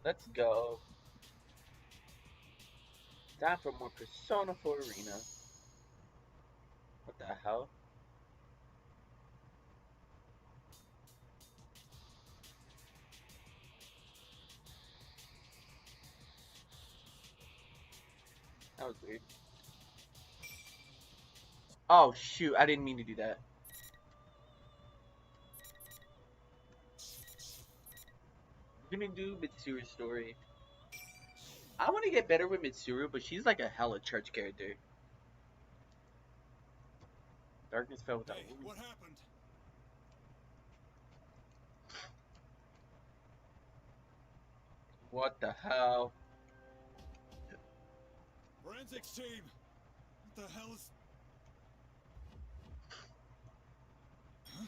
Let's go. Time for more Persona 4 Arena. What the hell? That was weird. Oh shoot, I didn't mean to do that. We're gonna do Mitsuru's story. I want to get better with Mitsuru, but she's like a hella church character. Darkness fell without Hey, warning. what happened? What the hell? Forensics team! What the hell is... Huh?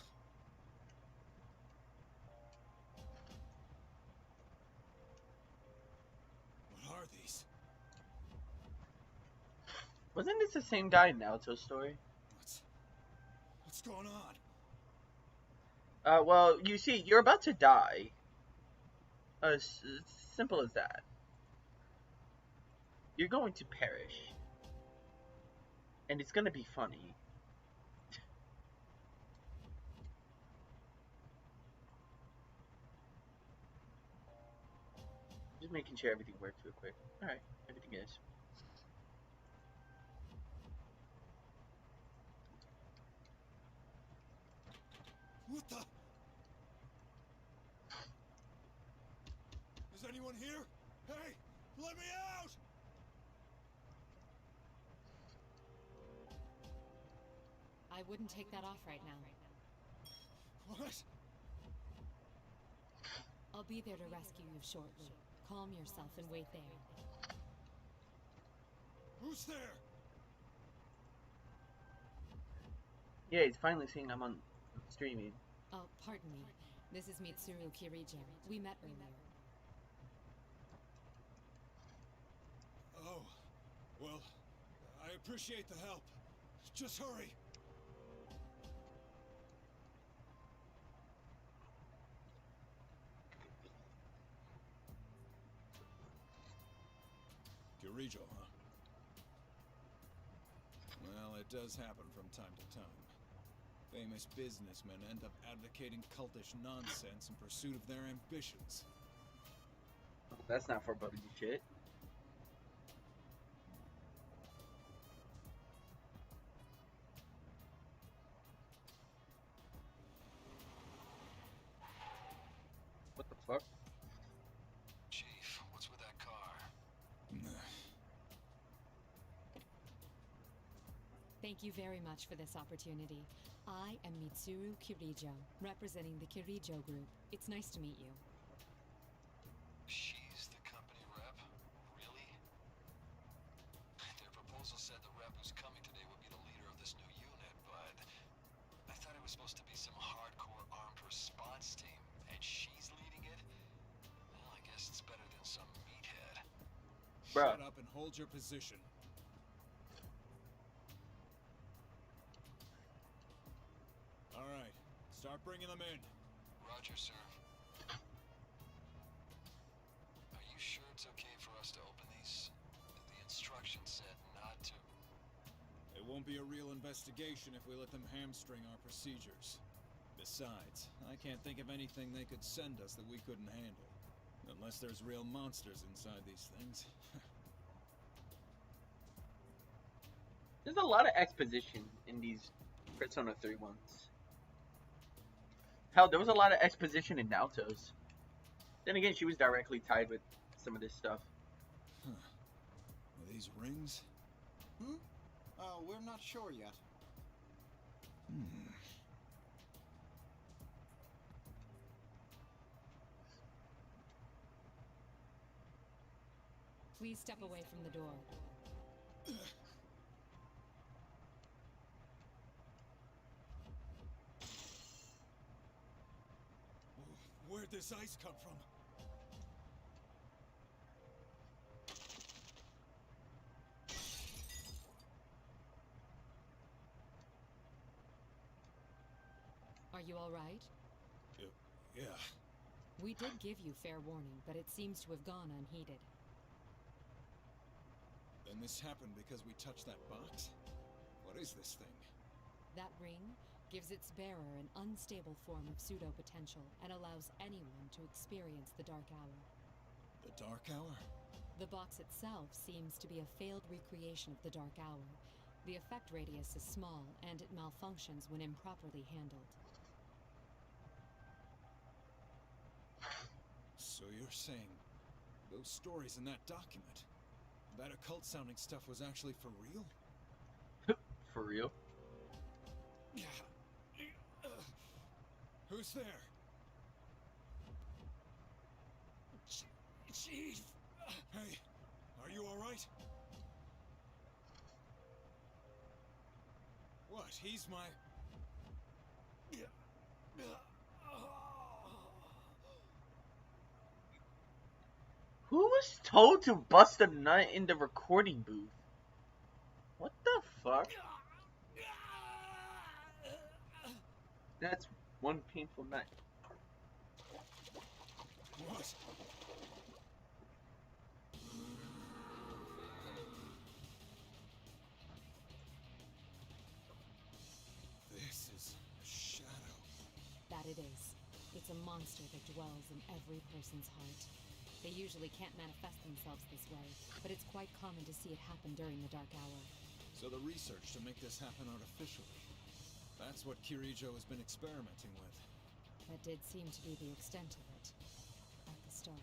What are these? Wasn't this the same guy in Naruto's story? What's... What's going on? Well, you see, you're about to die. Simple as that. You're going to perish. And it's gonna be funny. Just making sure everything works real quick. Alright, everything is. What the... Is anyone here? Hey! Let me out! I wouldn't take that off right now. What? I'll be there to rescue you shortly. Calm yourself and wait there. Who's there? Yeah, he's finally seeing I'm on streaming. Oh, pardon me. This is Mitsuru Kirijo. We met earlier. Oh. Well, I appreciate the help. Just hurry. Kirijo, huh? Well, it does happen from time to time. Famous businessmen end up advocating cultish nonsense in pursuit of their ambitions. That's not foreboding shit. What the fuck? Chief, what's with that car? Thank you very much for this opportunity. I am Mitsuru Kirijo, representing the Kirijo Group. It's nice to meet you. She's the company rep? Really? Their proposal said the rep who's coming today would be the leader of this new unit, but I thought it was supposed to be some hardcore armed response team, and she's leading it? Well, I guess it's better than some meathead. Bruh. Shut up and hold your position. All right, start bringing them in. Roger, sir. Are you sure it's okay for us to open these? The instructions said not to. It won't be a real investigation if we let them hamstring our procedures. Besides, I can't think of anything they could send us that we couldn't handle. Unless there's real monsters inside these things. There's a lot of exposition in these Persona 3 ones. Hell, there was a lot of exposition in Naoto's. Then again, she was directly tied with some of this stuff. Huh. Are these rings? Hmm? We're not sure yet. Hmm. Please step away from the door. Where'd this ice come from? Are you all right? Yeah. We did give you fair warning, but it seems to have gone unheeded. Then this happened because we touched that box? What is this thing? That ring gives its bearer an unstable form of pseudo-potential and allows anyone to experience the Dark Hour. The Dark Hour? The box itself seems to be a failed recreation of the Dark Hour. The effect radius is small, and it malfunctions when improperly handled. So you're saying those stories in that document, that occult-sounding stuff was actually for real? For real? Who's there? Chief! Hey, are you alright? What? He's my... Who was told to bust a nut in the recording booth? What the fuck? That's one painful night. What? This is a shadow. That it is. It's a monster that dwells in every person's heart. They usually can't manifest themselves this way, but it's quite common to see it happen during the Dark Hour. So the research to make this happen artificially. That's what Kirijo has been experimenting with. That did seem to be the extent of it at the start.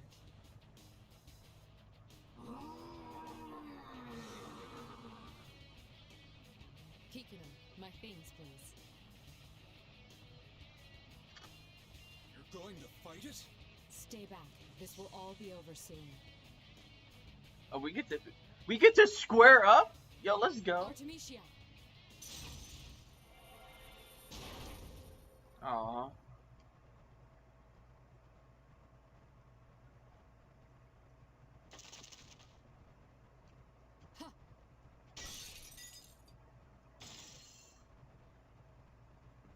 Kikuno, my things, please. You're going to fight it? Stay back. This will all be over soon. Oh, we get to square up? Yo, let's go. Artemisia! Aww. Huh.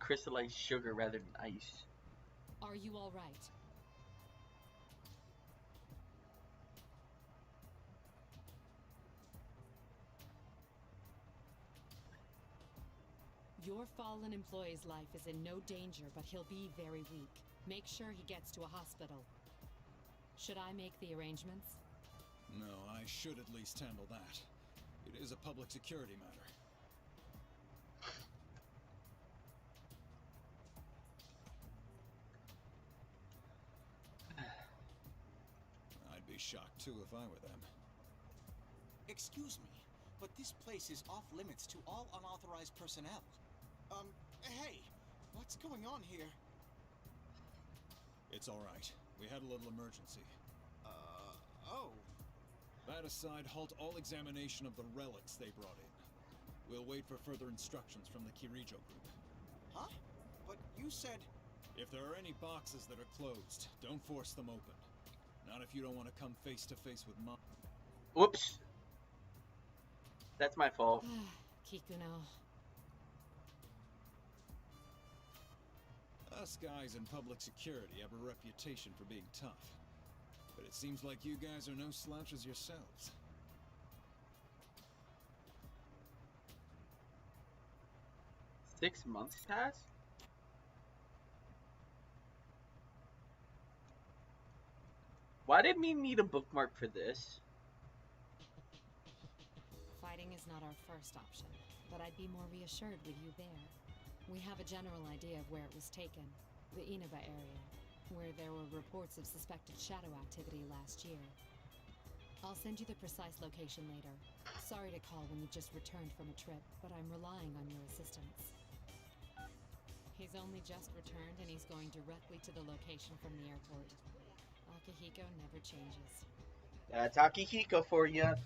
Crystallized sugar rather than ice. Are you all right? Your fallen employee's life is in no danger, but he'll be very weak. Make sure he gets to a hospital. Should I make the arrangements? No, I should at least handle that. It is a public security matter. I'd be shocked too if I were them. Excuse me, but this place is off limits to all unauthorized personnel. Hey, what's going on here? It's alright. We had a little emergency. Oh. That aside, halt all examination of the relics they brought in. We'll wait for further instructions from the Kirijo group. Huh? But you said... If there are any boxes that are closed, don't force them open. Not if you don't want to come face to face with Mom. Whoops. That's my fault. Kikuno. Us guys in public security have a reputation for being tough. But it seems like you guys are no slouches yourselves. 6 months passed? Why did we need a bookmark for this? Fighting is not our first option, but I'd be more reassured with you there. We have a general idea of where it was taken, the Inaba area, where there were reports of suspected shadow activity last year. I'll send you the precise location later. Sorry to call when you've just returned from a trip, but I'm relying on your assistance. He's only just returned and he's going directly to the location from the airport. Akihiko never changes. That's Akihiko for ya.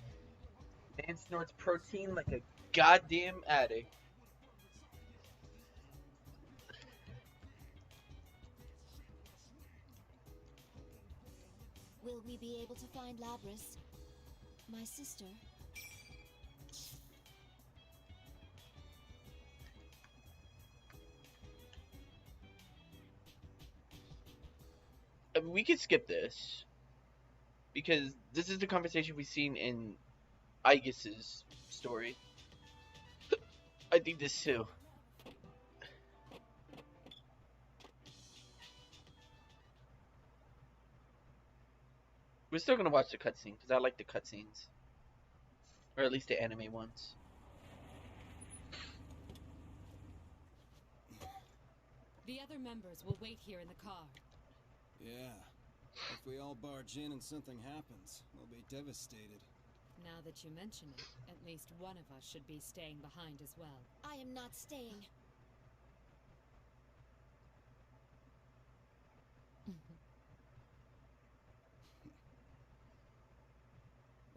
Man snorts protein like a goddamn addict. Will we be able to find Labris? My sister? could skip this because this is the conversation we've seen in Aegis's story. I think this too. We're still gonna watch the cutscene because I like the cutscenes, or at least the anime ones. The other members will wait here in the car. Yeah. If we all barge in and something happens, we'll be devastated. Now that you mention it, at least one of us should be staying behind as well. I am not staying.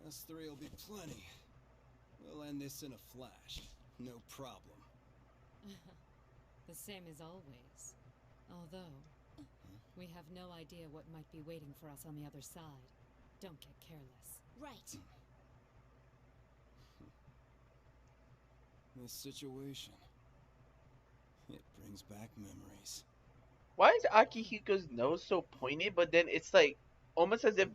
Us three will be plenty. We'll end this in a flash. No problem. The same as always. Although, we have no idea what might be waiting for us on the other side. Don't get careless. Right. This situation, it brings back memories. Why is Akihiko's nose so pointed? But then it's like almost as if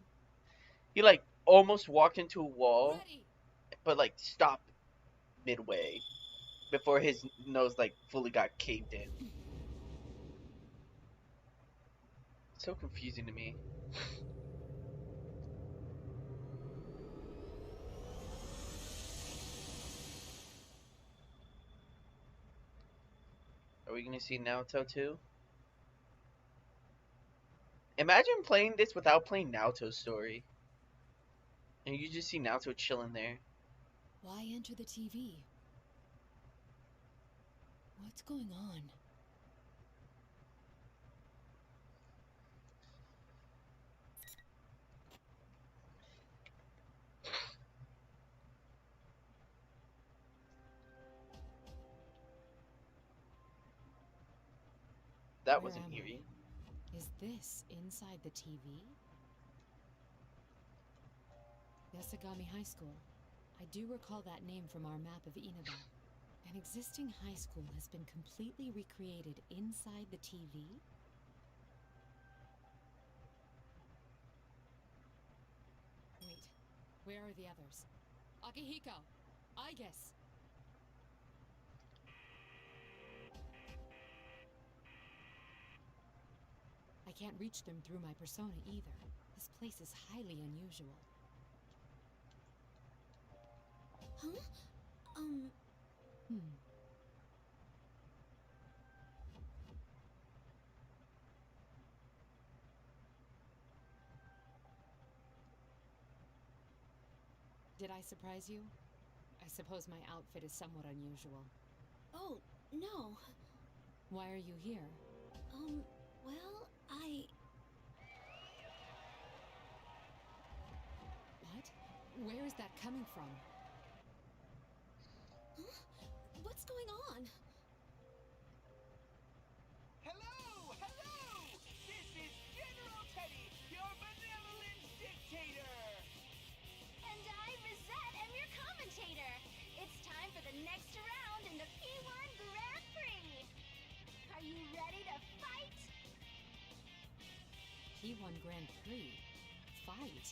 he like almost walked into a wall, Ready! but like stopped midway before his nose like fully got caved in. So confusing to me. Are we gonna see Naoto too? Imagine playing this without playing Naoto's story. And you just see Naoto chilling there. Why enter the TV? What's going on? That Where wasn't am I? eerie. Is this inside the TV? Yasagami High School. I do recall that name from our map of Inaba. An existing high school has been completely recreated inside the TV? Wait, where are the others? Akihiko! Aigis! I can't reach them through my persona either. This place is highly unusual. Huh? Did I surprise you? I suppose my outfit is somewhat unusual. Oh, no. Why are you here? Well, What? Where is that coming from? Huh? What's going on? Hello! Hello! This is General Teddy, your benevolent dictator! And I, Rosette, am your commentator. It's time for the next round in the P1 Grand Prix. Are you ready to fight? P1 Grand Prix. Fight.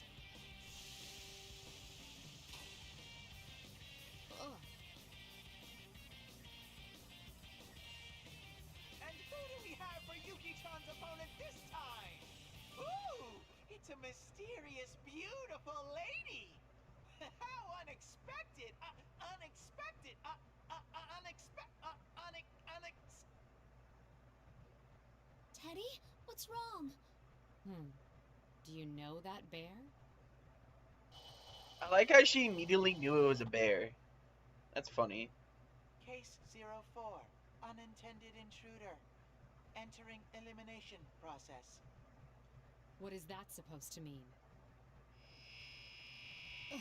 Ugh. And who do we have for Yuki-chan's opponent this time? Ooh! It's a mysterious, beautiful lady! How unexpected! Unexpected! Teddy? What's wrong? Do you know that bear? I like how she immediately knew it was a bear. That's funny. Case 04, unintended intruder. Entering elimination process. What is that supposed to mean? Ugh.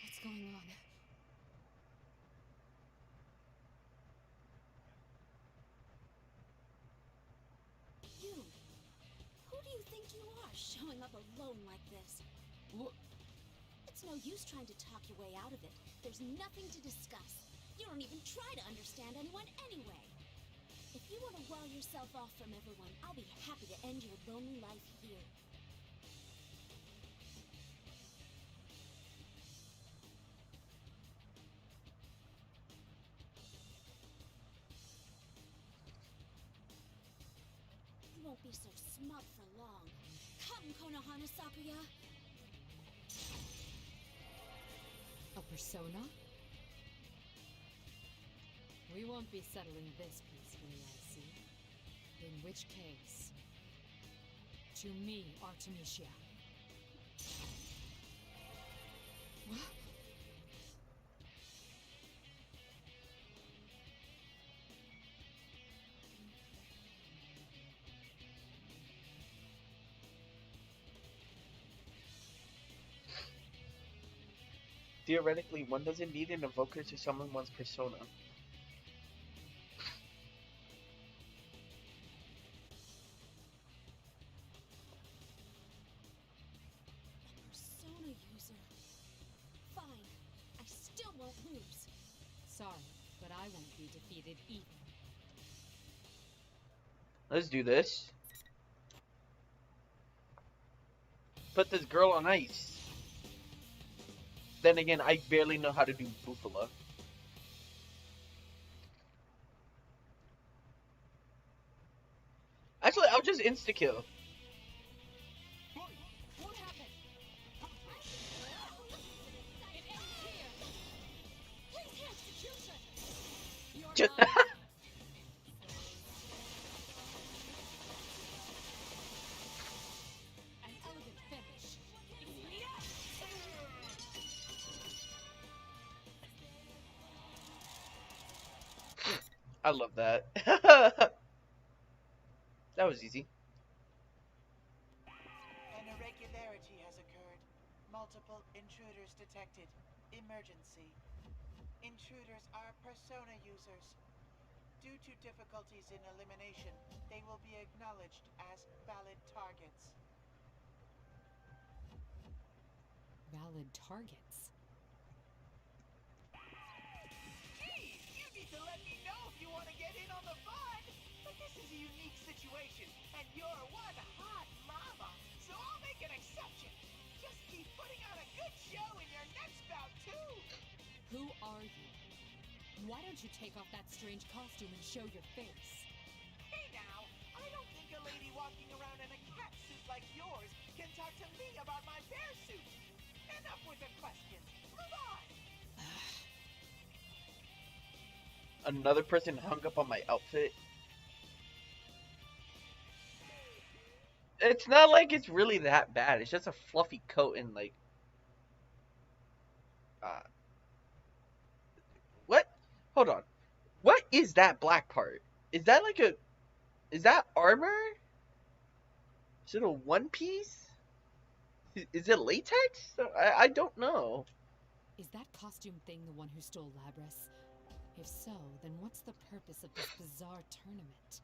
What's going on? You. Who do you think you are, showing up alone like this? It's no use trying to talk your way out of it. There's nothing to discuss. You don't even try to understand anyone anyway. If you want to wall yourself off from everyone, I'll be happy to end your lonely life here. be so smug for long. Come, Konohana Sakuya. A persona? We won't be settling this peacefully, I see. In which case, to me, Artemisia. What? Theoretically, one doesn't need an evoker to summon one's persona. Persona user. Fine. I still won't lose. Sorry, but I won't be defeated either. Let's do this. Put this girl on ice. Then again, I barely know how to do Bufala. Actually, I'll just insta-kill. What happened? It ends here. Please, execution. You're Ju- mine. An elegant finish. I love that. That was easy. An irregularity has occurred. Multiple intruders detected. Emergency. Intruders are persona users. Due to difficulties in elimination, they will be acknowledged as valid targets. Valid targets. Geez, you need to let me know if you want to get in on the fun. But this is a unique situation, and you're one hot mama, so I'll make an exception. Just keep putting on a good show in your next bout, too. Who are you? Why don't you take off that strange costume and show your face? Hey now, I don't think a lady walking around in a cat suit like yours can talk to me about my bear suit. Enough with the questions. Move on. Another person hung up on my outfit. It's not like it's really that bad. It's just a fluffy coat and like... What? Hold on. What is that black part? Is that like a... Is that armor? Is it a one piece? Is it latex? I don't know. Is that costume thing the one who stole Labras? If so, then what's the purpose of this bizarre tournament?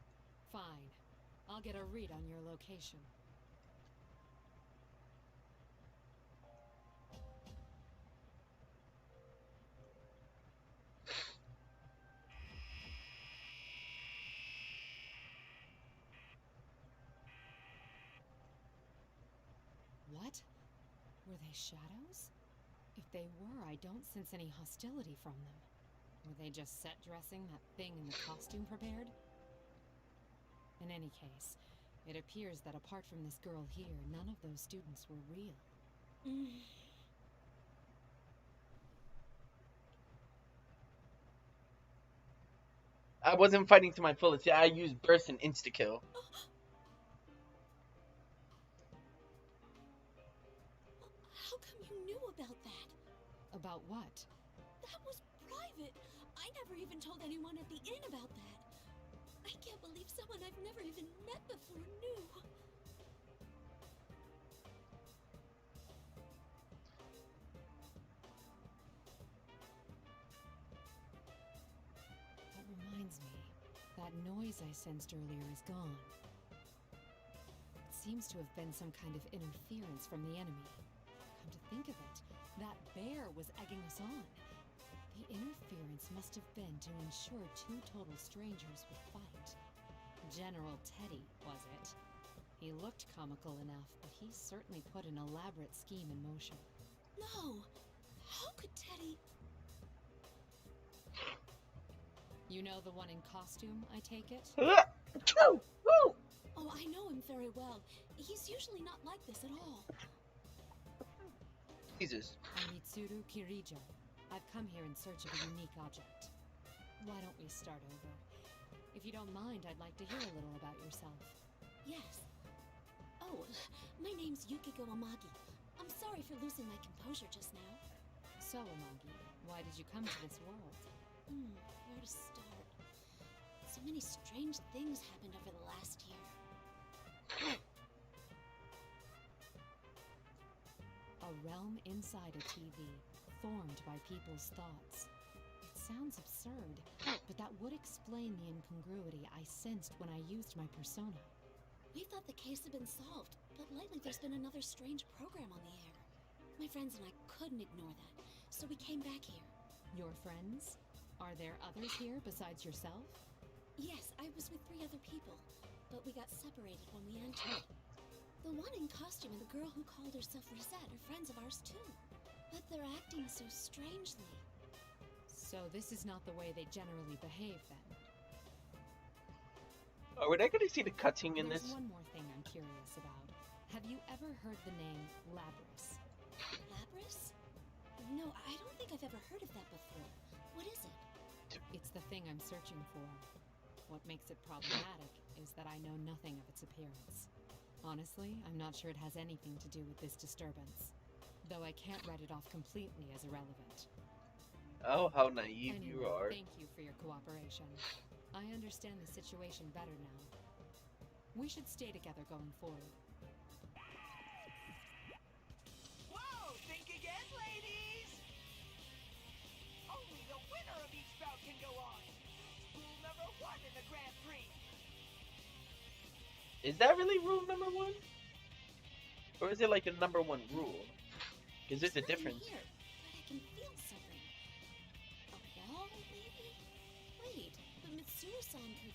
Fine. I'll get a read on your location. What? Were they shadows? If they were, I don't sense any hostility from them. Were they just set dressing that thing in the costume prepared? In any case, it appears that apart from this girl here, none of those students were real. I wasn't fighting to my fullest. Yeah, I used burst and insta-kill. How come you knew about that? About what? That was private. I never even told anyone at the inn about that. I can't believe someone I've never even met before knew. That reminds me. That noise I sensed earlier is gone. It seems to have been some kind of interference from the enemy. Come to think of it, that bear was egging us on. The interference must have been to ensure two total strangers would fight. General Teddy, was it? He looked comical enough, but he certainly put an elaborate scheme in motion. No! How could Teddy... You know the one in costume, I take it? Oh, Oh, I know him very well. He's usually not like this at all. Jesus. I'm Mitsuru Kirijo. I've come here in search of a unique object. Why don't we start over? If you don't mind, I'd like to hear a little about yourself. Yes. Oh, my name's Yukiko Amagi. I'm sorry for losing my composure just now. So, Amagi, why did you come to this world? Where to start? So many strange things happened over the last year. A realm inside a TV, formed by people's thoughts. It sounds absurd, but that would explain the incongruity I sensed when I used my persona. We thought the case had been solved, but lately there's been another strange program on the air. My friends and I couldn't ignore that, so we came back here. Your friends? Are there others here besides yourself? Yes, I was with 3 other people, but we got separated when we entered. The one in costume and the girl who called herself Rosette are friends of ours too. But they're acting so strangely. So this is not the way they generally behave, then? Are we not going to see the cutting in There's this? one more thing I'm curious about. Have you ever heard the name Labrys? Labrys? No, I don't think I've ever heard of that before. What is it? It's the thing I'm searching for. What makes it problematic is that I know nothing of its appearance. Honestly, I'm not sure it has anything to do with this disturbance, though I can't write it off completely as irrelevant. Oh, how naive Anyway, you are. thank you for your cooperation. I understand the situation better now. We should stay together going forward. Whoa! Think again, ladies! Only the winner of each bout can go on. Rule number 1 in the Grand Prix. Is that really rule number 1? Or is it like a number 1 rule? Because there's a Nothing difference. here, but I can feel something. A wall, maybe? Wait, but Mitsuru-san could...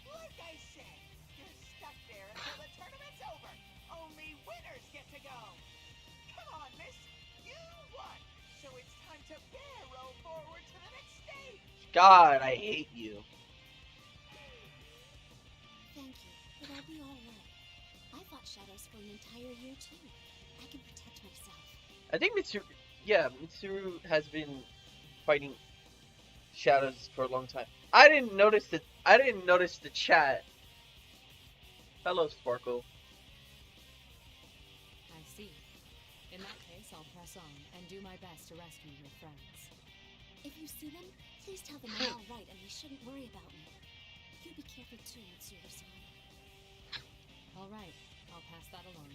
Like I said, you're stuck there until the tournament's over. Only winners get to go. Come on, miss. You won. So it's time to barrel forward to the next stage. God, I hate you. Thank you, but I'll be all right. I fought shadows for an entire year too. I can protect myself. I think Mitsuru has been fighting shadows for a long time. I didn't notice the chat. Hello, Sparkle. I see. In that case, I'll press on and do my best to rescue your friends. If you see them, please tell them I'm all right and they shouldn't worry about me. You be careful too, Mitsuru-san. All right, I'll pass that along.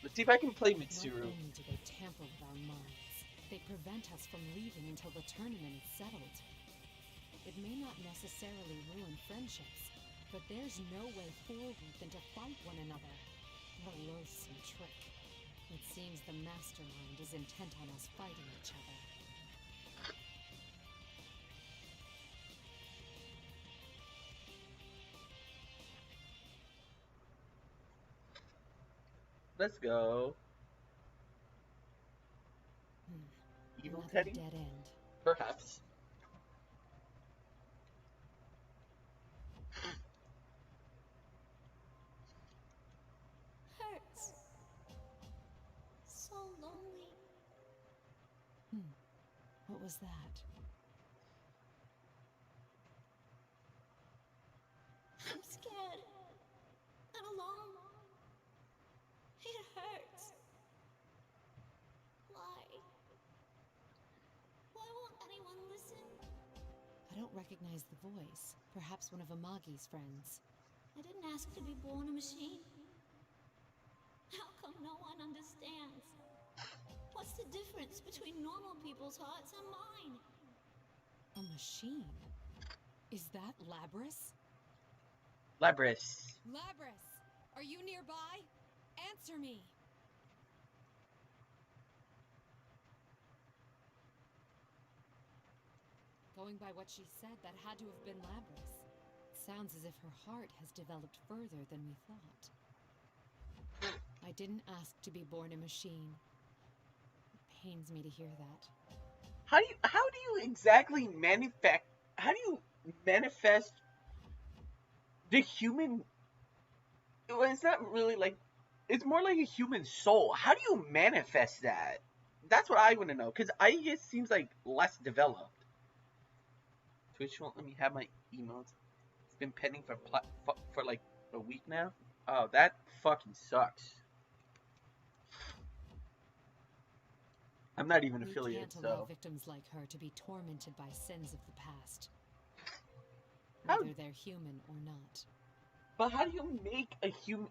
Let's see if I can play Not Mitsuru. only do they tamper with our minds, they prevent us from leaving until the tournament is settled. It may not necessarily ruin friendships, but there's no way forward than to fight one another. A loathsome trick. It seems the mastermind is intent on us fighting each other. Let's go. Evil Another Teddy? dead end. Perhaps. Hurts. So lonely. What was that? I'm scared. And alone. It hurts. Why? Why won't anyone listen? I don't recognize the voice. Perhaps one of Amagi's friends. I didn't ask to be born a machine. How come no one understands? What's the difference between normal people's hearts and mine? A machine? Is that Labrys? Labrys. Labrys! Are you nearby? Answer me! Going by what she said, that had to have been Labrys. Sounds as if her heart has developed further than we thought. I didn't ask to be born a machine. It pains me to hear that. How do you exactly manifest the human. Well, it's not really like. It's more like a human soul. How do you manifest that? That's what I want to know. Because I it seems like less developed. Twitch won't let me have my emotes. It's been pending for like a week now. Oh, that fucking sucks. I'm not even We affiliated, can't allow so. victims like her to be tormented by sins of the past, How? whether they're human or not. But how do you make a human?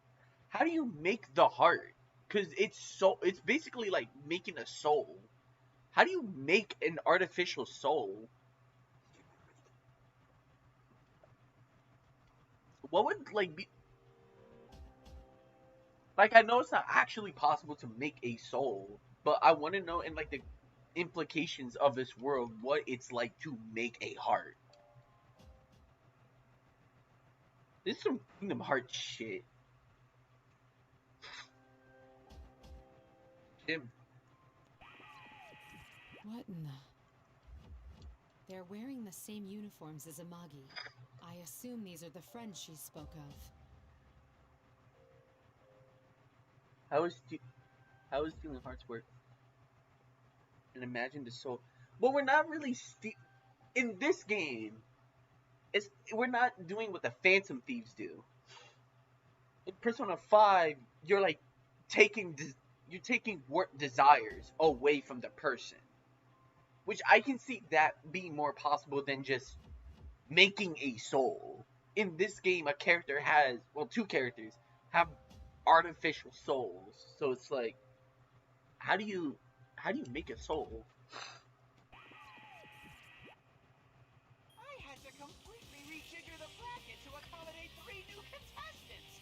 How do you make the heart? Because it's basically like making a soul. How do you make an artificial soul? What would like be like? I know it's not actually possible to make a soul, but I want to know in like the implications of this world what it's like to make a heart. This is some Kingdom Hearts shit. Jim. What in the... They're wearing the same uniforms as Amagi. I assume these are the friends she spoke of. How is Kingdom Hearts work? And imagine the soul. But we're not really in this game. We're not doing what the Phantom Thieves do. In Persona 5, you're like taking desires away from the person, which I can see that being more possible than just making a soul. In this game, a character has two characters have artificial souls, so it's like, how do you make a soul? I had to completely rejigger the bracket to accommodate 3 new contestants.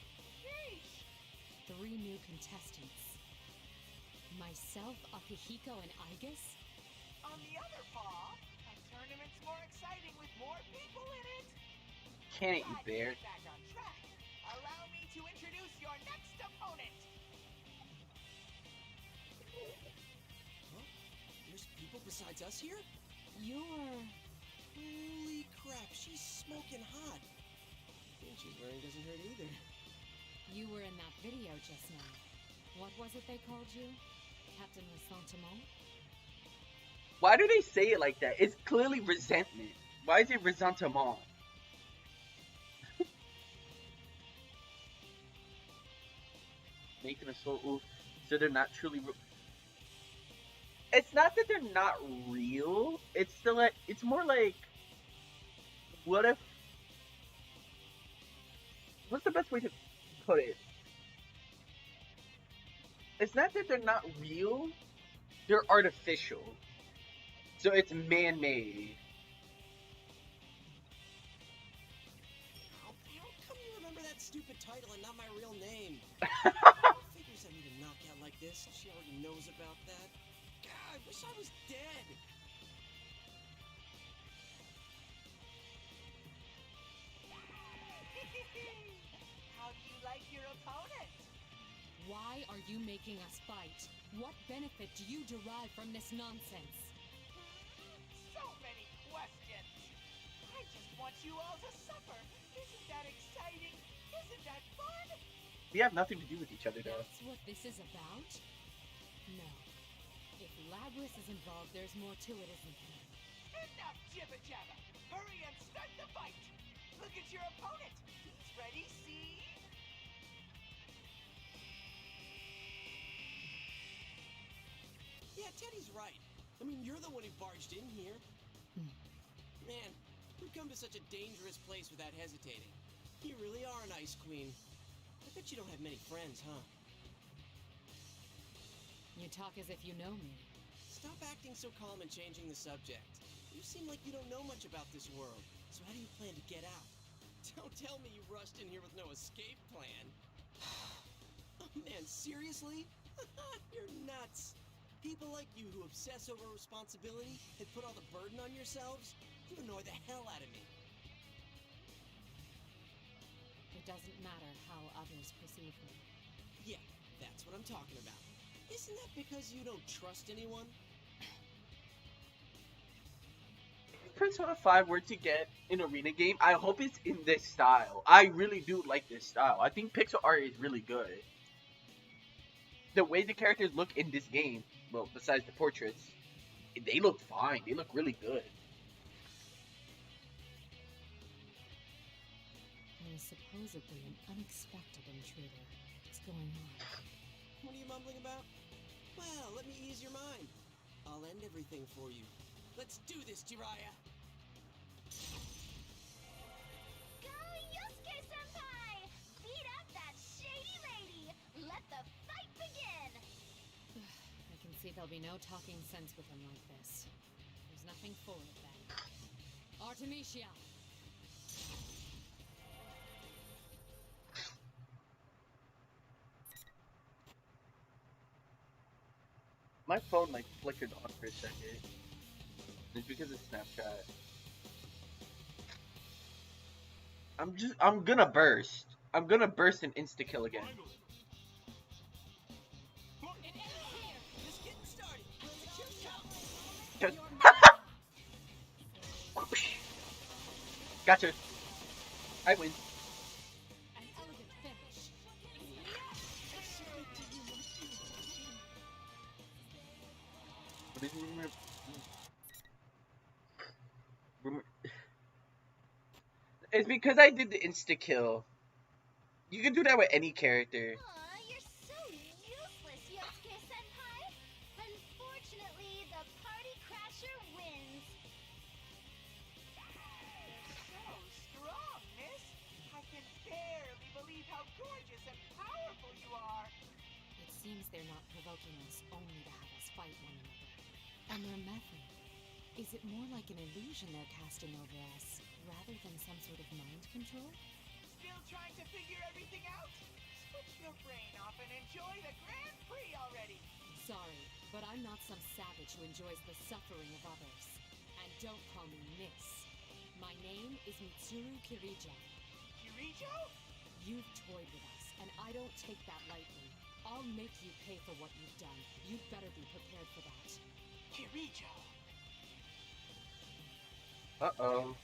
Yeesh. 3 new contestants. Myself, Akihiko, and Aigis? On the other paw, a tournament's more exciting with more people in it. Can it, you But to bear? get back on track, allow me to introduce your next opponent. Huh? There's people besides us here? You're... Holy crap, she's smoking hot. What she's wearing doesn't hurt either. You were in that video just now. What was it they called you? Captain Ressentiment? Why do they say it like that? It's clearly resentment. Why is it ressentiment? Making a soul. Ooh, so they're not truly. It's not that they're not real. It's still like it's more like, what if? What's the best way to put it? It's not that they're not real. They're artificial. So it's man-made. How come you remember that stupid title and not my real name? Figures I need a knockout like this. She already knows about that. God, I wish I was dead. How do you like your opponent? Why are you making us fight? What benefit do you derive from this nonsense? So many questions. I just want you all to suffer. Isn't that exciting? Isn't that fun? We have nothing to do with each other, though. That's what this is about? No. If Labris is involved, there's more to it, isn't there? Enough jibber jabber. Hurry and start the fight. Look at your opponent. He's ready, see? Yeah, Teddy's right. I mean, you're the one who barged in here. Man, we've come to such a dangerous place without hesitating. You really are an ice queen. I bet you don't have many friends, huh? You talk as if you know me. Stop acting so calm and changing the subject. You seem like you don't know much about this world. So how do you plan to get out? Don't tell me you rushed in here with no escape plan. Oh man, seriously? You're nuts. People like you who obsess over responsibility and put all the burden on yourselves, you annoy the hell out of me. It doesn't matter how others perceive me. Yeah, that's what I'm talking about. Isn't that because you don't trust anyone? Persona 5 were to get an arena game, I hope it's in this style. I really do like this style. I think pixel art is really good. The way the characters look in this game, well, besides the portraits, they look fine. They look really good. There is supposedly an unexpected intruder. What's going on? What are you mumbling about? Well, let me ease your mind. I'll end everything for you. Let's do this, Jiraiya! Go, Yosuke-senpai! Beat up that shady lady! Let the fight begin! I can see there'll be no talking sense with him like this. There's nothing for it then. Artemisia! My phone like flickered on for a second. It's because of Snapchat. I'm gonna burst. I'm gonna burst and insta kill again. It ends here! Just getting started! Gotcha. I win. An elegant finish. What is it? It's because I did the insta kill. You can do that with any character. Aw, you're so useless, Yosuke-senpai! Unfortunately, the party crasher wins. So strong, miss. I can barely believe how gorgeous and powerful you are. It seems they're not provoking us only to have us fight one another. And their method, is it more like an illusion they're casting over us, rather than some sort of mind control? Still trying to figure everything out? Switch your brain off and enjoy the Grand Prix already. Sorry, but I'm not some savage who enjoys the suffering of others. And don't call me Miss. My name is Mitsuru Kirijo. Kirijo? You've toyed with us, and I don't take that lightly. I'll make you pay for what you've done. You'd better be prepared for that. Kirijo. Uh-oh.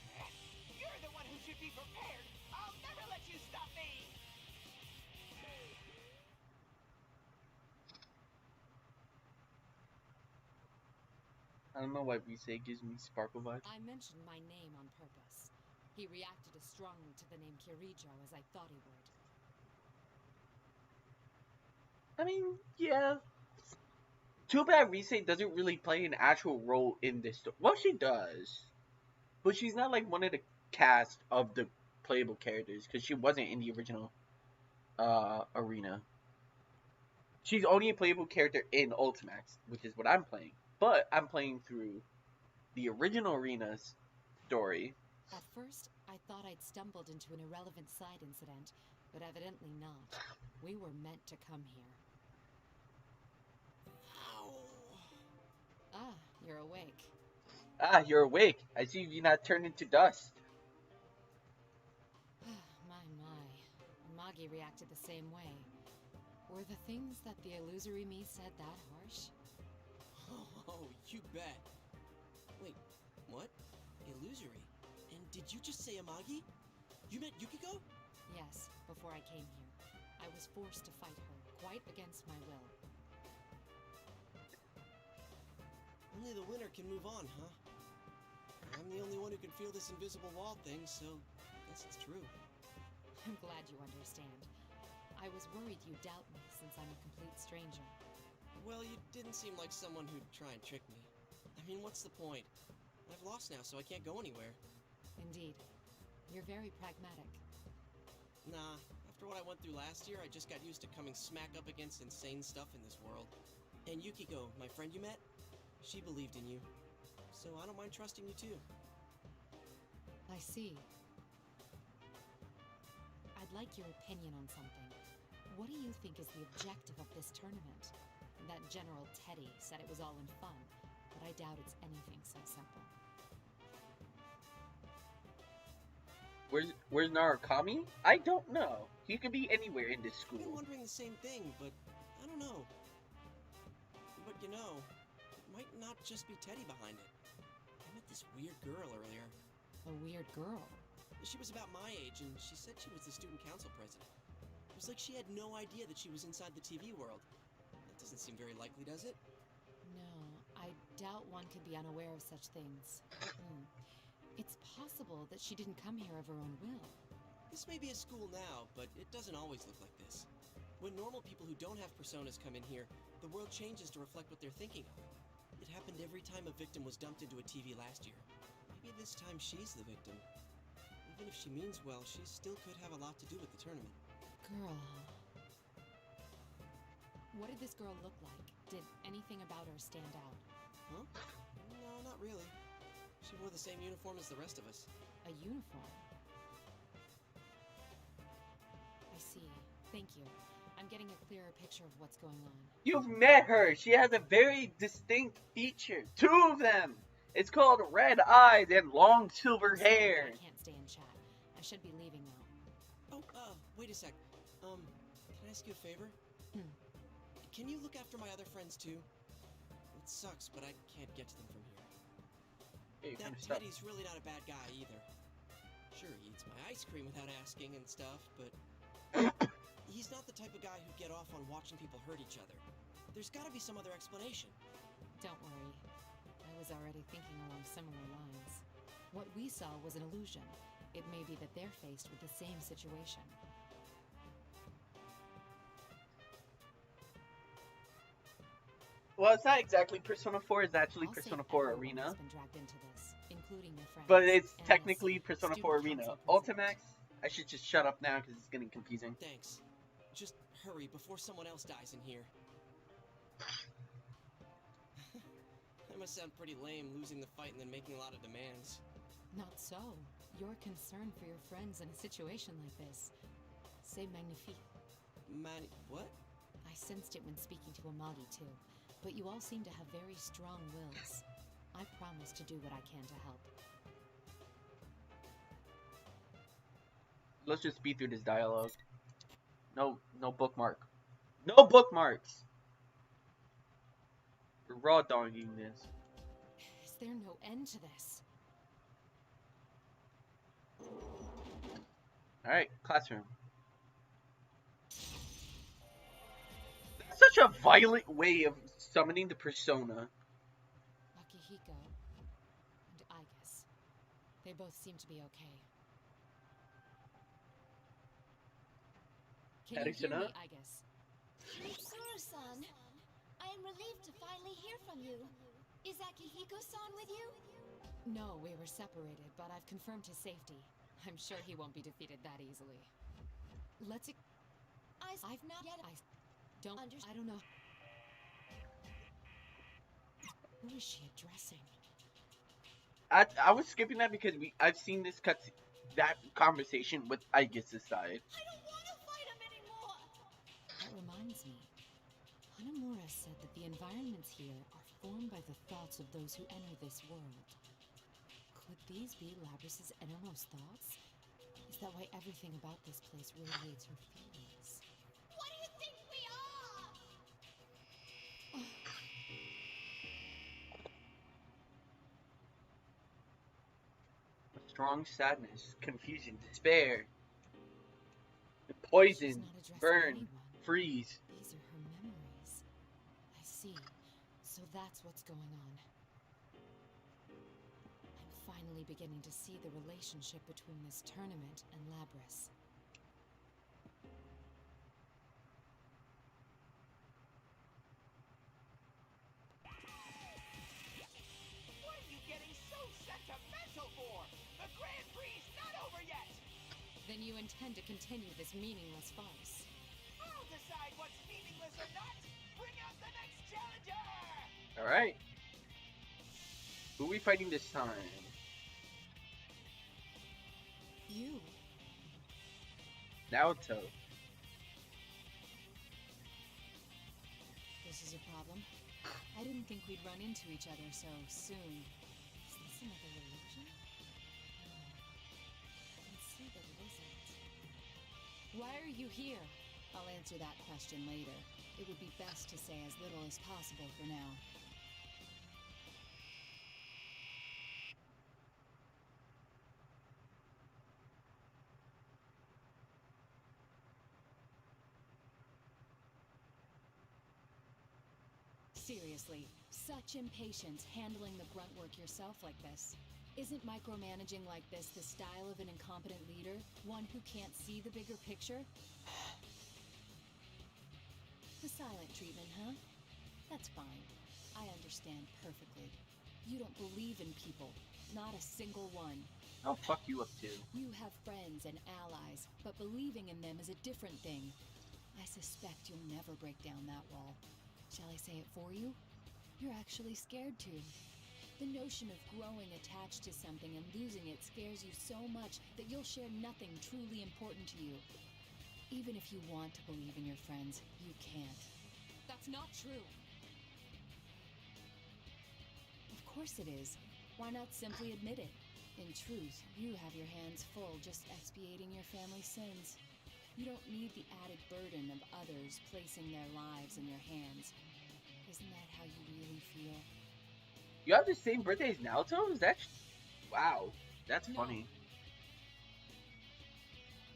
You're the one who should be prepared. I'll never let you stop me. I don't know why Rise gives me sparkle vibes. I mentioned my name on purpose. He reacted as strongly to the name Kirijo as I thought he would. I mean, yeah. Too bad Rise doesn't really play an actual role in this story. Well, she does. But she's not like one of the cast of the playable characters, because she wasn't in the original arena. She's only a playable character in Ultimax, which is what I'm playing. But I'm playing through the original arena's story. At first, I thought I'd stumbled into an irrelevant side incident, but evidently not. We were meant to come here. Ow! Ah, you're awake. Ah, you're awake. I see you not turned into dust. My. Amagi reacted the same way. Were the things that the illusory me said that harsh? Oh, you bet. Wait, what? Illusory? And did you just say Amagi? You meant Yukiko? Yes, before I came here. I was forced to fight her, quite against my will. Only the winner can move on, huh? I'm the only one who can feel this invisible wall thing, so I guess it's true. I'm glad you understand. I was worried you'd doubt me since I'm a complete stranger. Well, you didn't seem like someone who'd try and trick me. I mean, what's the point? I've lost now, so I can't go anywhere. Indeed. You're very pragmatic. Nah, after what I went through last year, I just got used to coming smack up against insane stuff in this world. And Yukiko, my friend you met, she believed in you. So I don't mind trusting you too. I see. I'd like your opinion on something. What do you think is the objective of this tournament? That General Teddy said it was all in fun, but I doubt it's anything so simple. Where's Narukami? I don't know. He could be anywhere in this I've school. been wondering the same thing, but I don't know. But you know, it might not just be Teddy behind it. I met this weird girl earlier. A weird girl. She was about my age, and she said she was the student council president. It was like she had no idea that she was inside the TV world. That doesn't seem very likely, does it? No, I doubt one could be unaware of such things. It's possible that she didn't come here of her own will. This may be a school now, but it doesn't always look like this. When normal people who don't have personas come in here, the world changes to reflect what they're thinking of. It happened every time a victim was dumped into a TV last year. Maybe this time she's the victim. Even if she means well, she still could have a lot to do with the tournament. Girl. What did this girl look like? Did anything about her stand out? Huh? No, not really. She wore the same uniform as the rest of us. A uniform? I see. Thank you. I'm getting a clearer picture of what's going on. You've met her. She has a very distinct feature. 2 of them. It's called red eyes and long silver hair. I can't stay in chat. I should be leaving now. Oh, wait a sec. Can I ask you a favor? Can you look after my other friends too? It sucks, but I can't get to them from here. Hey, That Teddy's really not a bad guy either. Sure, he eats my ice cream without asking and stuff, but he's not the type of guy who'd get off on watching people hurt each other. There's gotta be some other explanation. Don't worry. I was already thinking along similar lines. What we saw was an illusion. It may be that they're faced with the same situation. Well, it's not exactly Persona 4. It's actually I'll say Persona 4 everyone Arena. has been dragged into this, including your friends, But it's and technically us, Persona student 4 Arena. council Ultimax? presidents. I should just shut up now because it's getting confusing. Thanks. Just hurry before someone else dies in here. That must sound pretty lame, losing the fight and then making a lot of demands. Not so. Your concern for your friends in a situation like this. C'est magnifique. What? I sensed it when speaking to Amagi too. But you all seem to have very strong wills. I promise to do what I can to help. Let's just speed through this dialogue. No bookmark. No bookmarks! We're raw dogging this. Is there no end to this? Alright, classroom. That's such a violent way of summoning the persona. Akihiko and Igus. They both seem to be okay. Can you hear me, Igus? Mitsuru-san, I am relieved to finally hear from you. Is Akihiko-san with you? No, we were separated, but I've confirmed his safety. I'm sure he won't be defeated that easily. I've not yet. I don't know. Who is she addressing? I was skipping that because I've seen this that conversation with Aigis' side. I don't want to fight him anymore! That reminds me. Hanamura said that the environments here are formed by the thoughts of those who enter this world. Could these be Labrys's innermost thoughts? Is that why everything about this place radiates her feelings? What do you think we are? Strong sadness, confusion, despair, poison, burn, freeze. These are her memories. I see. So that's what's going on. I'm finally beginning to see the relationship between this tournament and Labrys. What are you getting so sentimental for? The Grand Prix's not over yet! Then you intend to continue this meaningless farce? I'll decide what's meaningless or not! Bring out the next challenger! Alright. Who are we fighting this time? You. Naoto. This is a problem. I didn't think we'd run into each other so soon. Is this another illusion? No. I can see that it isn't. Why are you here? I'll answer that question later. It would be best to say as little as possible for now. Seriously, such impatience handling the grunt work yourself like this. Isn't micromanaging like this the style of an incompetent leader? One who can't see the bigger picture? The silent treatment, huh? That's fine. I understand perfectly. You don't believe in people. Not a single one. I'll fuck you up too. You have friends and allies, but believing in them is a different thing. I suspect you'll never break down that wall. Shall I say it for you? You're actually scared to. The notion of growing attached to something and losing it scares you so much that you'll share nothing truly important to you. Even if you want to believe in your friends, you can't. That's not true. Of course it is. Why not simply admit it? In truth, you have your hands full just expiating your family's sins. You don't need the added burden of others placing their lives in your hands. Isn't that how you really feel? You have the same birthday as Naoto? That's... Wow. That's funny.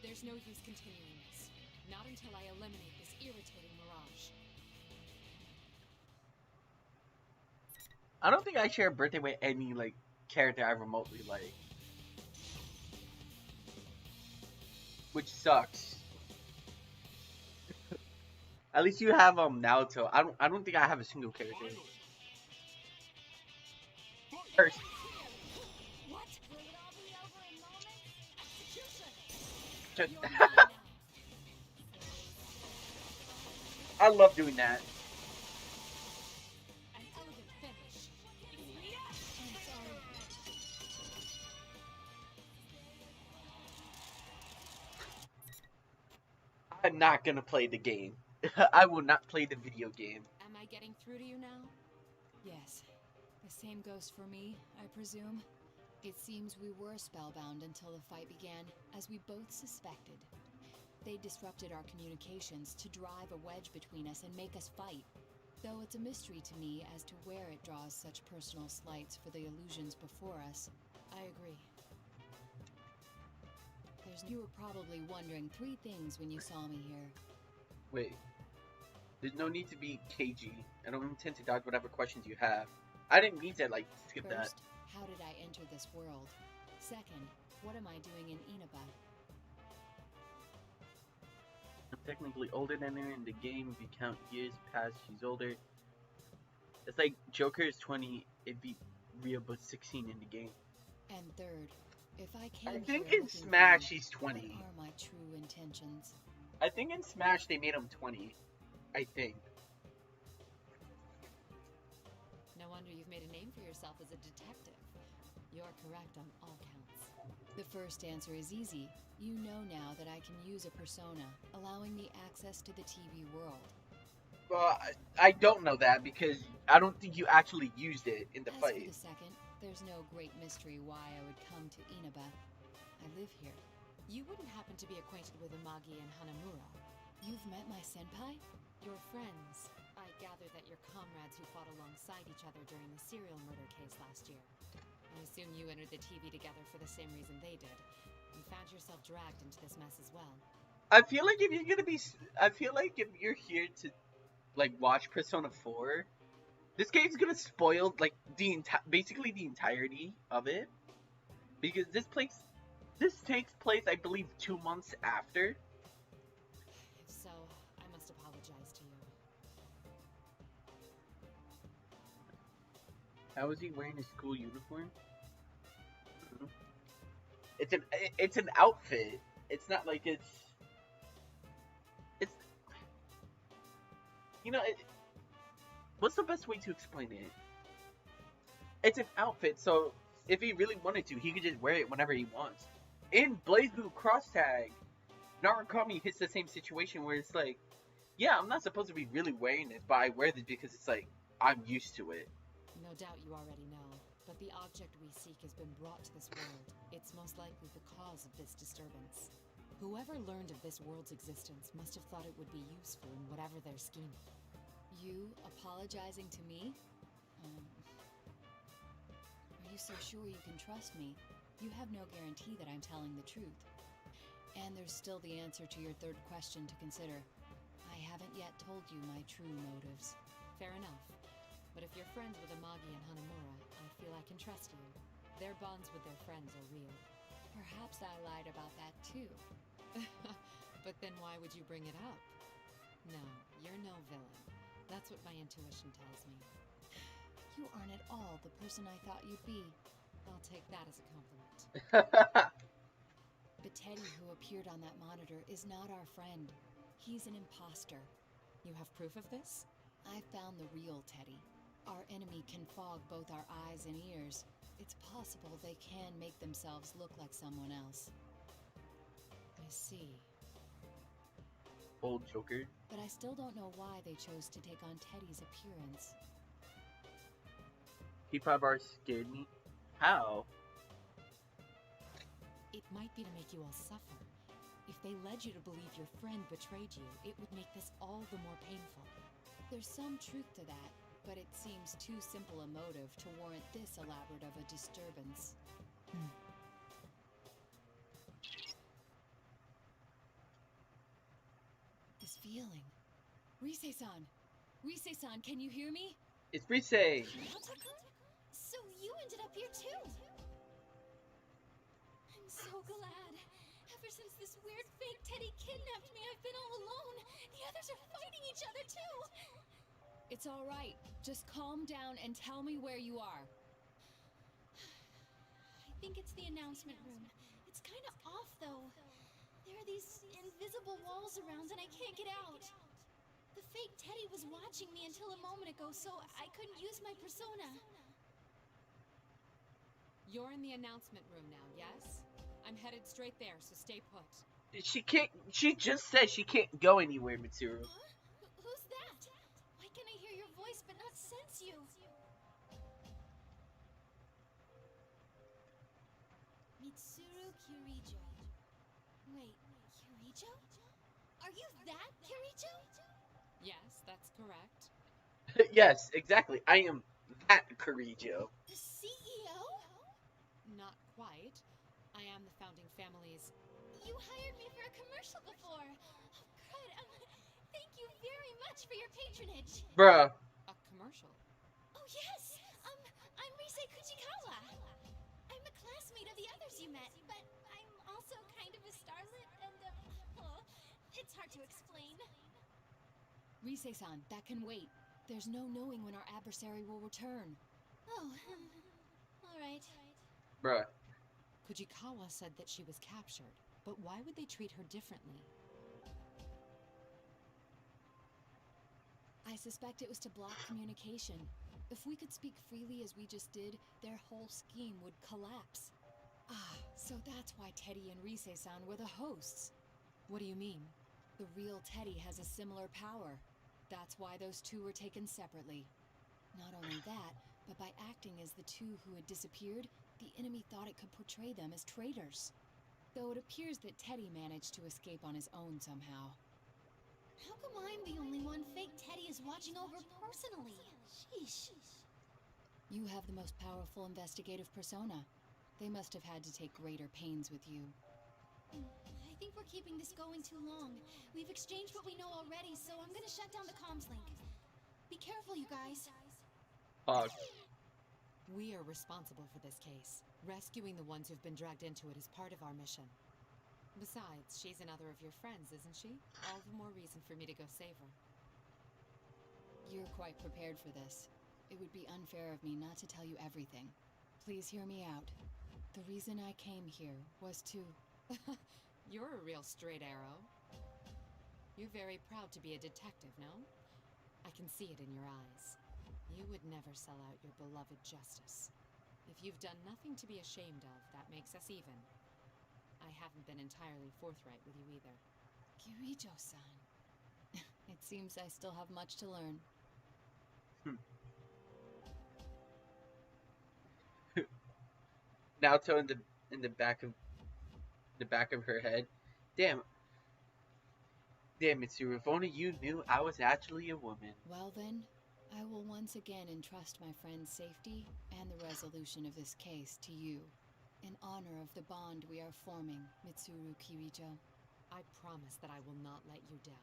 There's no use continuing this. Not until I eliminate this irritating mirage. I don't think I share a birthday with any, like, character I remotely like. Which sucks. At least you have Naoto. I don't think I have a single character. First. What? Will it all be over in moments? Execution! I love doing that. An elegant finish. I'm sorry. I'm not gonna play the game. I will not play the video game. Am I getting through to you now? Yes. The same goes for me, I presume. It seems we were spellbound until the fight began, as we both suspected. They disrupted our communications to drive a wedge between us and make us fight. Though it's a mystery to me as to where it draws such personal slights for the illusions before us. I agree. You were probably wondering 3 things when you saw me here. Wait. There's no need to be cagey. I don't intend to dodge whatever questions you have. I didn't mean to, like, skip that. First, how did I enter this world? Second, what am I doing in Inaba? I'm technically older than her in the game. If you count years past, she's older. It's like Joker is 20, it'd be Ryoba 16 in the game. And third, if I came I think here in looking Smash for you, he's 20. what are my true intentions? I think in Smash they made him 20. I think. No wonder you've made a name for yourself as a detective. You're correct on all counts. The first answer is easy. You know now that I can use a persona, allowing me access to the TV world. Well, I don't know that because I don't think you actually used it in the As fight. for the second, there's no great mystery why I would come to Inaba. I live here. You wouldn't happen to be acquainted with Amagi and Hanamura. You've met my senpai? Your friends. I gather that you're comrades who fought alongside each other during the serial murder case last year. I assume you entered the TV together for the same reason they did, and found yourself dragged into this mess as well. I feel like if you're here to, like, watch Persona 4, this game's gonna spoil, like, basically the entirety of it. Because this takes place, I believe, 2 months after. If so, I must apologize to you. How is he wearing his school uniform? It's an outfit. It's not like it's you know, what's the best way to explain it? It's an outfit, so if he really wanted to, he could just wear it whenever he wants. In BlazBlue Cross Tag, Narukami hits the same situation where it's like, yeah, I'm not supposed to be really wearing this, but I wear this because it's like, I'm used to it. No doubt you already know, but the object we seek has been brought to this world. It's most likely the cause of this disturbance. Whoever learned of this world's existence must have thought it would be useful in whatever they're scheming. You apologizing to me? Are you so sure you can trust me? You have no guarantee that I'm telling the truth. And there's still the answer to your third question to consider. I haven't yet told you my true motives. Fair enough. But if you're friends with Amagi and Hanamura, I feel I can trust you. Their bonds with their friends are real. Perhaps I lied about that too. But then why would you bring it up? No, you're no villain. That's what my intuition tells me. You aren't at all the person I thought you'd be. I'll take that as a compliment. The Teddy who appeared on that monitor is not our friend. He's an imposter. You have proof of this? I found the real Teddy. Our enemy can fog both our eyes and ears. It's possible they can make themselves look like someone else. I see. Old Joker. But I still don't know why they chose to take on Teddy's appearance. He probably scared me. How? It might be to make you all suffer. If they led you to believe your friend betrayed you, it would make this all the more painful. There's some truth to that, but it seems too simple a motive to warrant this elaborate of a disturbance. This feeling. Rise-san! Rise-san, can you hear me? It's Rise. So you ended up here too? I'm so glad. Ever since this weird fake Teddy kidnapped me, I've been all alone. The others are fighting each other too. It's all right. Just calm down and tell me where you are. I think it's the announcement room. It's kind of off though. There are these invisible walls around and I can't get out. The fake Teddy was watching me until a moment ago, so I couldn't use my persona. You're in the announcement room now, yes? I'm headed straight there, so stay put. She can't. She just said she can't go anywhere, Mitsuru. Huh? Who's that? Why can I hear your voice but not sense you? Mitsuru Kirijo. Wait, Kirijo? Are you that Kirijo? Yes, that's correct. Yes, exactly. I am that Kirijo. The CEO? Not quite. I am the founding family's... You hired me for a commercial before. Oh, good. Thank you very much for your patronage. Bruh. A commercial? Oh, yes. I'm Rise Kujikawa. I'm a classmate of the others you met, but I'm also kind of a starlet and, it's hard to explain. Rise-san, that can wait. There's no knowing when our adversary will return. Oh, all right. Bruh. Kujikawa said that she was captured, but why would they treat her differently? I suspect it was to block communication. If we could speak freely as we just did, their whole scheme would collapse. Ah, so that's why Teddy and Rise-san were the hosts. What do you mean? The real Teddy has a similar power. That's why those two were taken separately. Not only that, but by acting as the two who had disappeared, the enemy thought it could portray them as traitors. Though it appears that Teddy managed to escape on his own somehow. How come I'm the only one fake Teddy is watching over personally? Sheesh. You have the most powerful investigative persona. They must have had to take greater pains with you. I think we're keeping this going too long. We've exchanged what we know already, so I'm gonna shut down the comms link. Be careful, you guys. We are responsible for this case. Rescuing the ones who've been dragged into it is part of our mission. Besides, she's another of your friends, isn't she? All the more reason for me to go save her. You're quite prepared for this. It would be unfair of me not to tell you everything. Please hear me out. The reason I came here was to... You're a real straight arrow. You're very proud to be a detective, no? I can see it in your eyes. You would never sell out your beloved justice. If you've done nothing to be ashamed of, that makes us even. I haven't been entirely forthright with you either. Kirijo-san. It seems I still have much to learn. Naoto in the back of her head. Damn, Mitsuru, if only you knew I was actually a woman. Well then, I will once again entrust my friend's safety and the resolution of this case to you, in honor of the bond we are forming, Mitsuru Kirijo. I promise that I will not let you down.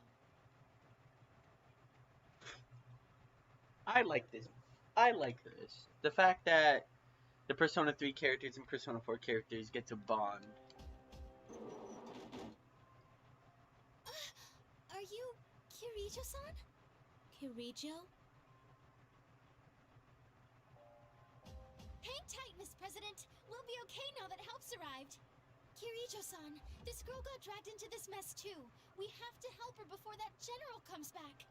I like this I like this. The fact that the Persona 3 characters and Persona 4 characters get to bond. Are you Kirijo-san? Kirijo? Hang tight, Miss President. We'll be okay now that help's arrived. Kirijo-san, this girl got dragged into this mess too. We have to help her before that general comes back.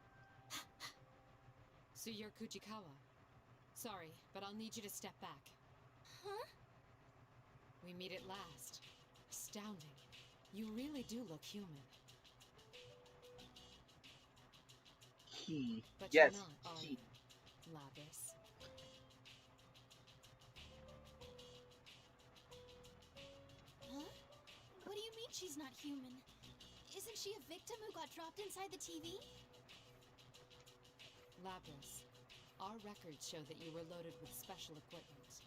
So you're Kujikawa. Sorry, but I'll need you to step back. Huh? We meet at last. Astounding. You really do look human. Key. But Yes, you're not, are key. you, Labris? Huh? What do you mean she's not human? Isn't she a victim who got dropped inside the TV? Labris, our records show that you were loaded with special equipment.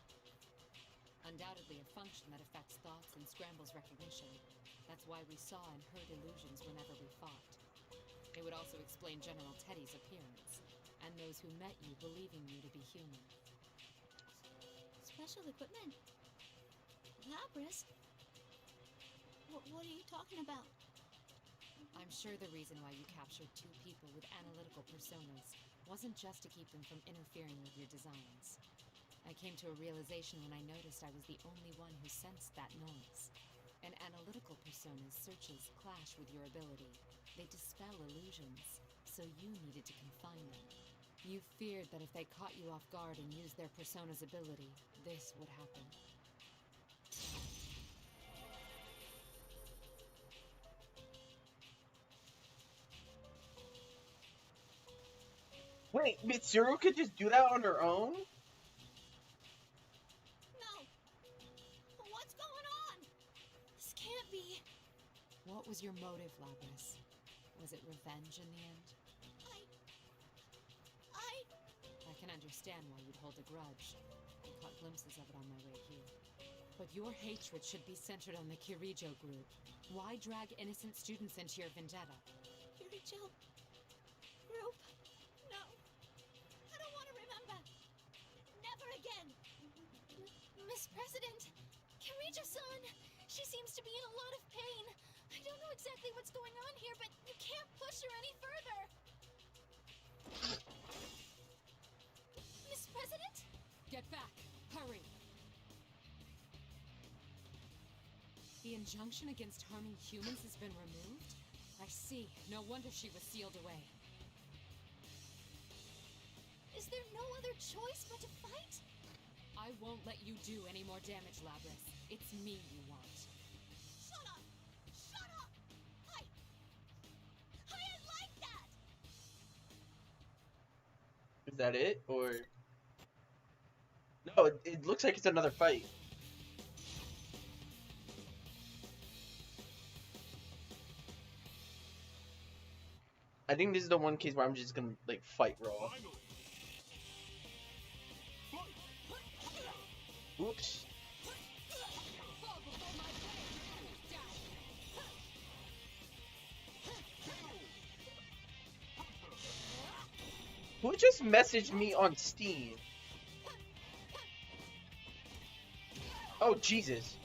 Undoubtedly a function that affects thoughts and scrambles recognition. That's why we saw and heard illusions whenever we fought. It would also explain General Teddy's appearance, and those who met you believing you to be human. Special equipment? Labris? What are you talking about? I'm sure the reason why you captured two people with analytical personas wasn't just to keep them from interfering with your designs. I came to a realization when I noticed I was the only one who sensed that noise. An analytical persona's searches clash with your ability. They dispel illusions, so you needed to confine them. You feared that if they caught you off guard and used their persona's ability, this would happen. Wait, Mitsuru could just do that on her own? No! What's going on? This can't be. What was your motive, Labris? Was it revenge in the end? I can understand why you'd hold a grudge. I caught glimpses of it on my way here. But your hatred should be centered on the Kirijo group. Why drag innocent students into your vendetta? Kirijo group? No. I don't want to remember. Never again. Miss President, Kirijo-san, she seems to be in a lot of pain. I don't know exactly what's going on here, but you can't push her any further. Miss President? Get back! Hurry! The injunction against harming humans has been removed? I see. No wonder she was sealed away. Is there no other choice but to fight? I won't let you do any more damage, Labris. It's me you want. Shut up! Shut up! I didn't like that! Is that it? Or... No, it looks like it's another fight. I think this is the one case where I'm just gonna, like, fight raw. Oops. Who just messaged me on Steam? Oh, Jesus.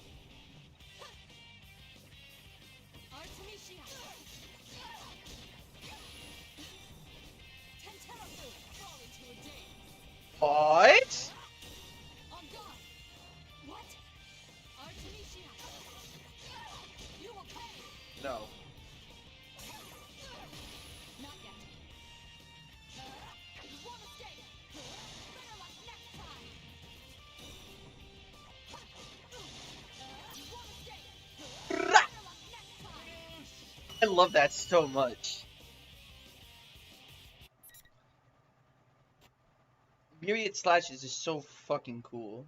What? No. Not yet. You want to stay? Better luck next time. You want to stay? Better luck next time. I love that so much. Myriad Slashes is so fucking cool.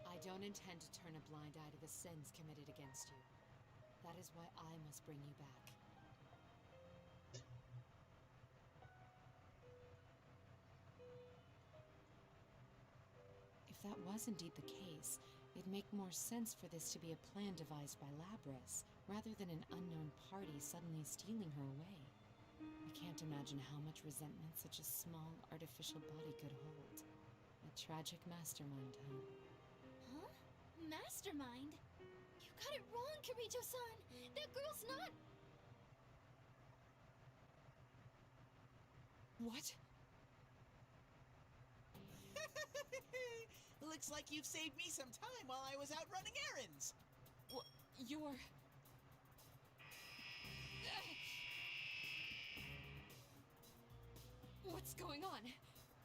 I don't intend to turn a blind eye to the sins committed against you. That is why I must bring you back. If that was indeed the case, It'd make more sense for this to be a plan devised by Labris, rather than an unknown party suddenly stealing her away. I can't imagine how much resentment such a small, artificial body could hold. A tragic mastermind, huh? Huh? Mastermind? You got it wrong, Kirito-san! That girl's not... What? Looks like you've saved me some time while I was out running errands. You're... What's going on?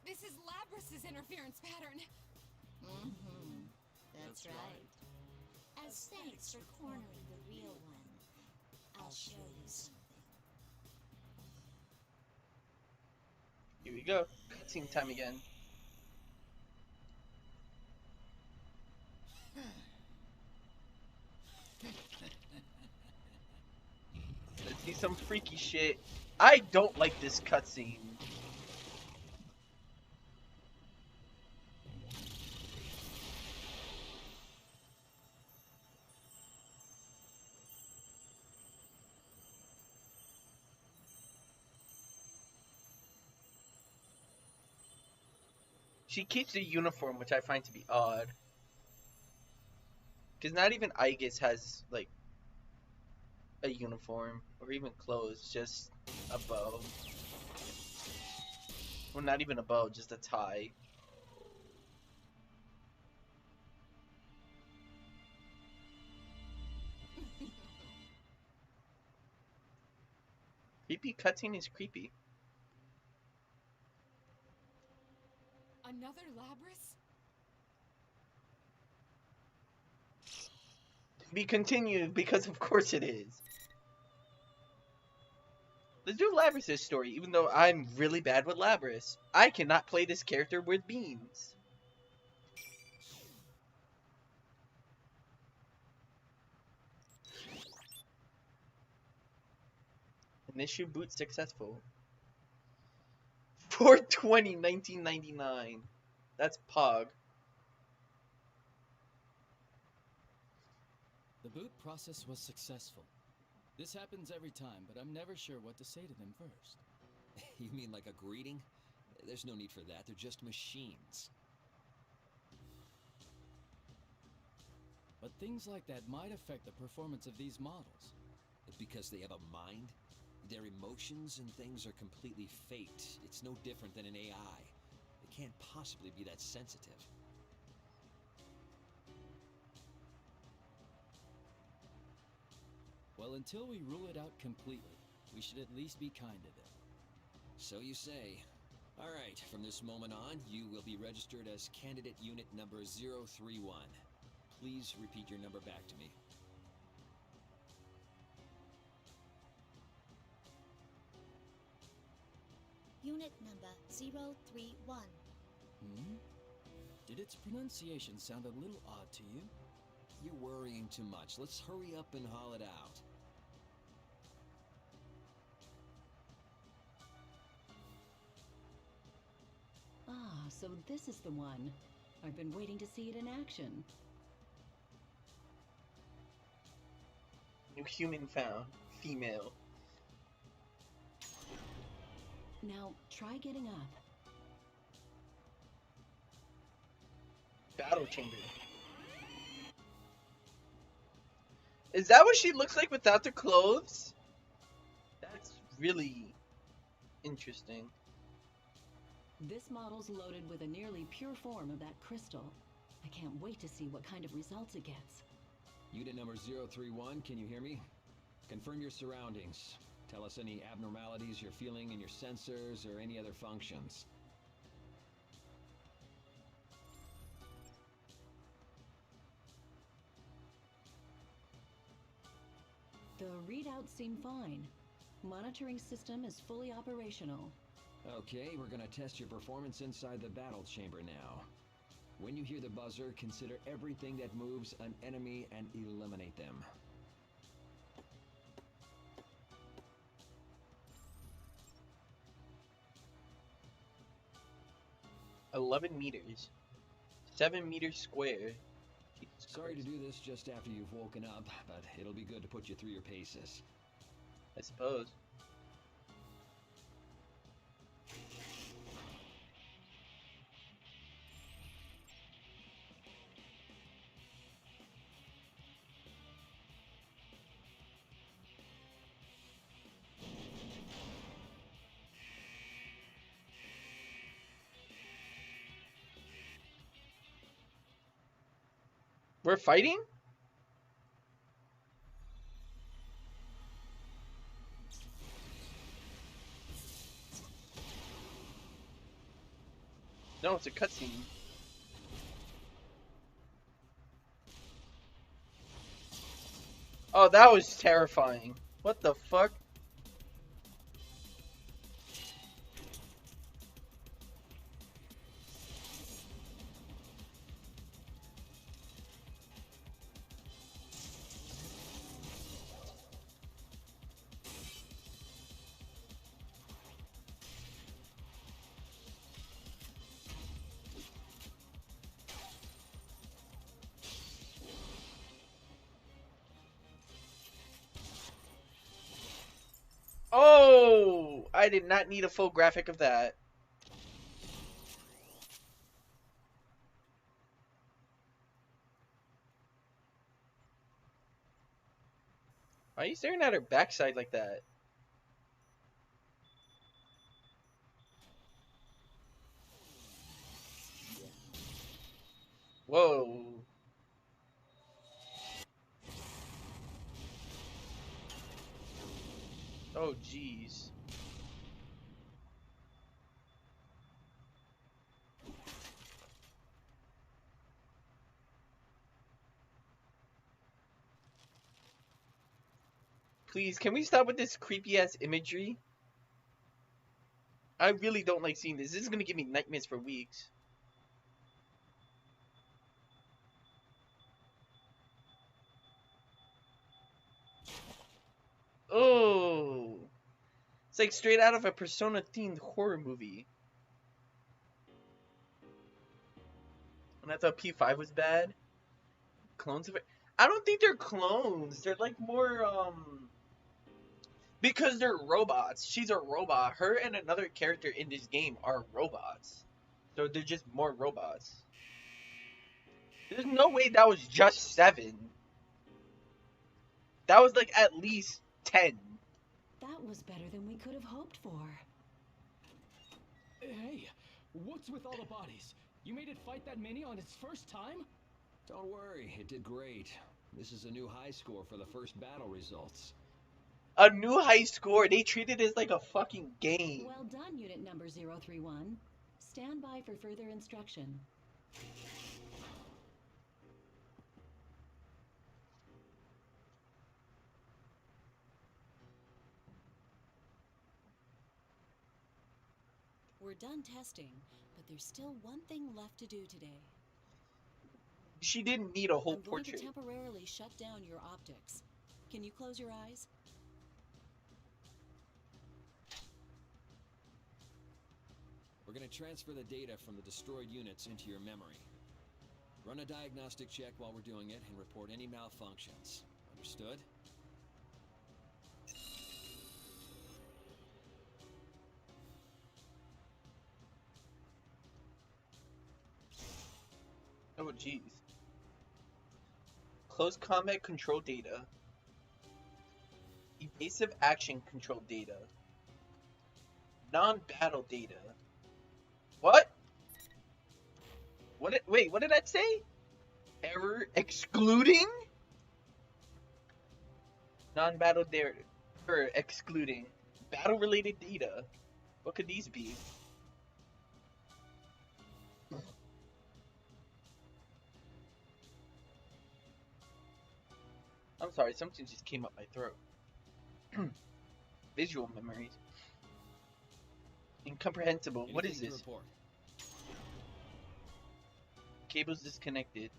This is Labris's interference pattern. Mm-hmm. That's right. As thanks for cornering the real one, I'll show you something. Here we go. Cutscene time again. Let's see some freaky shit. I don't like this cutscene. She keeps the uniform, which I find to be odd. Because not even Aegis has, like, a uniform, or even clothes, just a bow. Well, not even a bow, just a tie. Creepy cutscene is creepy. Another Labris? To be continued, because of course it is. Let's do Labris' story, even though I'm really bad with Labris. I cannot play this character with beams. Initial boot successful. 4/20, 1999. That's Pog. The boot process was successful. This happens every time, but I'm never sure what to say to them first. You mean like a greeting? There's no need for that, they're just machines. But things like that might affect the performance of these models. Because they have a mind? Their emotions and things are completely faked. It's no different than an AI. It can't possibly be that sensitive. Well, until we rule it out completely, we should at least be kind to them. So you say. Alright, from this moment on, you will be registered as candidate unit number 031. Please repeat your number back to me. Unit number 031. Did its pronunciation sound a little odd to you? You're worrying too much. Let's hurry up and haul it out. Ah, so this is the one. I've been waiting to see it in action. New human found. Female. Now, try getting up. Battle chamber. Is that what she looks like without the clothes? That's really interesting. This model's loaded with a nearly pure form of that crystal. I can't wait to see what kind of results it gets. Unit number 031, can you hear me? Confirm your surroundings. Tell us any abnormalities you're feeling in your sensors or any other functions. The readouts seem fine. Monitoring system is fully operational. Okay, we're gonna test your performance inside the battle chamber now. When you hear the buzzer, consider everything that moves an enemy and eliminate them. $11 meters. 7 meters square. Sorry to do this just after you've woken up, but it'll be good to put you through your paces. I suppose. We're fighting? No, it's a cutscene. Oh, that was terrifying. What the fuck? Oh, I did not need a full graphic of that. Why are you staring at her backside like that? Whoa. Oh, jeez. Please, can we stop with this creepy ass imagery? I really don't like seeing this. This is gonna give me nightmares for weeks. Oh. It's like straight out of a Persona themed horror movie. And I thought P5 was bad. Clones of it. I don't think they're clones. They're like more because they're robots. She's a robot. Her and another character in this game are robots. So they're just more robots. There's no way that was just 7. That was like at least 10. That was better than we could have hoped for. Hey, what's with all the bodies? You made it fight that many on its first time? Don't worry, it did great. This is a new high score for the first battle results. A new high score. They treat it as like a fucking game. Well done, Unit Number 031. Stand by for further instruction. We're done testing, but there's still one thing left to do today. She didn't need a whole I'm going portrait. to temporarily shut down your optics. Can you close your eyes? We're going to transfer the data from the destroyed units into your memory. Run a diagnostic check while we're doing it and report any malfunctions. Understood? Oh, jeez. Close combat control data. Evasive action control data. Non-battle data. What? Wait, what did that say? Error excluding? Non-battle data. Or excluding. Battle-related data. What could these be? I'm sorry, something just came up my throat. Visual memories. Incomprehensible. What is Anything to this? report? Cables disconnected.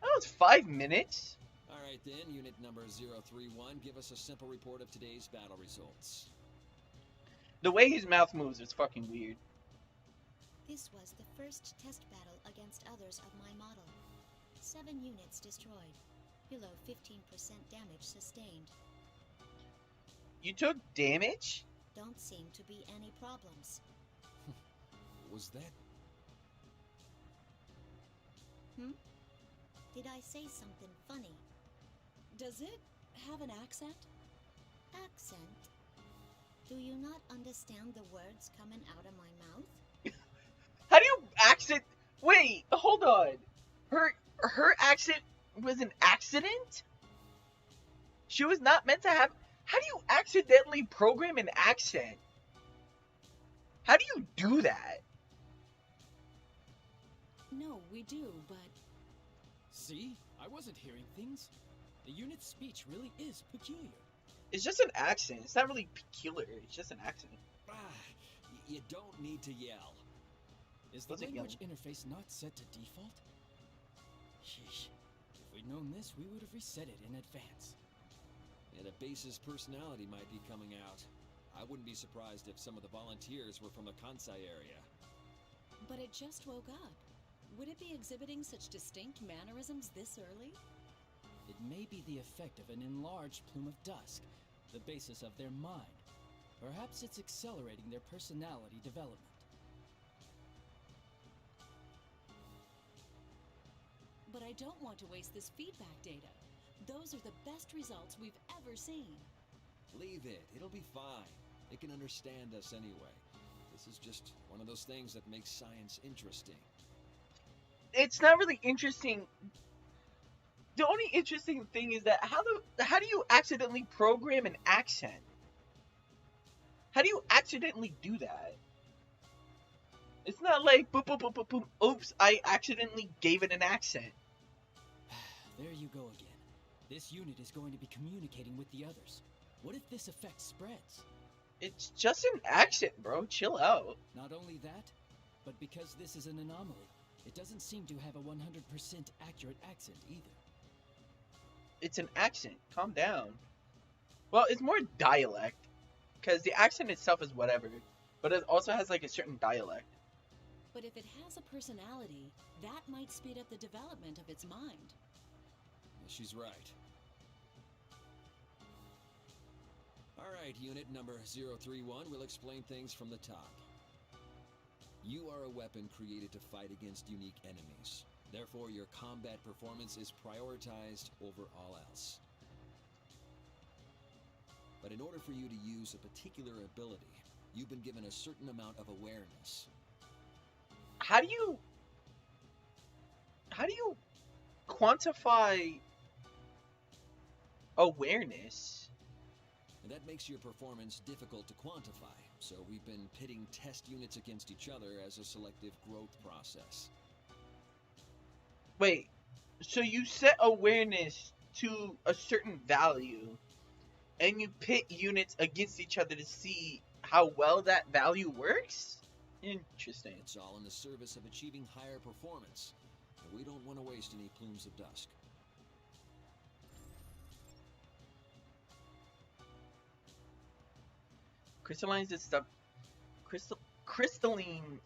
Oh, it's 5 minutes. All right then, Unit Number 031, give us a simple report of today's battle results. The way his mouth moves is fucking weird. This was the first test battle against others of my model. 7 units destroyed. Below 15% damage sustained. You took damage? Don't seem to be any problems. Was that? Did I say something funny? Does it have an accent? Accent? Do you not understand the words coming out of my mouth? How do you accent? Wait, hold on. Her accent was an accident? She was not meant to have. How do you accidentally program an accent? How do you do that? No, we do, but See? I wasn't hearing things. The unit's speech really is peculiar. It's just an accent. It's not really peculiar. It's just an accent. You don't need to yell. Is the Wasn't language interface not set to default? Sheesh. If we'd known this, we would have reset it in advance. Yeah, the base's personality might be coming out. I wouldn't be surprised if some of the volunteers were from the Kansai area. but it just woke up. Would it be exhibiting such distinct mannerisms this early? It may be the effect of an enlarged plume of dusk, the basis of their mind. Perhaps it's accelerating their personality development. But I don't want to waste this feedback data. Those are the best results we've ever seen. Leave it. It'll be fine. They can understand us anyway. This is just one of those things that makes science interesting. It's not really interesting. The only interesting thing is that how do you accidentally program an accent? How do you accidentally do that? It's not like boop boop boop boop boop. Oops, I accidentally gave it an accent. There you go again. This unit is going to be communicating with the others. What if this effect spreads? It's just an accent, bro. Chill out. Not only that, but because this is an anomaly, it doesn't seem to have a 100% accurate accent either. It's an accent. Calm down. Well, it's more dialect. Because the accent itself is whatever. But it also has like a certain dialect. But if it has a personality, that might speed up the development of its mind. She's right. Alright, unit number 031, we'll explain things from the top. You are a weapon created to fight against unique enemies. Therefore, your combat performance is prioritized over all else. But in order for you to use a particular ability, you've been given a certain amount of awareness. How do you quantify awareness? And that makes your performance difficult to quantify, so we've been pitting test units against each other as a selective growth process. Wait, so you set awareness to a certain value, and you pit units against each other to see how well that value works? Interesting. It's all in the service of achieving higher performance, and we don't want to waste any plumes of dusk. Crystalline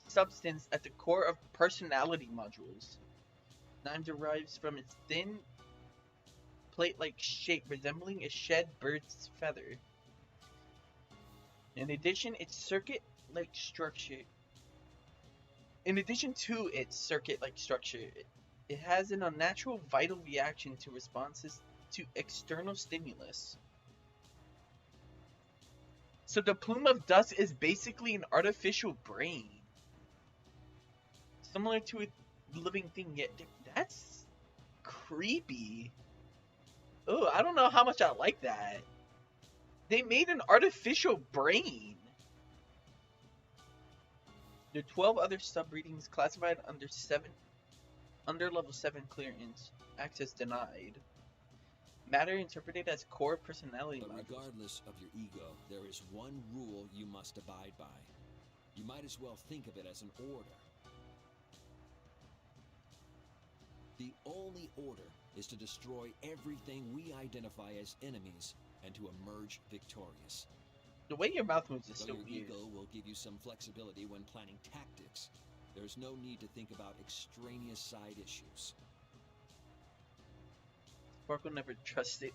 substance at the core of personality modules. Name derives from its thin, plate-like shape resembling a shed bird's feather. In addition to its circuit-like structure, it has an unnatural vital reaction to responses to external stimulus. So the plume of dust is basically an artificial brain. Similar to a living thing, yet that's creepy. Oh, I don't know how much I like that. They made an artificial brain. There are 12 other sub-readings classified under level 7 clearance. Access denied. Matter interpreted as core personality But modules. regardless of your ego, there is one rule you must abide by. You might as well think of it as an order. The only order is to destroy everything we identify as enemies and to emerge victorious. The way your mouth moves is Though so your weird. ego will give you some flexibility when planning tactics, there's no need to think about extraneous side issues. Sparkle never trusted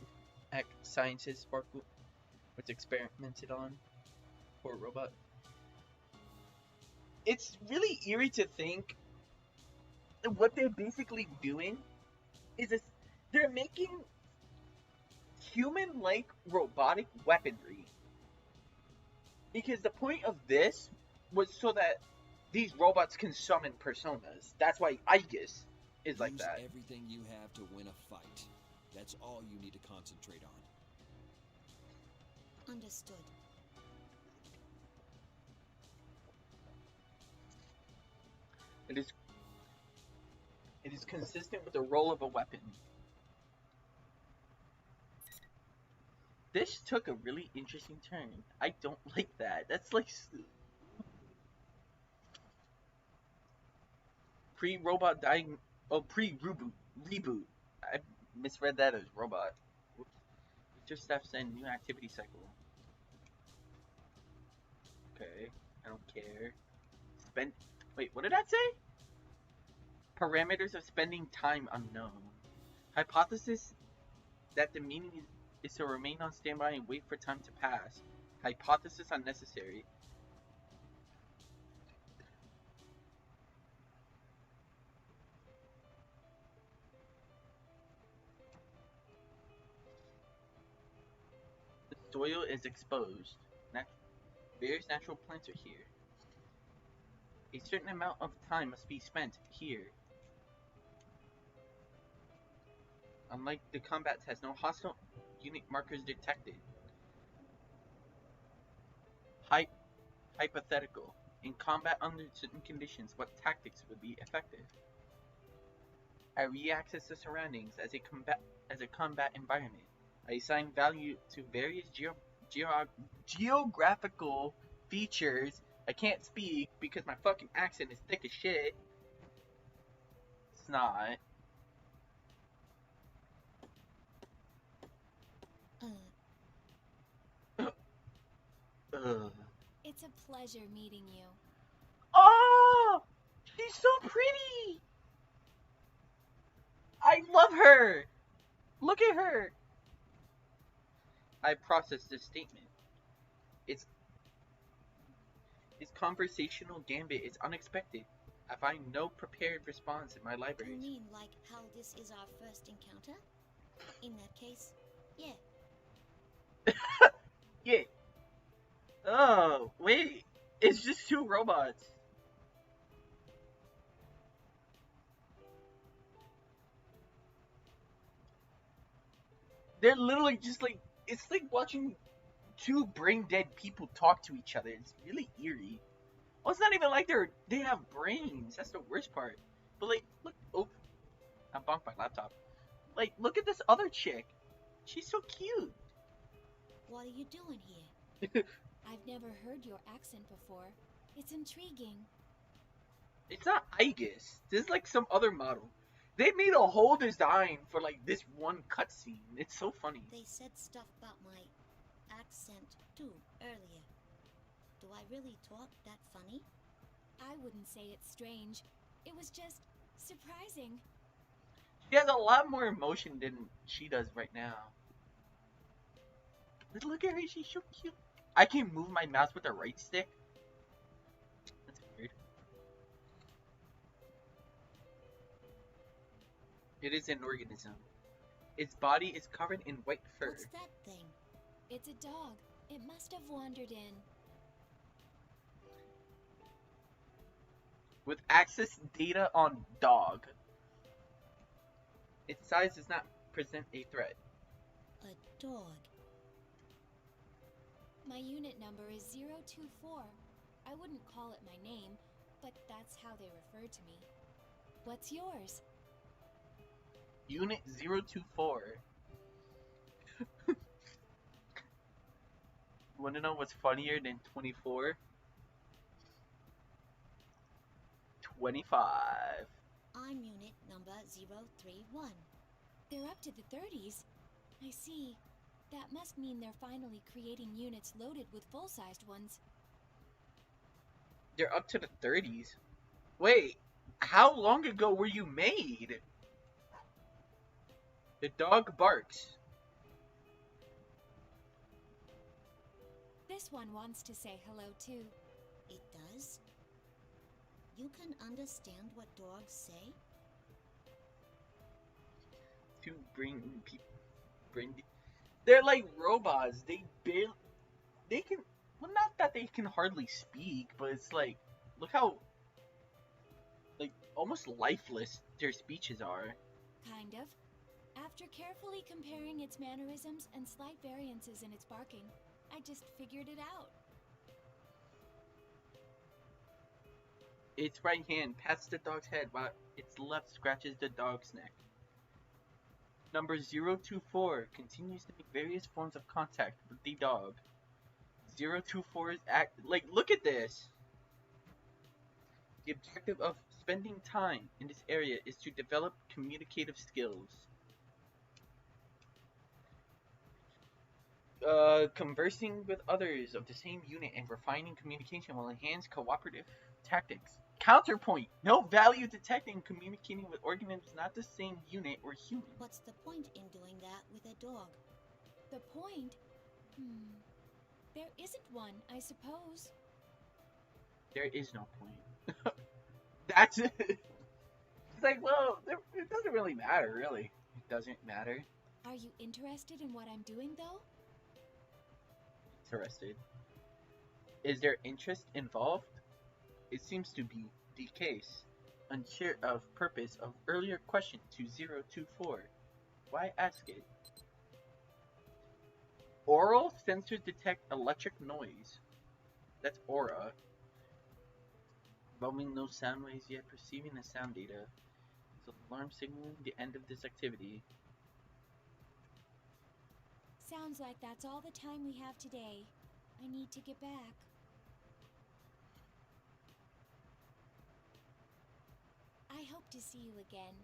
scientists. Sparkle was experimented on. Poor robot. It's really eerie to think that what they're basically doing is they're making human-like robotic weaponry. Because the point of this was so that these robots can summon personas. That's why Aegis is like that. Use everything you have to win a fight. That's all you need to concentrate on. Understood. It is consistent with the role of a weapon. This took a really interesting turn. I don't like that. That's like pre-robot dying. Oh, reboot. I misread that as robot. Whoops. Just staff send new activity cycle. Okay, I don't care. Wait, what did that say? Parameters of spending time unknown. Hypothesis that the meaning is to remain on standby and wait for time to pass. Hypothesis unnecessary. The soil is exposed. Various natural plants are here. A certain amount of time must be spent here. Unlike the combat test, no hostile unit markers detected. Hypothetical. In combat under certain conditions, what tactics would be effective? I re-access the surroundings as a combat environment. I assign value to various geographical features. I can't speak because my fucking accent is thick as shit. It's not. It's a pleasure meeting you. Oh! She's so pretty! I love her! Look at her! I processed this statement. Its conversational gambit is unexpected. I find no prepared response in my You libraries. mean like how this is our first encounter? In that case, yeah. Yeah. Oh, wait. It's just two robots. They're literally just like, it's like watching two brain dead people talk to each other. It's really eerie. Oh, it's not even like they have brains. That's the worst part. But like, look, oh, I bonked my laptop. Like, look at this other chick. She's so cute. What are you doing here? I've never heard your accent before. It's intriguing. It's not Aegis. This is like some other model. They made a whole design for like this one cutscene. It's so funny. They said stuff about my accent too earlier. Do I really talk that funny? I wouldn't say it's strange. It was just surprising. She has a lot more emotion than she does right now. Look at her, she's so cute. I can move my mouse with the right stick. That's weird. It is an organism. Its body is covered in white fur. What's that thing? It's a dog. It must have wandered in. With access data on dog. Its size does not present a threat. A dog. My unit number is 024. I wouldn't call it my name, but that's how they refer to me. What's yours? Unit 024. Want to know what's funnier than 24? 25. I'm unit number 031. They're up to the 30s. I see. That must mean they're finally creating units loaded with full-sized ones. They're up to the 30s. Wait, how long ago were you made? The dog barks. This one wants to say hello too. It does? You can understand what dogs say? To bring people, they're like robots. They can, well, not that they can hardly speak, but it's like, look how, like, almost lifeless their speeches are. Kind of. After carefully comparing its mannerisms and slight variances in its barking, I just figured it out. Its right hand pats the dog's head while its left scratches the dog's neck. Number 024 continues to make various forms of contact with the dog. 024 is look at this. The objective of spending time in this area is to develop communicative skills. Conversing with others of the same unit and refining communication will enhance cooperative tactics. Counterpoint: no value detecting communicating with organisms not the same unit or human. What's the point in doing that with a dog? The point? There isn't one, I suppose. There is no point. That's it. It's like, well, it doesn't really matter, really. It doesn't matter. Are you interested in what I'm doing, though? Interested. Is there interest involved? It seems to be the case. Unsure of purpose of earlier question to 024. Why ask it? Oral sensors detect electric noise. That's aura. Involving no sound waves yet perceiving the sound data. It's an alarm signaling the end of this activity. Sounds like that's all the time we have today. I need to get back. I hope to see you again.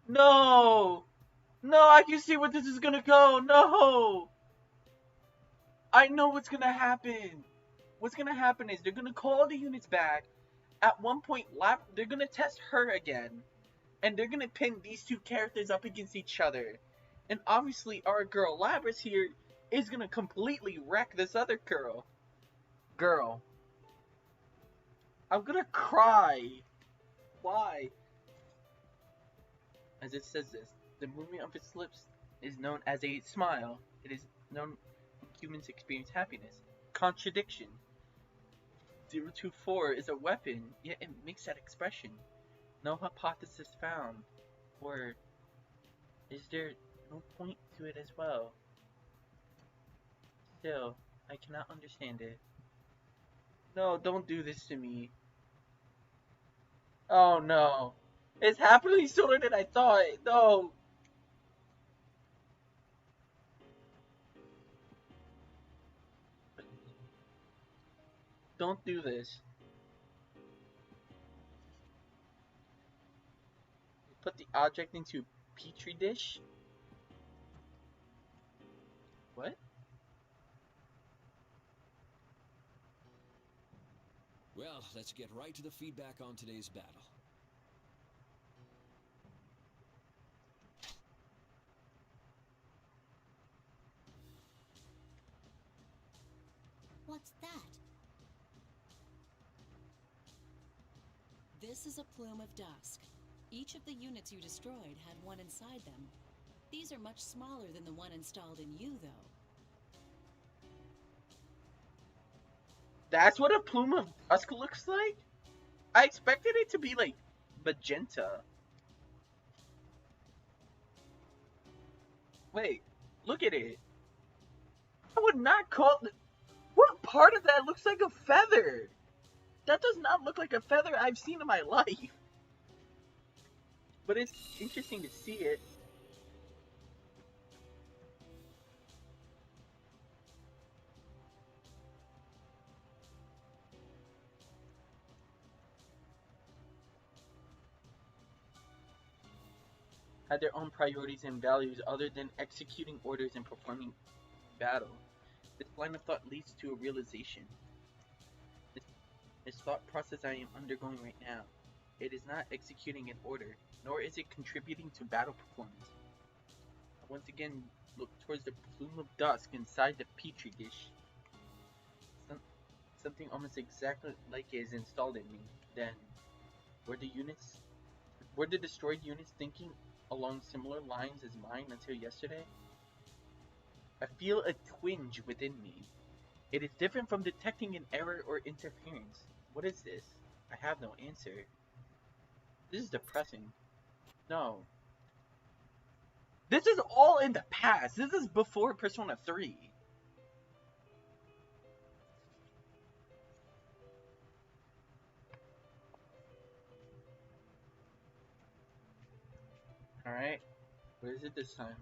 No! No, I can see where this is gonna go! No! I know what's gonna happen! What's gonna happen is they're gonna call the units back. At one point, they're gonna test her again. And they're gonna pin these two characters up against each other. And obviously, our girl Labras here is gonna completely wreck this other girl. I'm gonna cry. Why? As it says this, the movement of its lips is known as a smile. It is known when humans experience happiness. Contradiction. 024 is a weapon, yet it makes that expression. No hypothesis found. Or is there no point to it as well? Still, I cannot understand it. No, don't do this to me. Oh no. It's happening sooner than I thought. No. Don't do this. Put the object into a petri dish? What? Well, let's get right to the feedback on today's battle. What's that? This is a plume of dusk. Each of the units you destroyed had one inside them. These are much smaller than the one installed in you, though. That's what a plume of dusk looks like? I expected it to be like magenta. Wait, look at it. I would not call it. What part of that looks like a feather? That does not look like a feather I've seen in my life. But it's interesting to see it. Had their own priorities and values other than executing orders and performing battle. This line of thought leads to a realization. This thought process I am undergoing right now. It is not executing an order, nor is it contributing to battle performance. I once again look towards the plume of dusk inside the petri dish. Something almost exactly like it is installed in me. Then, were the destroyed units thinking along similar lines as mine until yesterday? I feel a twinge within me. It is different from detecting an error or interference. What is this? I have no answer. This is depressing. No. This is all in the past. This is before Persona 3. Alright. What is it this time?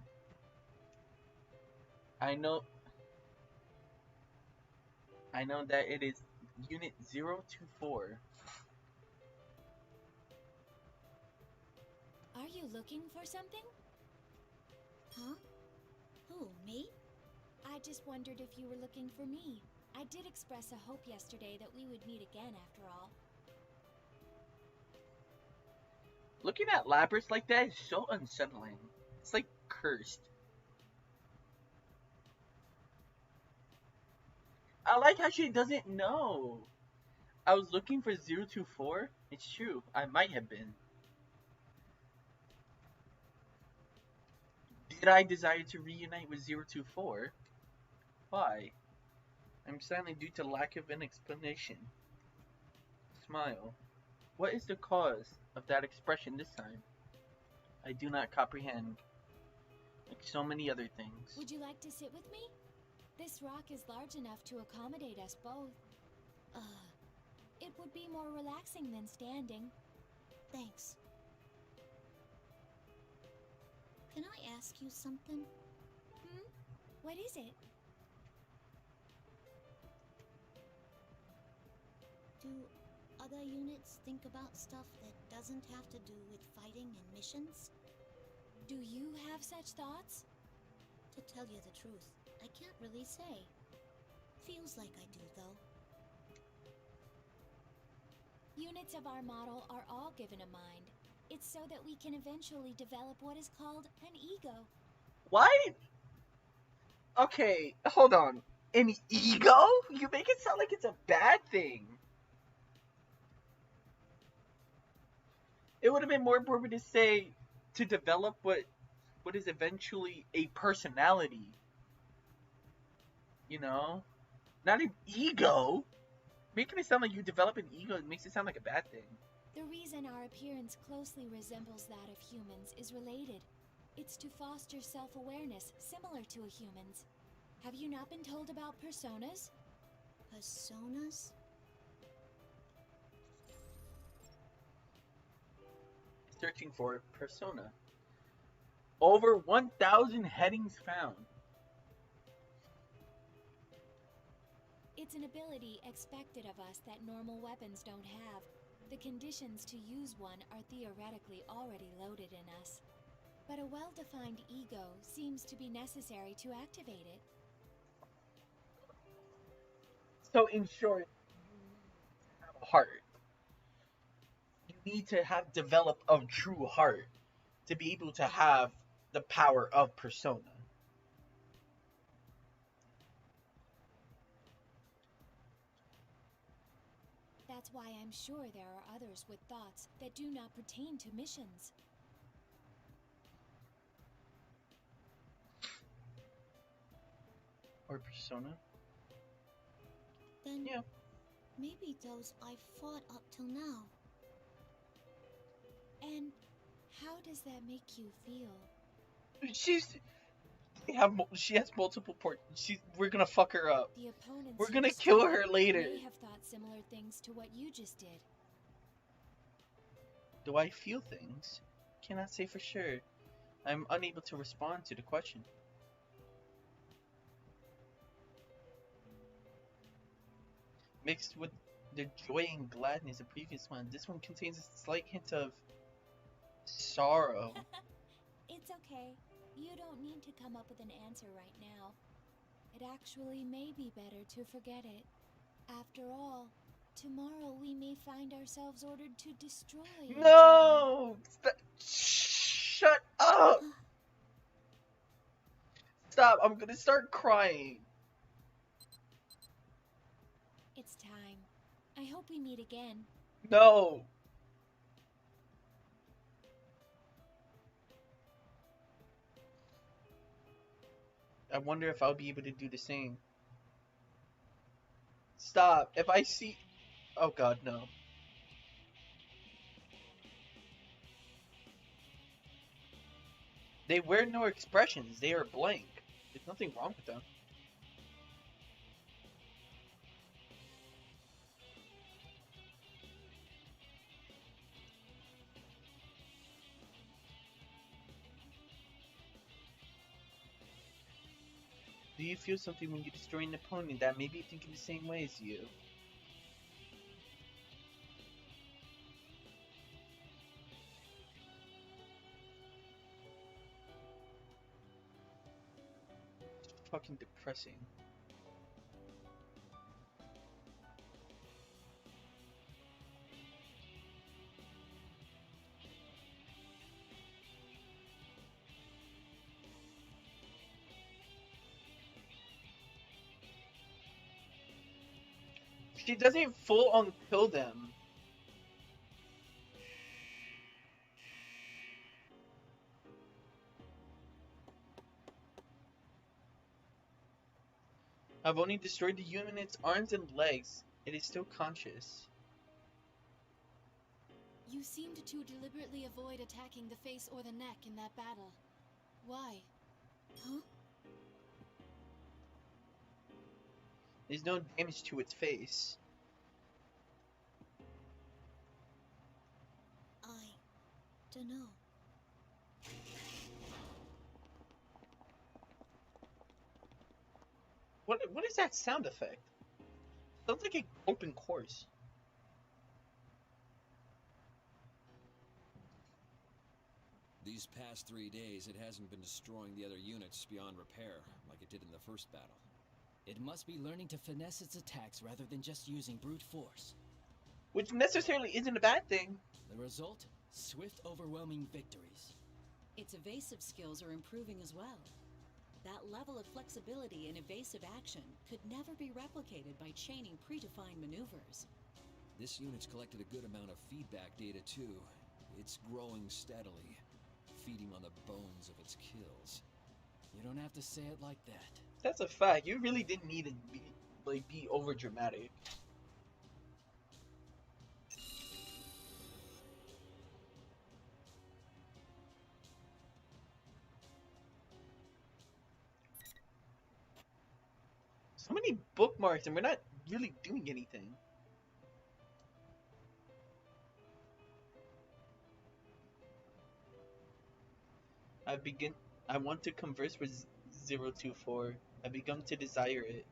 I know that it is Unit 024. Are you looking for something? Huh? Who, me? I just wondered if you were looking for me. I did express a hope yesterday that we would meet again after all. Looking at Labyrinth like that is so unsettling. It's like cursed. I like how she doesn't know. I was looking for 024. It's true, I might have been. Did I desire to reunite with 024? Why? I'm silent due to lack of an explanation. Smile. What is the cause of that expression this time? I do not comprehend. Like so many other things. Would you like to sit with me? This rock is large enough to accommodate us both. It would be more relaxing than standing. Thanks. Can I ask you something? What is it? Do other units think about stuff that doesn't have to do with fighting and missions? Do you have such thoughts? To tell you the truth, I can't really say. Feels like I do, though. Units of our model are all given a mind. It's so that we can eventually develop what is called an ego. Why? Okay, hold on. An ego? You make it sound like it's a bad thing. It would have been more appropriate to say to develop what is eventually a personality. You know? Not an ego. Making it sound like you develop an ego makes it sound like a bad thing. The reason our appearance closely resembles that of humans is related. It's to foster self-awareness, similar to a human's. Have you not been told about personas? Personas? Searching for persona. Over 1,000 headings found. It's an ability expected of us that normal weapons don't have. The conditions to use one are theoretically already loaded in us. But a well-defined ego seems to be necessary to activate it. So in short, you need to have a heart. You need to have developed a true heart to be able to have the power of persona. That's why I'm sure there are others with thoughts that do not pertain to missions. Or persona? Then Yeah. maybe those I've fought up till now. And how does that make you feel? She has multiple we're gonna fuck her up. The opponents We're you gonna kill destroyed her later. may have thought similar things to what you just did. Do I feel things? Cannot say for sure. I'm unable to respond to the question. Mixed with the joy and gladness of the previous one, this one contains a slight hint of sorrow. It's okay. You don't need to come up with an answer right now. It actually may be better to forget it. After all, Tomorrow we may find ourselves ordered to destroy each other. No! Shut up! Stop, I'm gonna start crying. It's time. I hope we meet again. No! I wonder if I'll be able to do the same. Stop. If I see... Oh god, no. They wear no expressions. They are blank. There's nothing wrong with them. Do you feel something when you destroy an opponent that maybe think in the same way as you? It's fucking depressing. She doesn't full on kill them. I've only destroyed the unit's arms and legs. It is still conscious. You seemed to deliberately avoid attacking the face or the neck in that battle. Why? Huh? There's no damage to its face. I dunno. What is that sound effect? Sounds like an open course. These past 3 days, it hasn't been destroying the other units beyond repair, like it did in the first battle. It must be learning to finesse its attacks rather than just using brute force. Which necessarily isn't a bad thing. The result? Swift, overwhelming victories. Its evasive skills are improving as well. That level of flexibility in evasive action could never be replicated by chaining predefined maneuvers. This unit's collected a good amount of feedback data too. It's growing steadily, feeding on the bones of its kills. You don't have to say it like that. That's a fact. You really didn't need to be over dramatic. So many bookmarks and we're not really doing anything. I want to converse with 024. I begun to desire it.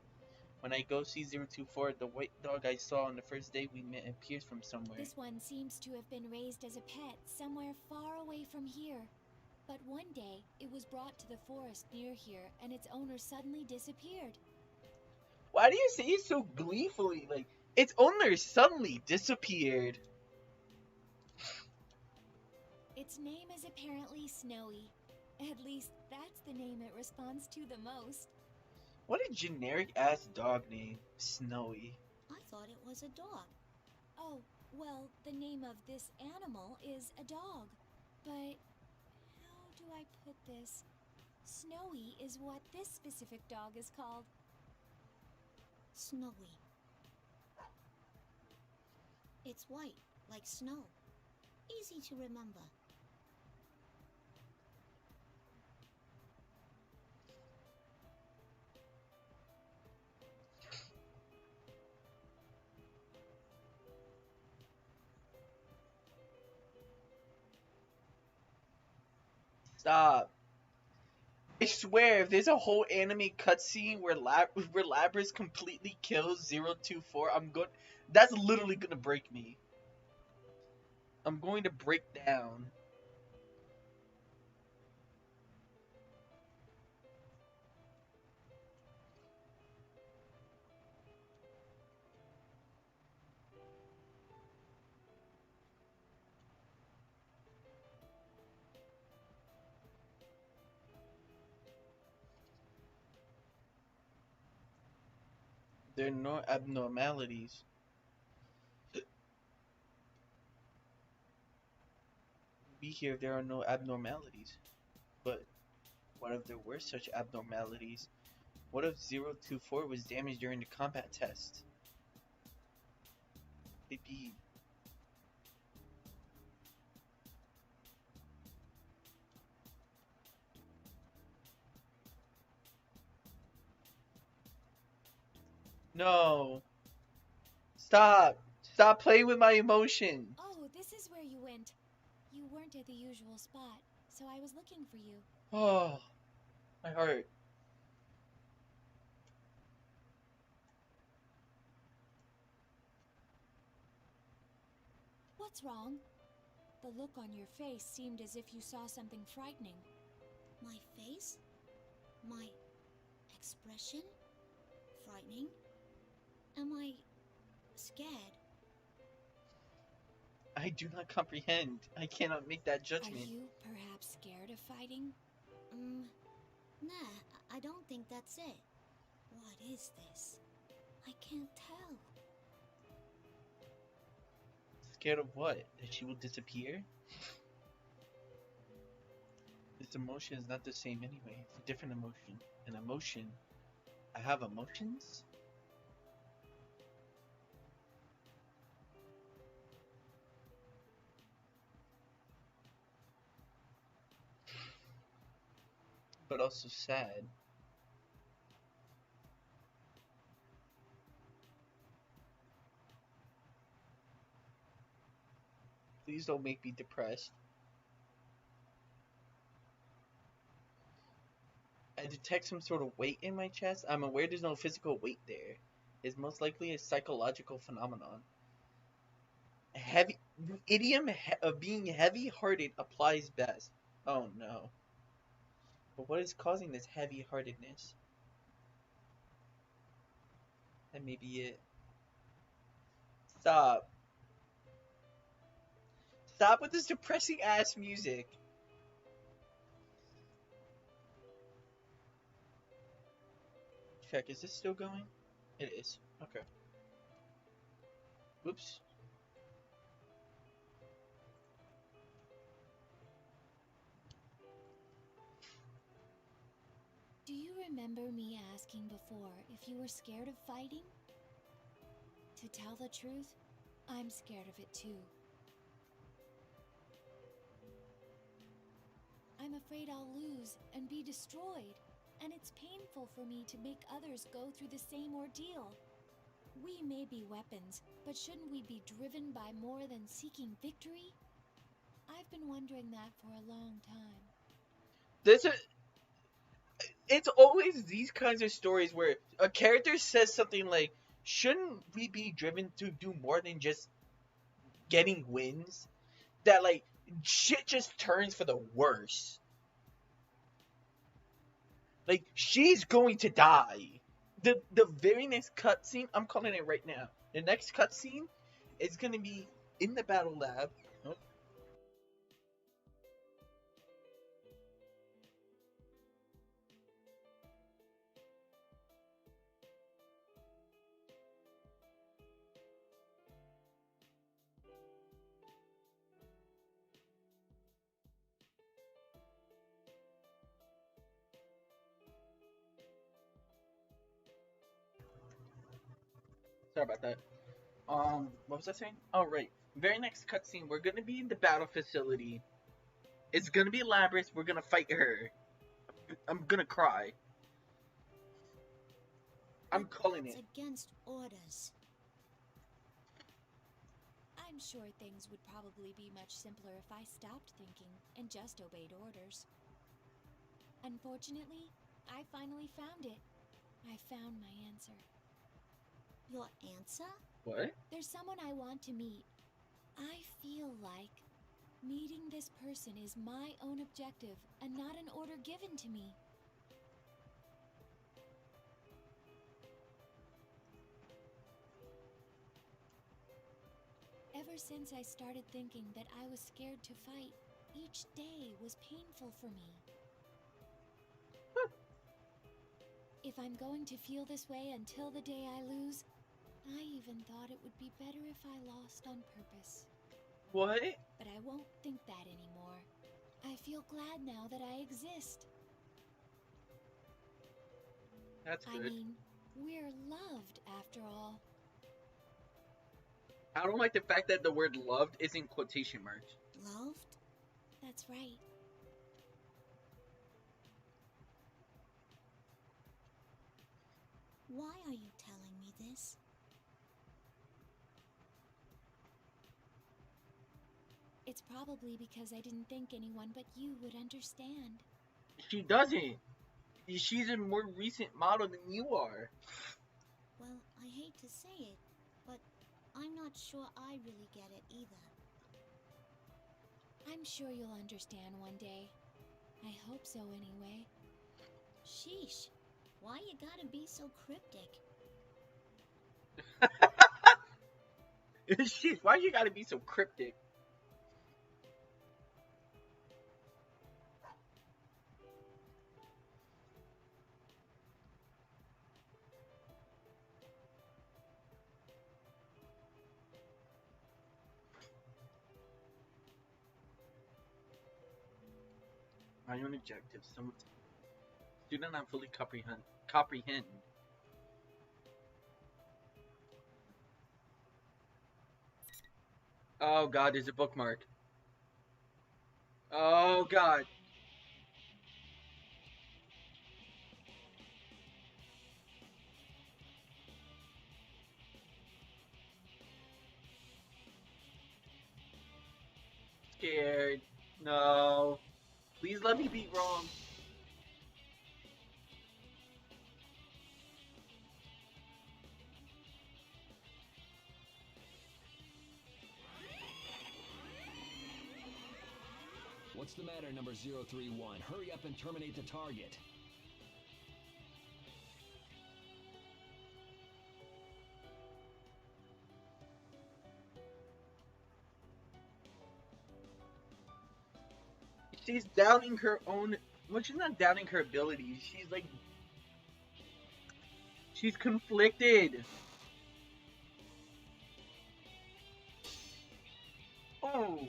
When I go see 024, the white dog I saw on the first day we met appears from somewhere. This one seems to have been raised as a pet somewhere far away from here. But one day, it was brought to the forest near here and its owner suddenly disappeared. Why do you say it so gleefully? Like, its owner suddenly disappeared. Its name is apparently Snowy. At least, that's the name it responds to the most. What a generic-ass dog name. Snowy. I thought it was a dog. Oh, well, the name of this animal is a dog. But how do I put this? Snowy is what this specific dog is called. Snowy. It's white, like snow. Easy to remember. Stop. I swear, if there's a whole anime cutscene where Labras completely kills 024, that's literally gonna break me. I'm going to break down. there are no abnormalities. Be here if there are no abnormalities. But what if there were such abnormalities? What if 024 was damaged during the combat test? It'd be... No! Stop! Stop playing with my emotions! Oh, this is where you went. You weren't at the usual spot, so I was looking for you. Oh, my heart. What's wrong? The look on your face seemed as if you saw something frightening. My face? My expression? Frightening? Am I scared? I do not comprehend. I cannot make that Are judgment. you perhaps scared of fighting? Nah, I don't think that's it. What is this? I can't tell. Scared of what? That she will disappear? This emotion is not the same anyway. It's a different emotion. An emotion. I have emotions? But also sad. Please don't make me depressed. I detect some sort of weight in my chest. I'm aware there's no physical weight there. It's most likely a psychological phenomenon. Heavy idiom of being heavy-hearted applies best. Oh no. But what is causing this heavy-heartedness? That may be it. Stop. Stop with this depressing ass music. Check, is this still going? It is. Okay. Whoops. Do you remember me asking before if you were scared of fighting? To tell the truth, I'm scared of it too. I'm afraid I'll lose and be destroyed, and it's painful for me to make others go through the same ordeal. We may be weapons, but shouldn't we be driven by more than seeking victory? I've been wondering that for a long time. It's always these kinds of stories where a character says something like, shouldn't we be driven to do more than just getting wins? That, like, shit just turns for the worse. Like, she's going to die. The very next cutscene, I'm calling it right now. The next cutscene is gonna be in the battle lab. Oh. Sorry about that. What was I saying? Oh, right. Very next cutscene, we're gonna be in the battle facility. It's gonna be Labrys. We're gonna fight her. I'm gonna cry. I'm calling it. It's against orders. I'm sure things would probably be much simpler if I stopped thinking and just obeyed orders. Unfortunately, I finally found it. I found my answer. Your answer? What? There's someone I want to meet. I feel like meeting this person is my own objective and not an order given to me. Ever since I started thinking that I was scared to fight, each day was painful for me. If I'm going to feel this way until the day I lose, I even thought it would be better if I lost on purpose. What? But I won't think that anymore. I feel glad now that I exist. That's I good. mean, we're loved after all. I don't like the fact that the word loved is in quotation marks. Loved? That's right. Why are you telling me this? It's probably because I didn't think anyone but you would understand. She doesn't. She's a more recent model than you are. Well, I hate to say it, but I'm not sure I really get it either. I'm sure you'll understand one day. I hope so anyway. Sheesh, why you gotta be so cryptic? Shit, why you gotta be so cryptic? My own objectives. Some do not fully comprehend. Oh god, there's a bookmark. Oh god. Scared. No. Please let me be wrong. What's the matter, number 031? Hurry up and terminate the target. She's doubting her own. Well, she's not doubting her abilities. She's like. She's conflicted. Oh.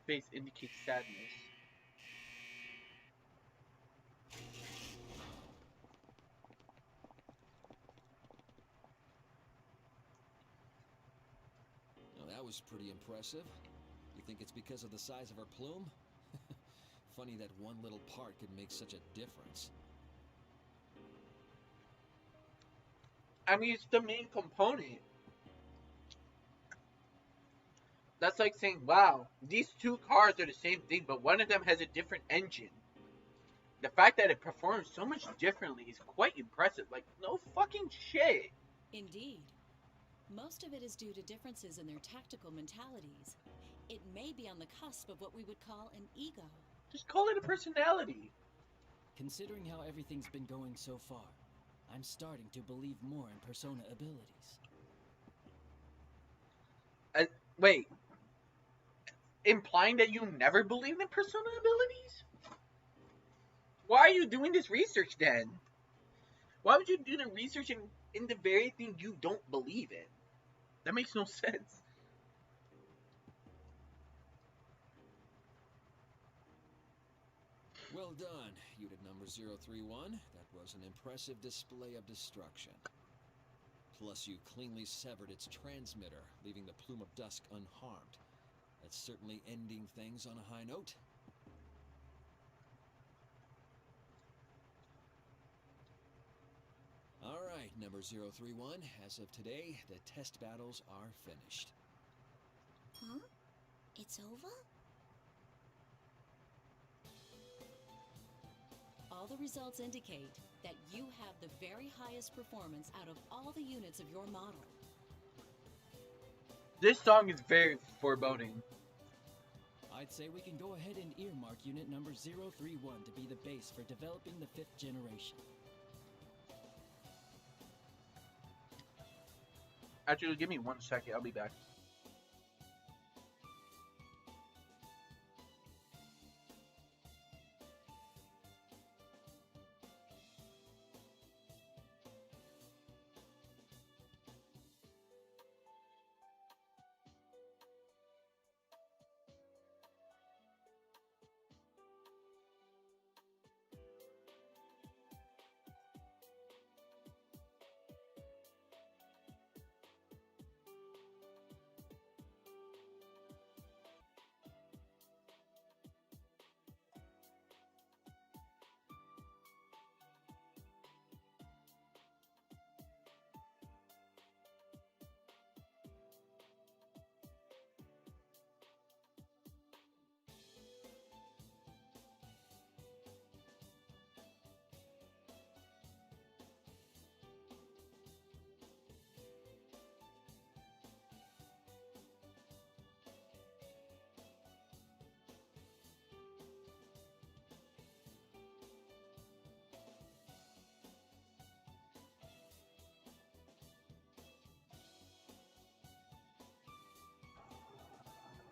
His face indicates sadness. Now that was pretty impressive. You think it's because of the size of her plume? Funny that one little part could make such a difference. I mean, it's the main component. That's like saying, wow, these two cars are the same thing, but one of them has a different engine. The fact that it performs so much differently is quite impressive. Like, no fucking shit. Indeed. Most of it is due to differences in their tactical mentalities. It may be on the cusp of what we would call an ego. Just call it a personality. Considering how everything's been going so far, I'm starting to believe more in persona abilities. Wait. Implying that you never believed in persona abilities? Why are you doing this research then? Why would you do the research in the very thing you don't believe in? That makes no sense. Well done, unit number 031. That was an impressive display of destruction. Plus, you cleanly severed its transmitter, leaving the Plume of Dusk unharmed. That's certainly ending things on a high note. All right, number 031. As of today, the test battles are finished. Huh? It's over? All the results indicate that you have the very highest performance out of all the units of your model. This song is very foreboding. I I'd say we can go ahead and earmark unit number 031 to be the base for developing the 5th generation. Actually, give me 1 second. I'll be back.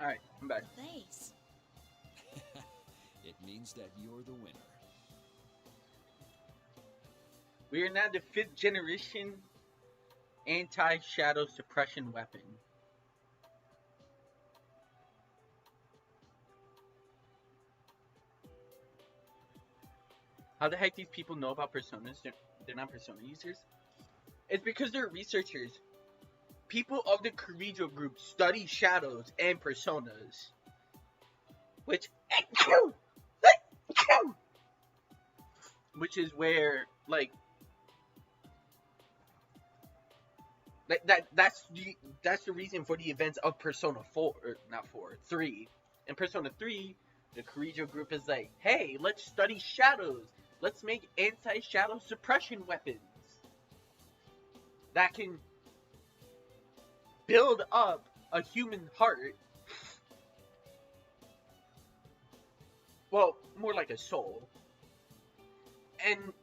Alright, I'm back. Base. It means that you're the winner. We are now the 5th generation anti-shadow suppression weapon. How the heck these people know about personas? They're not persona users. It's because they're researchers. People of the Corregio group study shadows and personas. Which is where, like that's the reason for the events of Persona 4, or not 4, 3. In Persona 3, the Corregio group is like, hey, let's study shadows. Let's make anti-shadow suppression weapons that can build up a human heart. Well, more like a soul. And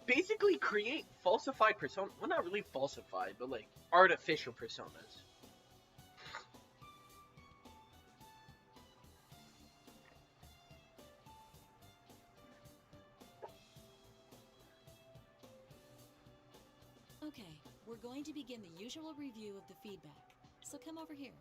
basically create falsified personas. Well, not really falsified, but like artificial personas. Okay, we're going to begin the usual review of the feedback. So come over here.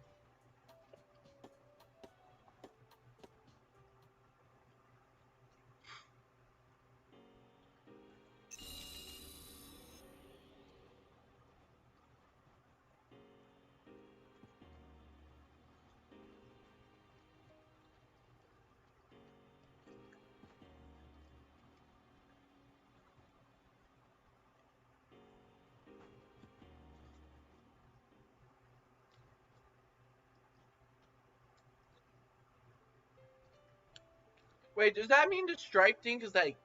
Wait, does that mean the stripe thing is like,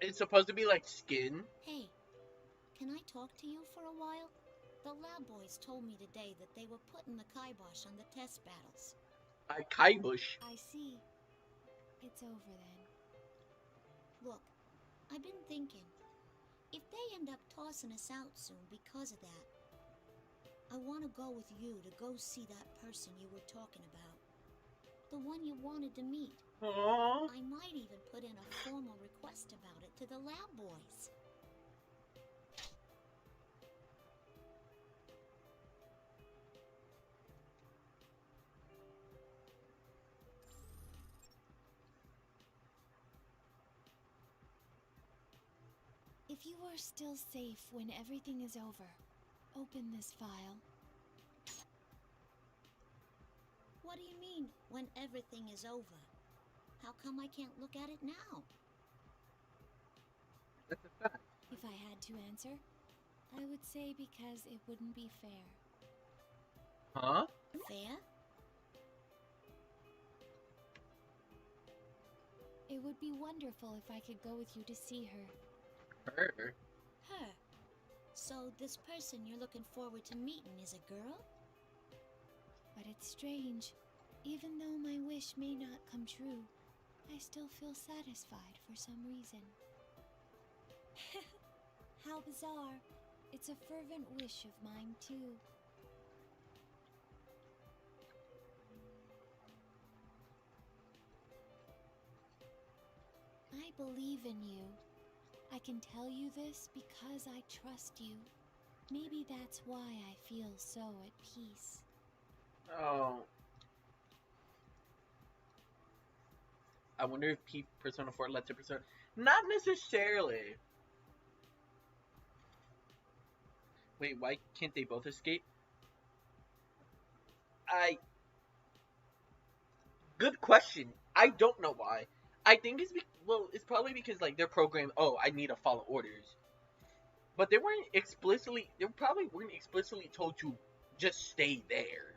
it's supposed to be like skin? Hey, can I talk to you for a while? The lab boys told me today that they were putting the kibosh on the test battles. A kibosh. I see. It's over then. Look, I've been thinking, if they end up tossing us out soon because of that, I want to go with you to go see that person you were talking about. The one you wanted to meet. Aww. I might even put in a formal request about it to the lab boys. If you are still safe when everything is over, open this file. What do you mean, when everything is over? How come I can't look at it now? That's a fact. If I had to answer, I would say because it wouldn't be fair. Huh? Fair? It would be wonderful if I could go with you to see her. Her. Her. So this person you're looking forward to meeting is a girl? But it's strange. Even though my wish may not come true, I still feel satisfied for some reason. How bizarre. It's a fervent wish of mine, too. I believe in you. I can tell you this because I trust you. Maybe that's why I feel so at peace. Oh. I wonder if Persona 4 lets a Persona. Not necessarily. Wait, why can't they both escape? Good question. I don't know why. I think it's probably because like they're programmed. Oh, I need to follow orders, but they probably weren't explicitly told to just stay there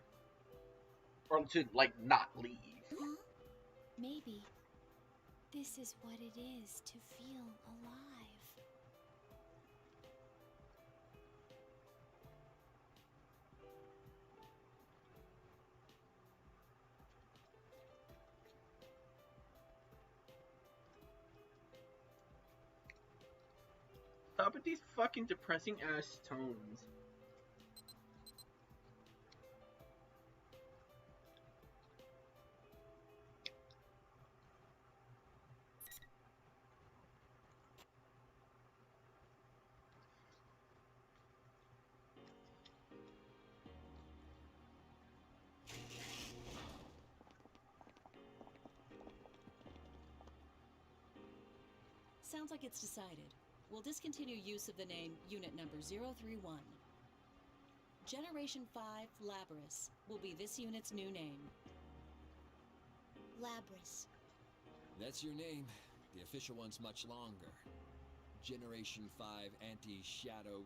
or to like not leave. Huh? Maybe. This is what it is to feel alive. Stop with these fucking depressing ass tones. Sounds like it's decided. We'll discontinue use of the name Unit Number 031. Generation 5 Labris will be this unit's new name. Labris. That's your name. The official one's much longer. Generation 5 Anti-Shadow...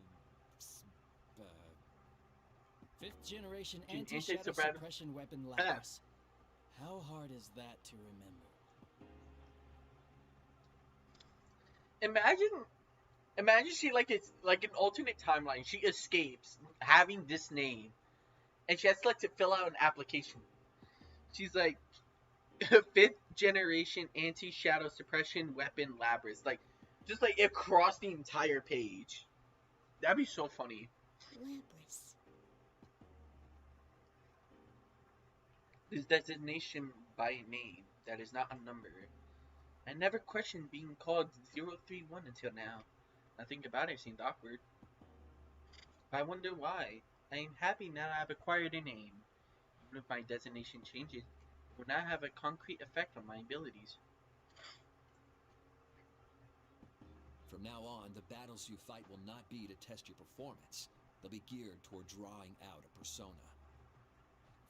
Fifth generation Anti-shadow anti-shadow suppression weapon Lapis. How hard is that to remember? Imagine she like it's like an alternate timeline. She escapes having this name, and she has to like to fill out an application. She's like, fifth generation anti-shadow suppression weapon Labris. Like, just like across the entire page. That'd be so funny. Labris. This designation by name that is not a number. I never questioned being called 031 until now. Nothing about it seemed awkward. I wonder why. I am happy now I have acquired a name. Even if my designation changes, it will not have a concrete effect on my abilities. From now on, the battles you fight will not be to test your performance. They'll be geared toward drawing out a persona.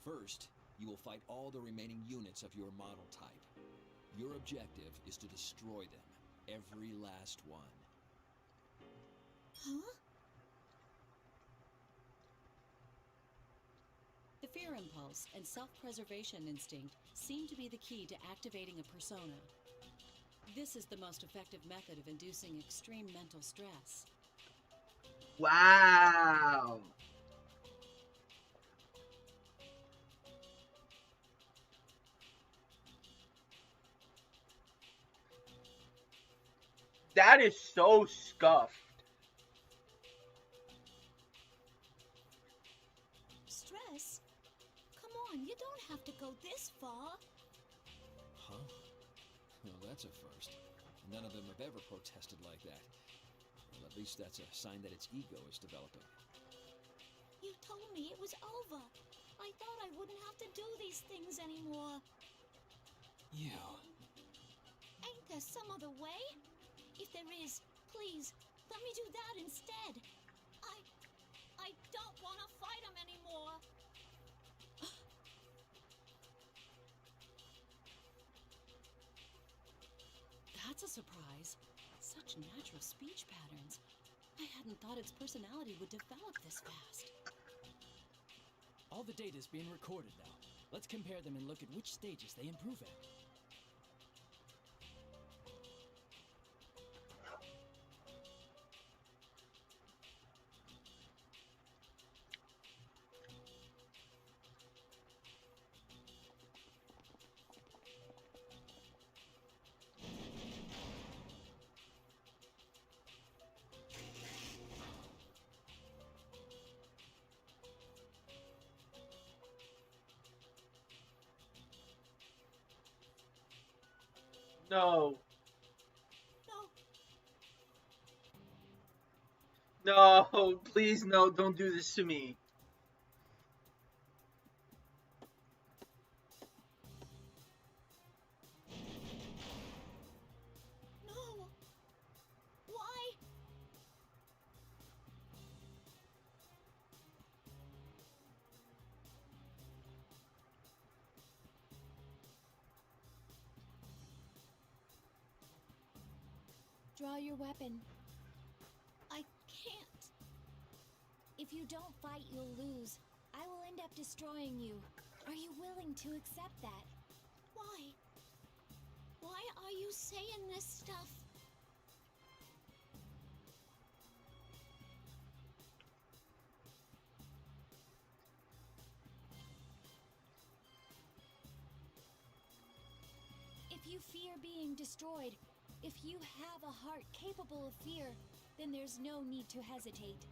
First, you will fight all the remaining units of your model type. Your objective is to destroy them, every last one. Huh? The fear impulse and self-preservation instinct seem to be the key to activating a persona. This is the most effective method of inducing extreme mental stress. Wow! That is so scuffed. Stress? Come on, you don't have to go this far. Huh? Well, that's a first. None of them have ever protested like that. Well, at least that's a sign that its ego is developing. You told me it was over. I thought I wouldn't have to do these things anymore. You. Ain't there some other way? If there is, please, let me do that instead. I don't want to fight him anymore. That's a surprise. Such natural speech patterns. I hadn't thought its personality would develop this fast. All the data's being recorded now. Let's compare them and look at which stages they improve at. No. No. No, please no, don't do this to me. No. Why? Draw your weapon. I can't. If you don't fight, you'll lose. I will end up destroying you. Are you willing to accept that? Why? Why are you saying this stuff? If you fear being destroyed, if you have a heart capable of fear, then there's no need to hesitate.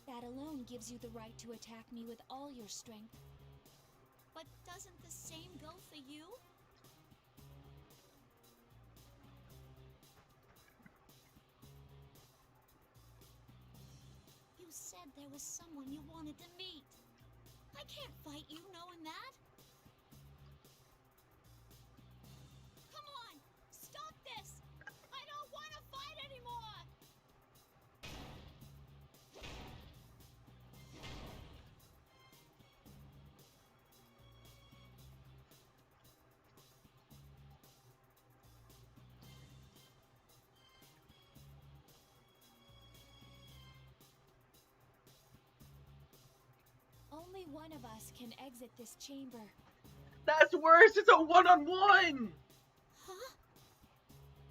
That alone gives you the right to attack me with all your strength. But doesn't the same go for you? You said there was someone you wanted to meet. I can't fight you knowing that. Come on! Stop this! I don't want to fight anymore! Only one of us can exit this chamber. That's worse, it's a one-on-one! Huh?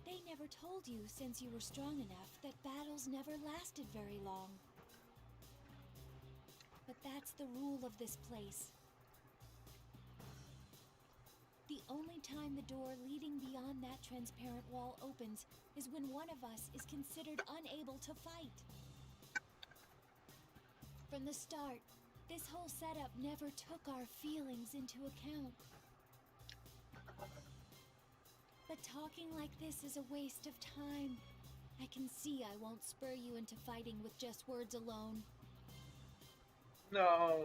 They never told you, since you were strong enough, that battles never lasted very long. But that's the rule of this place. The only time the door leading beyond that transparent wall opens is when one of us is considered unable to fight. From the start, this whole setup never took our feelings into account. But talking like this is a waste of time. I can see I won't spur you into fighting with just words alone. No.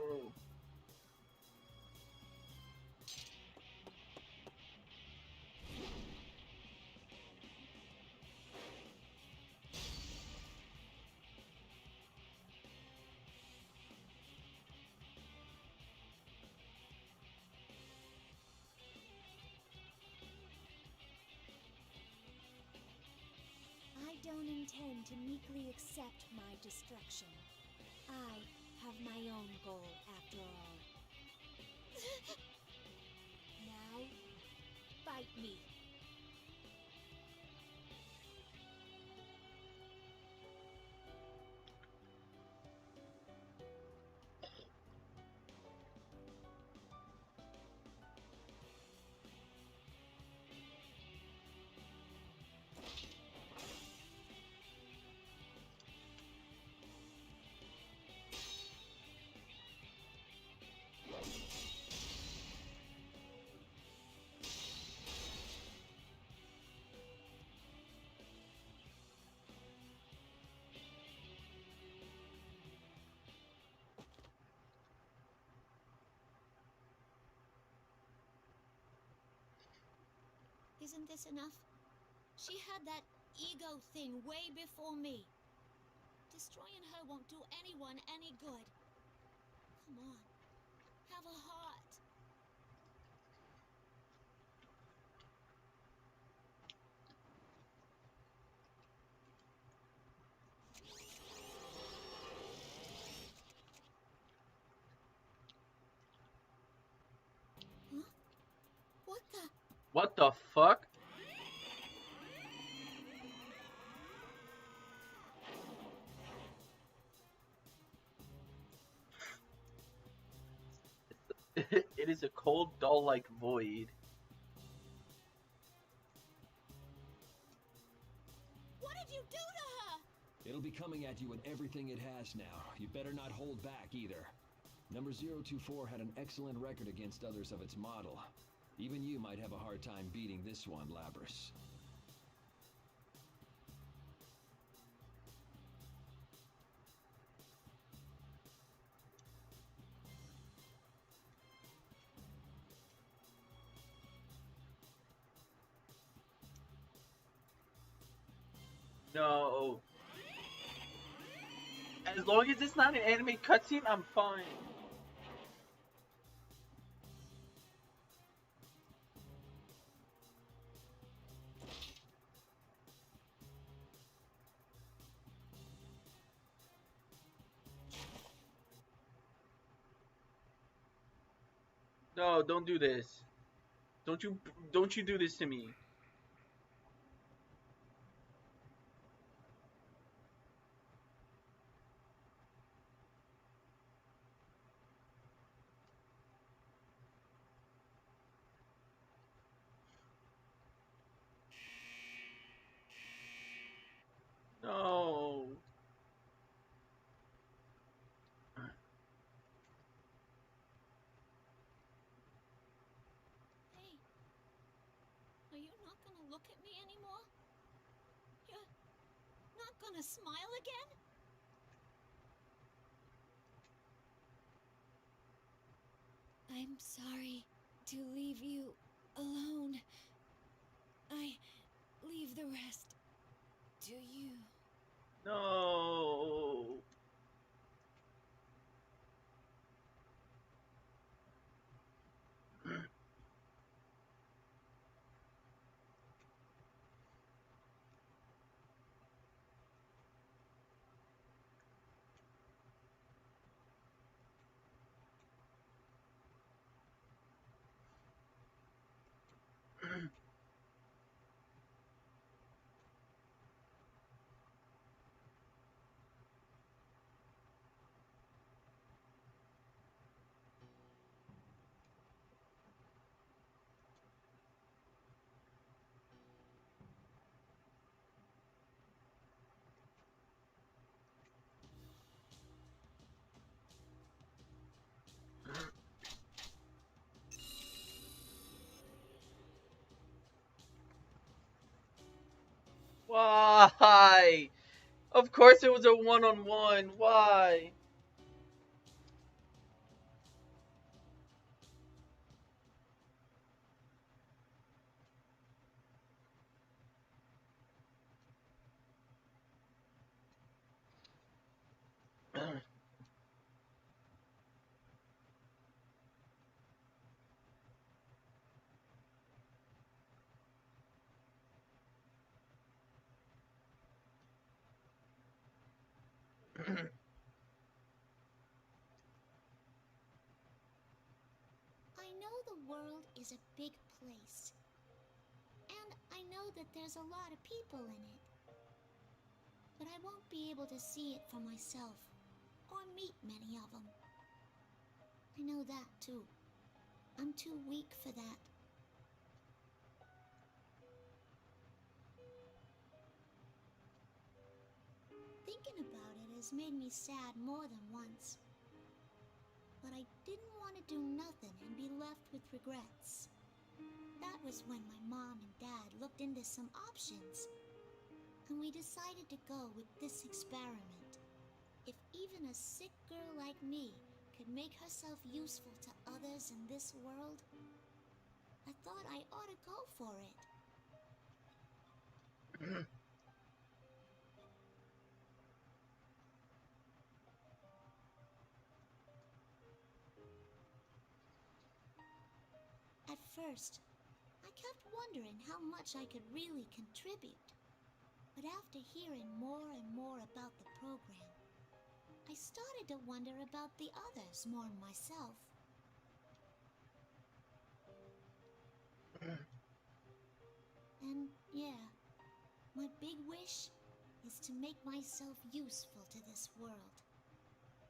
I don't intend to meekly accept my destruction. I have my own goal, after all. Now, fight me. Isn't this enough? She had that ego thing way before me. Destroying her won't do anyone any good. Come on, have a heart. Huh? What the? What the fuck? It is a cold, dull-like void. What did you do to her? It'll be coming at you with everything it has now. You better not hold back either. Number 024 had an excellent record against others of its model. Even you might have a hard time beating this one, Labrys. No. As long as it's not an anime cutscene, I'm fine. No, don't do this. Don't you do this to me. No. Hey, are you not gonna look at me anymore? You're not gonna smile again? I'm sorry to leave you alone. I leave the rest to you. No. Why? Of course it was a one-on-one. Why? I know the world is a big place. And I know that there's a lot of people in it. But I won't be able to see it for myself, or meet many of them. I know that too. I'm too weak for that. Thinking about it has made me sad more than once. But I didn't want to do nothing and be left with regrets. That was when my mom and dad looked into some options. And we decided to go with this experiment. If even a sick girl like me could make herself useful to others in this world, I thought I ought to go for it. At first, I kept wondering how much I could really contribute. But after hearing more and more about the program, I started to wonder about the others more than myself. And yeah, my big wish is to make myself useful to this world.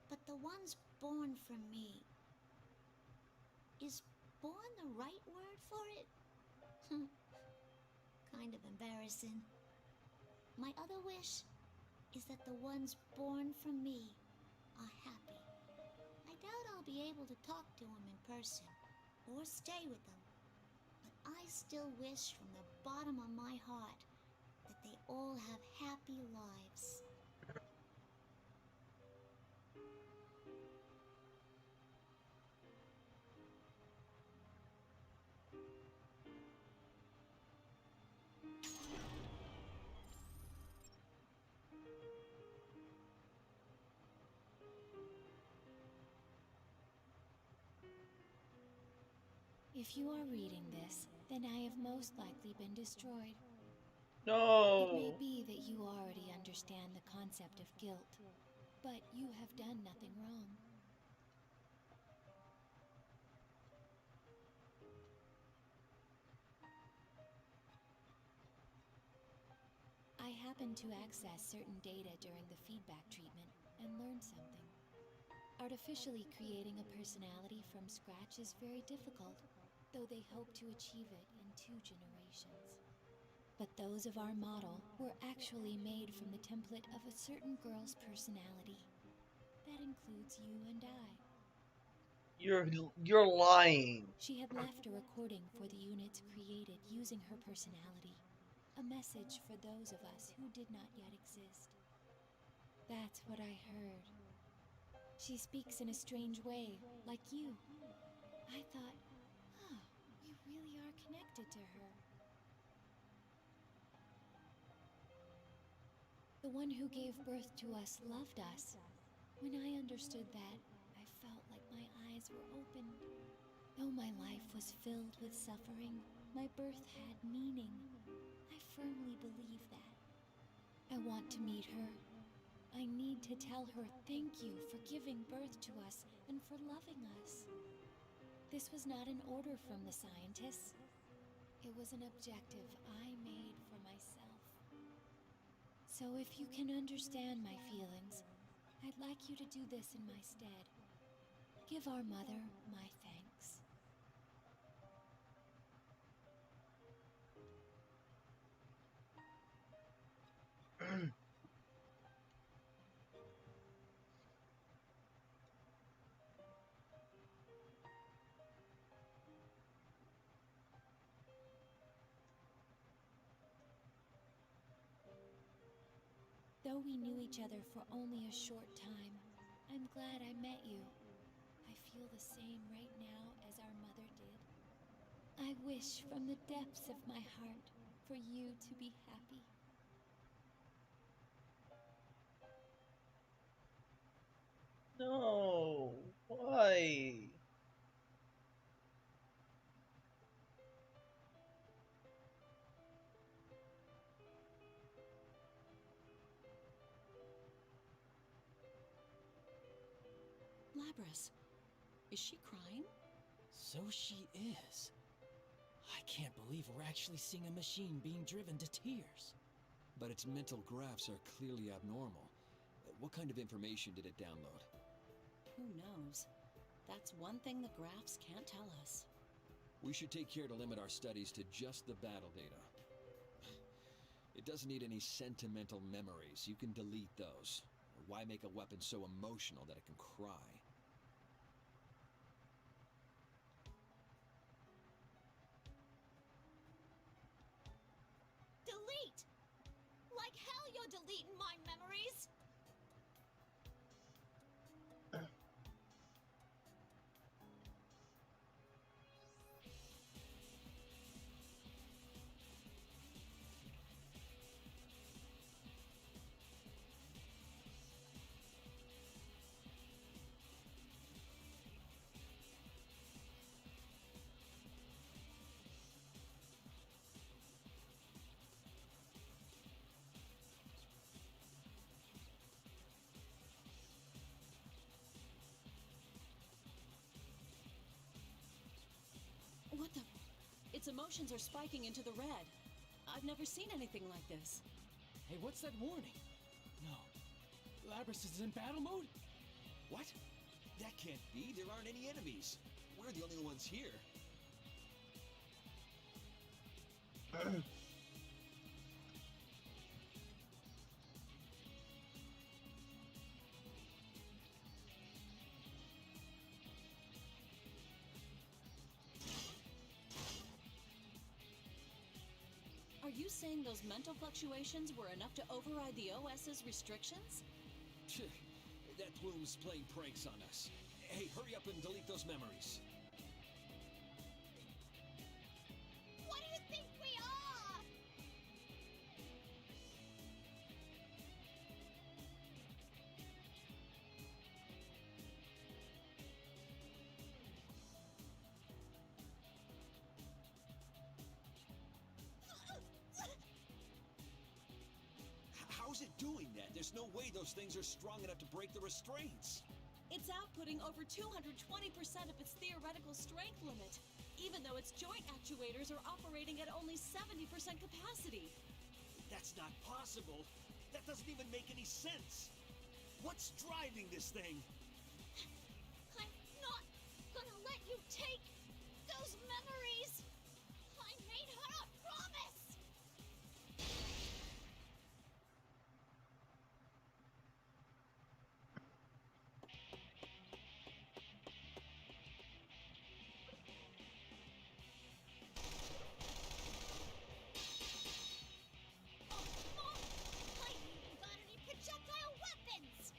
But the ones born from me... Is born the right word for it? Kind of embarrassing. My other wish is that the ones born from me are happy. I doubt I'll be able to talk to them in person or stay with them. I still wish from the bottom of my heart that they all have happy lives. If you are reading this, then I have most likely been destroyed. It may No. be that you already understand the concept of guilt, but you have done nothing wrong. I happened to access certain data during the feedback treatment and learned something. Artificially creating a personality from scratch is very difficult, though they hope to achieve it in 2 generations. But those of our model were actually made from the template of a certain girl's personality. That includes you and I. You're lying. She had left a recording for the units created using her personality. A message for those of us who did not yet exist. That's what I heard. She speaks in a strange way, like you. I thought, oh, we really are connected to her. The one who gave birth to us loved us. When I understood that, I felt like my eyes were opened. Though my life was filled with suffering, my birth had meaning. I firmly believe that. I want to meet her. I need to tell her thank you for giving birth to us and for loving us. This was not an order from the scientists. It was an objective I made for myself. So if you can understand my feelings, I'd like you to do this in my stead. Give our mother my thanks. Though we knew each other for only a short time, I'm glad I met you. I feel the same right now as our mother did. I wish from the depths of my heart for you to be happy. No. Why? Labras, is she crying? So she is. I can't believe we're actually seeing a machine being driven to tears. But its mental graphs are clearly abnormal. What kind of information did it download? Who knows? That's one thing the graphs can't tell us. We should take care to limit our studies to just the battle data. It doesn't need any sentimental memories. You can delete those. Why make a weapon so emotional that it can cry? Delete! Like hell you're deleting my memories! What the? Its emotions are spiking into the red. I've never seen anything like this. Hey, what's that warning? No. Labras is in battle mode? What? That can't be. There aren't any enemies. We're the only ones here. you saying those mental fluctuations were enough to override the OS's restrictions? That plume's playing pranks on us. Hey, hurry up and delete those memories. What do you think we are? How's it doing that? There's no way those things are strong enough to break the restraints. It's outputting over 220% of its theoretical strength limit, even though its joint actuators are operating at only 70% capacity. That's not possible. That doesn't even make any sense. What's driving this thing? I'm not gonna let you take those memories. I made her a promise. I ain't even got any projectile weapons!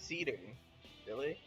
Cedar. Really?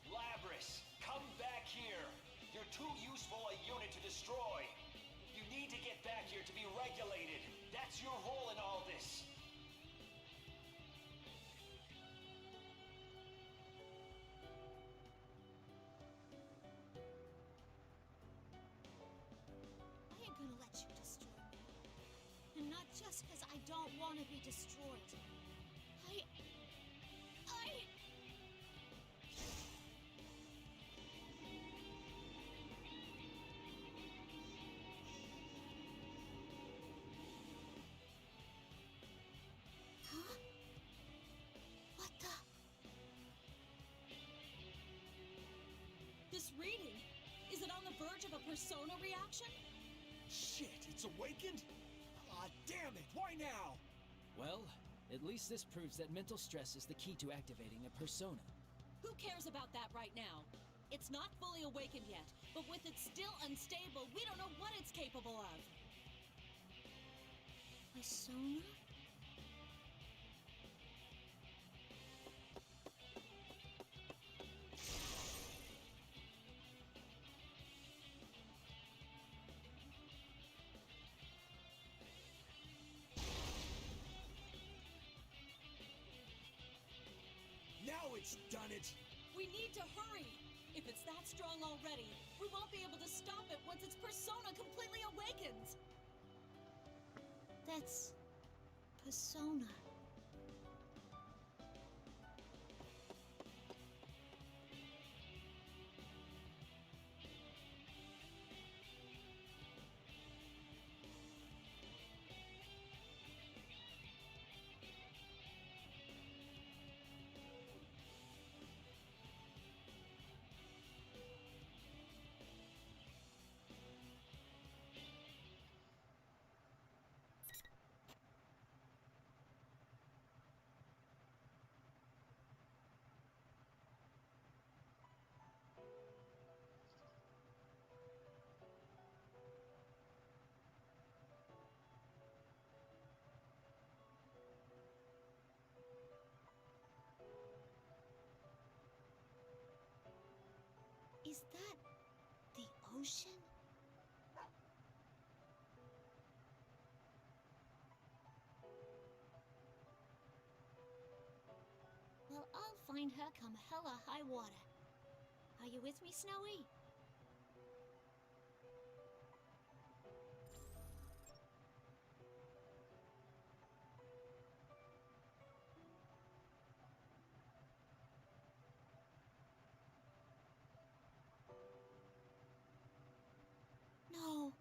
Labrys, come back here. You're too useful a unit to destroy. You need to get back here to be regulated. That's your role in all this. I ain't gonna let you destroy me. And not just because I don't want to be destroyed. I... Huh? What the... This reading, is it on the verge of a persona reaction? Shit, it's awakened? Ah, damn it, why now? Well, at least this proves that mental stress is the key to activating a persona. Who cares about that right now? It's not fully awakened yet, but with it still unstable, we don't know what it's capable of. Persona? Now it's done it! We need to hurry! If it's that strong already, we won't be able to stop it once its persona completely awakens! That's... persona. find her come hella high water. Are you with me, Snowy? No.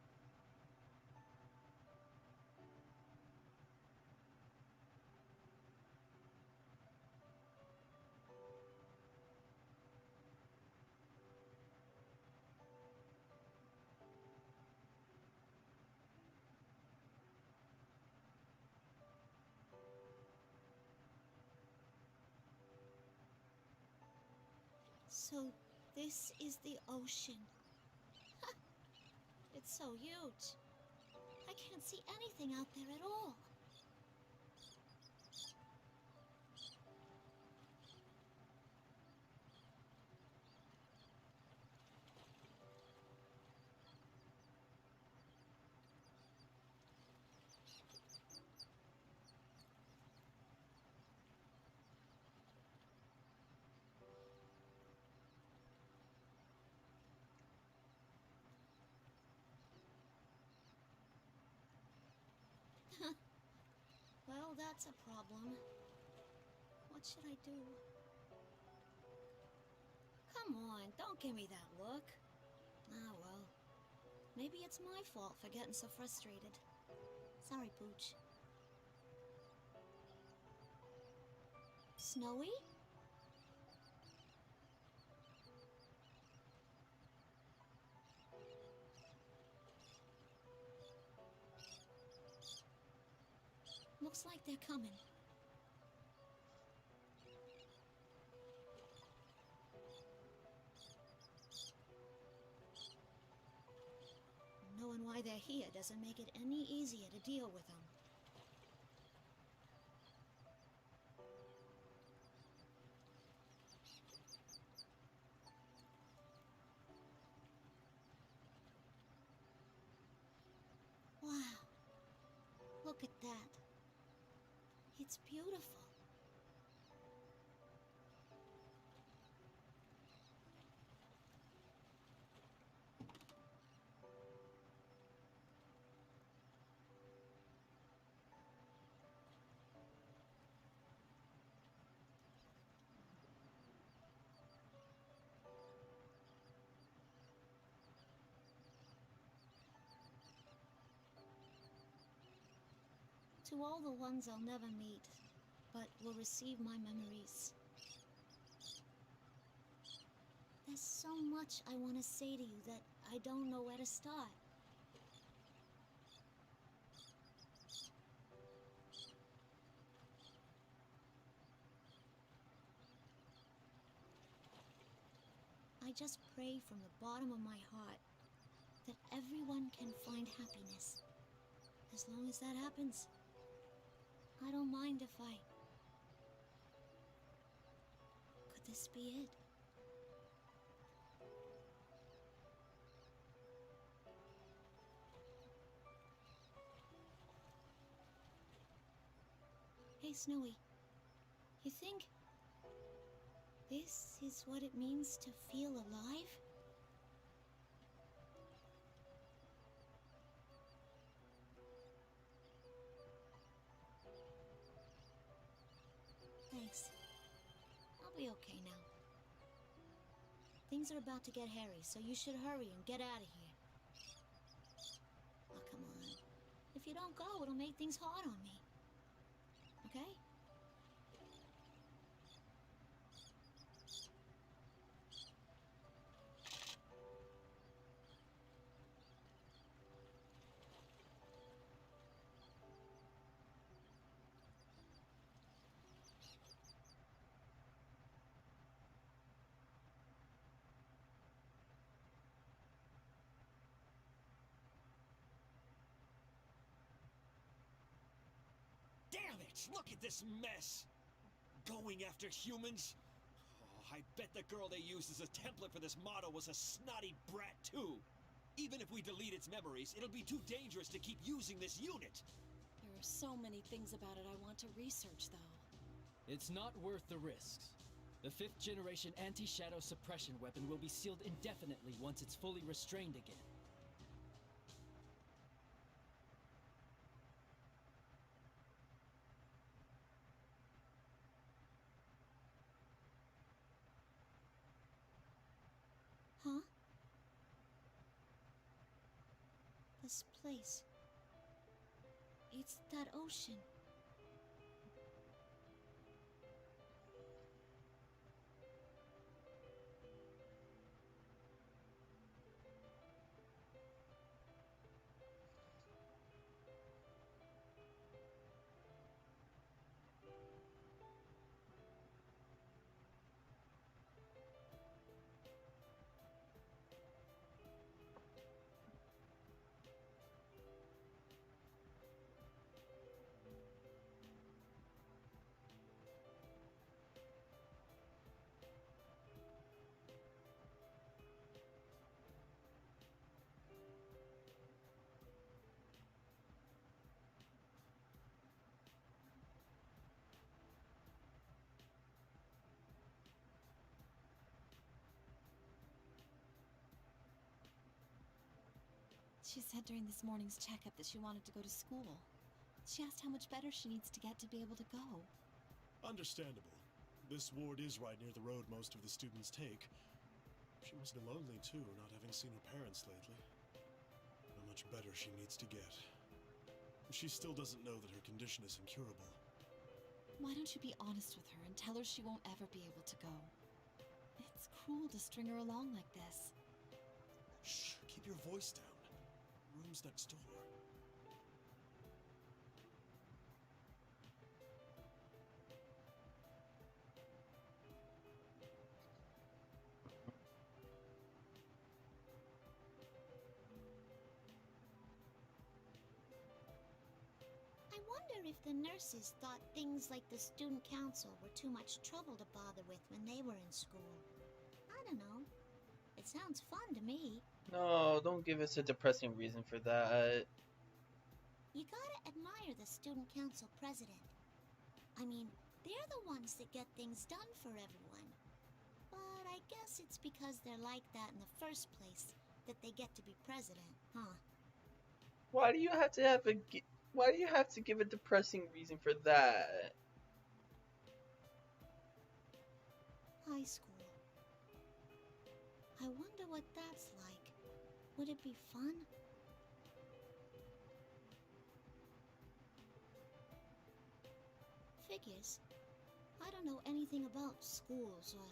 So, this is the ocean. Ha! It's so huge. I can't see anything out there at all. Well, that's a problem. What should I do? Come on, don't give me that look. Ah, well. Maybe it's my fault for getting so frustrated. Sorry, Pooch. Snowy? Looks like they're coming. Knowing why they're here doesn't make it any easier to deal with them. Wow. Look at that. It's beautiful. To all the ones I'll never meet, but will receive my memories. There's so much I want to say to you that I don't know where to start. I just pray from the bottom of my heart that everyone can find happiness. As long as that happens, I don't mind if I... Could this be it? Hey, Snowy. You think this is what it means to feel alive? Thanks. I'll be okay now. Things are about to get hairy, so you should hurry and get out of here. Oh, come on. If you don't go, it'll make things hard on me. Okay? Damn it! Look at this mess! Going after humans? Oh, I bet the girl they used as a template for this model was a snotty brat, too. Even if we delete its memories, it'll be too dangerous to keep using this unit. There are so many things about it I want to research, though. It's not worth the risks. The 5th generation anti-shadow suppression weapon will be sealed indefinitely once it's fully restrained again. Huh? This place. It's that ocean. She said during this morning's checkup that she wanted to go to school. She asked how much better she needs to get to be able to go. Understandable. This ward is right near the road most of the students take. She must be lonely too, not having seen her parents lately. How much better she needs to get. She still doesn't know that her condition is incurable. Why don't you be honest with her and tell her she won't ever be able to go? It's cruel to string her along like this. Shh, keep your voice down. Room's next door. I wonder if the nurses thought things like the student council were too much trouble to bother with when they were in school. I don't know. It sounds fun to me. No, don't give us a depressing reason for that. You gotta admire the student council president. I mean, they're the ones that get things done for everyone. But I guess it's because they're like that in the first place that they get to be president, huh? Why do you have to why do you have to give a depressing reason for that? High school. I wonder what that's like. Would it be fun? Figures. I don't know anything about schools or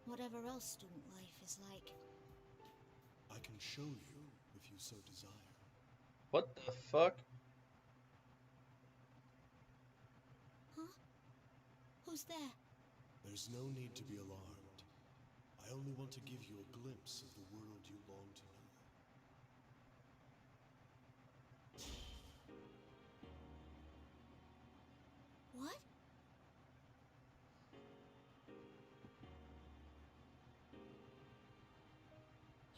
whatever else student life is like. I can show you if you so desire. What the fuck? Huh? Who's there? There's no need to be alarmed. I only want to give you a glimpse of the world you long to know. What?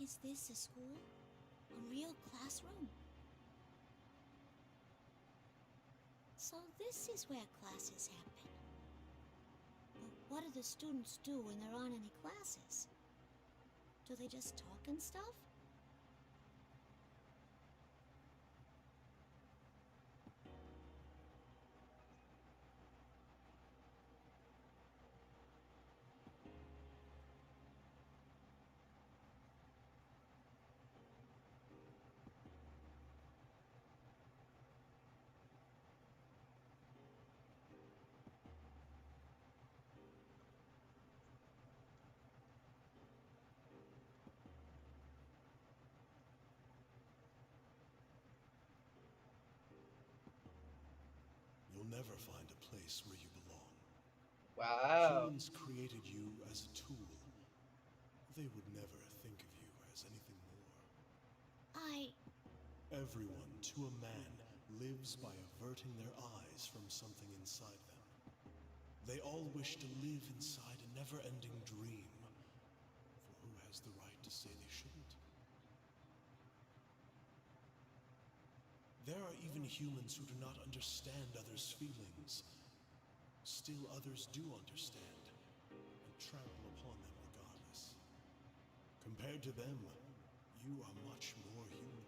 Is this a school? A real classroom? So this is where classes happen. But what do the students do when there aren't any classes? Do they just talk and stuff? You'll never find a place where you belong. Wow. Humans created you as a tool. They would never think of you as anything more. Everyone, to a man, lives by averting their eyes from something inside them. They all wish to live inside a never-ending dream. For who has the right to say they shouldn't? There are even humans who do not understand others' feelings. Still others do understand, and trample upon them regardless. Compared to them, you are much more human.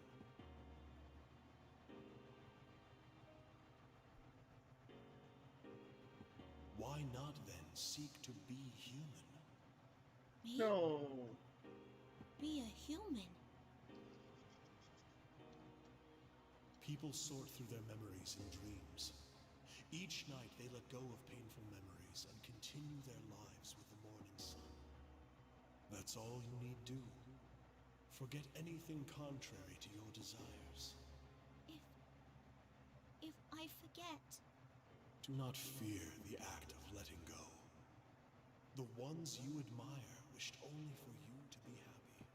Why not then seek to be human? Me? No. Be a human? People sort through their memories in dreams. Each night they let go of painful memories and continue their lives with the morning sun. That's all you need do. Forget anything contrary to your desires. If I forget. Do not fear the act of letting go. The ones you admire wished only for you to be happy.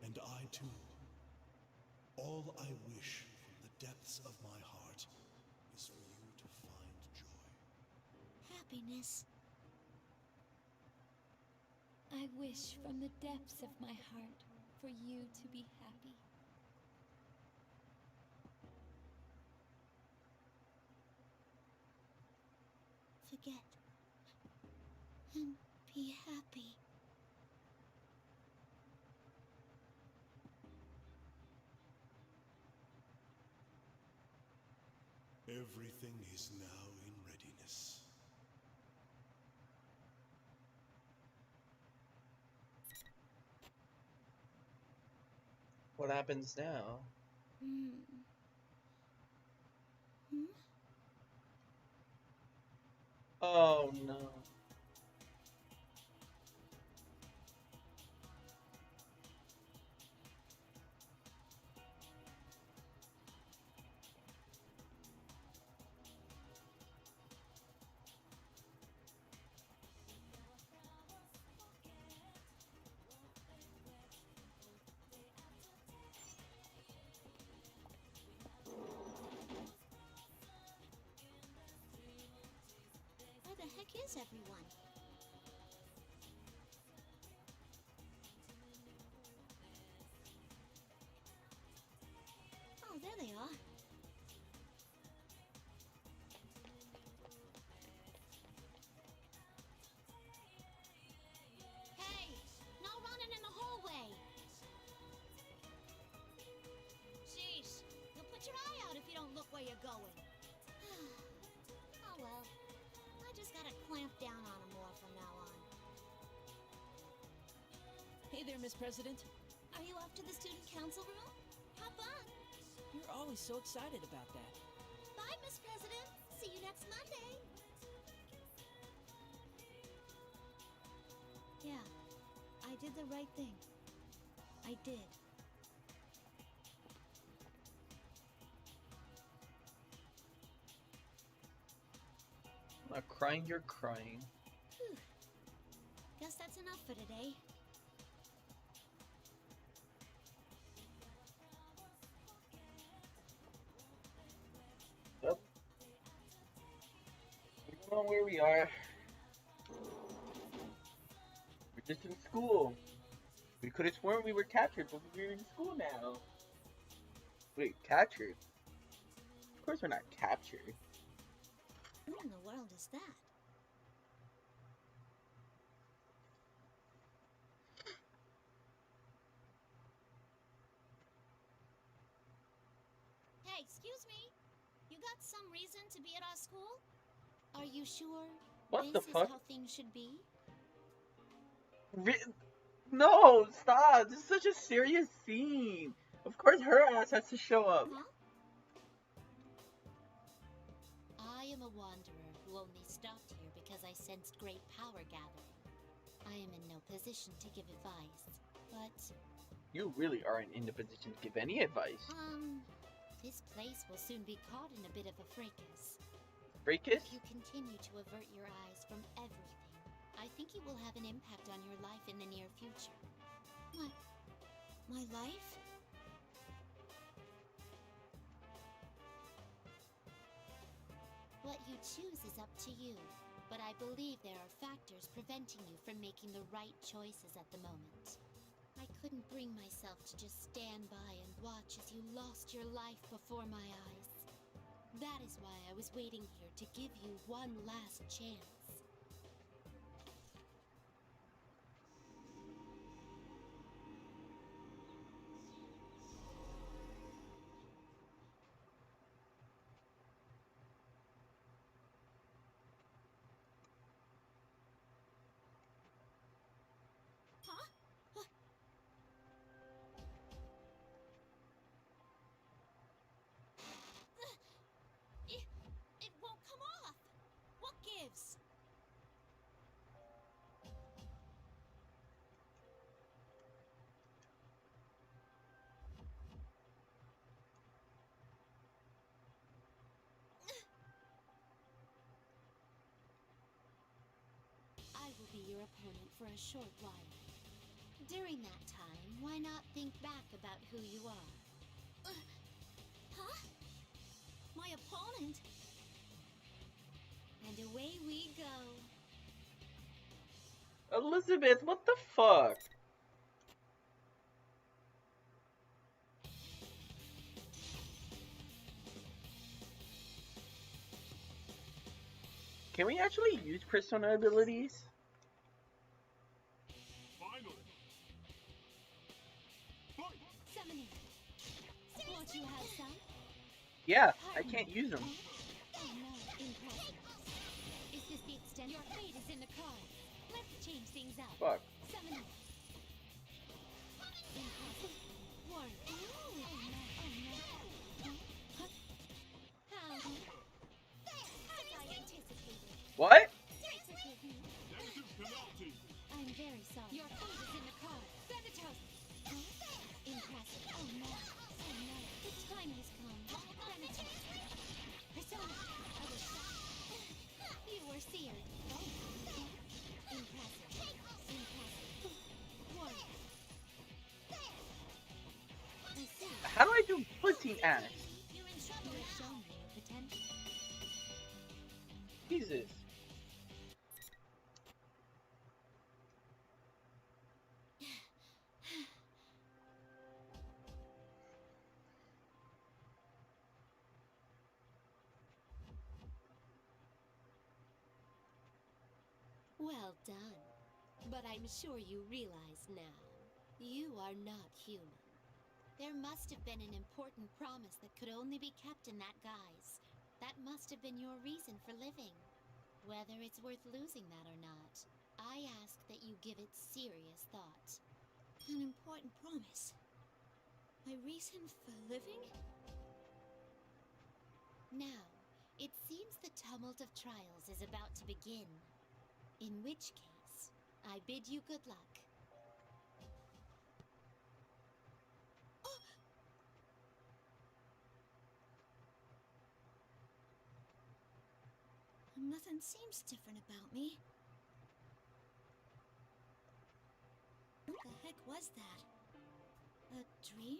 And I too. All I wish from the depths of my heart is for you to find joy. Happiness. I wish from the depths of my heart for you to be happy. Forget and be happy. Everything is now in readiness. What happens now? Hmm. Oh no. Where the heck is everyone? Oh, there they are. Hey, no running in the hallway. Sheesh, you'll put your eye out if you don't look where you're going. Oh well, I just gotta clamp down on them more from now on. Hey there, Miss President. Are you off to the student council room? How fun! You're always so excited about that. Bye, Miss President. See you next Monday. Yeah, I did the right thing. I did. I'm not crying, you're crying. Whew. Guess that's enough for today. Well, we don't know where we are. We're just in school. We could have sworn we were captured, but we're in school now. Wait, captured? Of course we're not captured. Who in the world is that? Hey, excuse me. You got some reason to be at our school? Are you sure What this the fuck? is how things should be? No, stop! This is such a serious scene. Of course her ass has to show up. Huh? I am a wanderer who only stopped here because I sensed great power gathering. I am in no position to give advice, but, You really aren't in the position to give any advice. this place will soon be caught in a bit of a fracas. Fracas? If you continue to avert your eyes from everything, I think it will have an impact on your life in the near future. My life? What you choose is up to you, but I believe there are factors preventing you from making the right choices at the moment. I couldn't bring myself to just stand by and watch as you lost your life before my eyes. That is why I was waiting here to give you one last chance. Huh? It won't come off! What gives? I will be your opponent for a short while. During that time, why not think back about who you are? Huh? My opponent? And away we go. Elizabeth, what the fuck? Can we actually use persona abilities? Summoning. Won't you have some? Yeah, I can't use them. Oh no, impressive. Is this the extent? Your fate is in the cards. Let's change things up. Fuck. Summoning. Impressive. Warn. Oh no, oh no. Huh? How? As I anticipated. What? Forgive me. I'm very sorry. Your fate is in the cards. Thanatos. Huh? Impressive. Oh no. Oh no. The time has come. Thanatos. Persona. I was shocked. You were seared. Oh. Impressive. Impressive. Warning. I see. How do I do footing axe? You're in trouble. You have shown me your potential. Jesus. Well done. But I'm sure you realize now, you are not human. There must have been an important promise that could only be kept in that guise. That must have been your reason for living. Whether it's worth losing that or not, I ask that you give it serious thought. An important promise. My reason for living? Now, it seems the tumult of trials is about to begin. In which case, I bid you good luck. Nothing seems different about me. What the heck was that? A dream?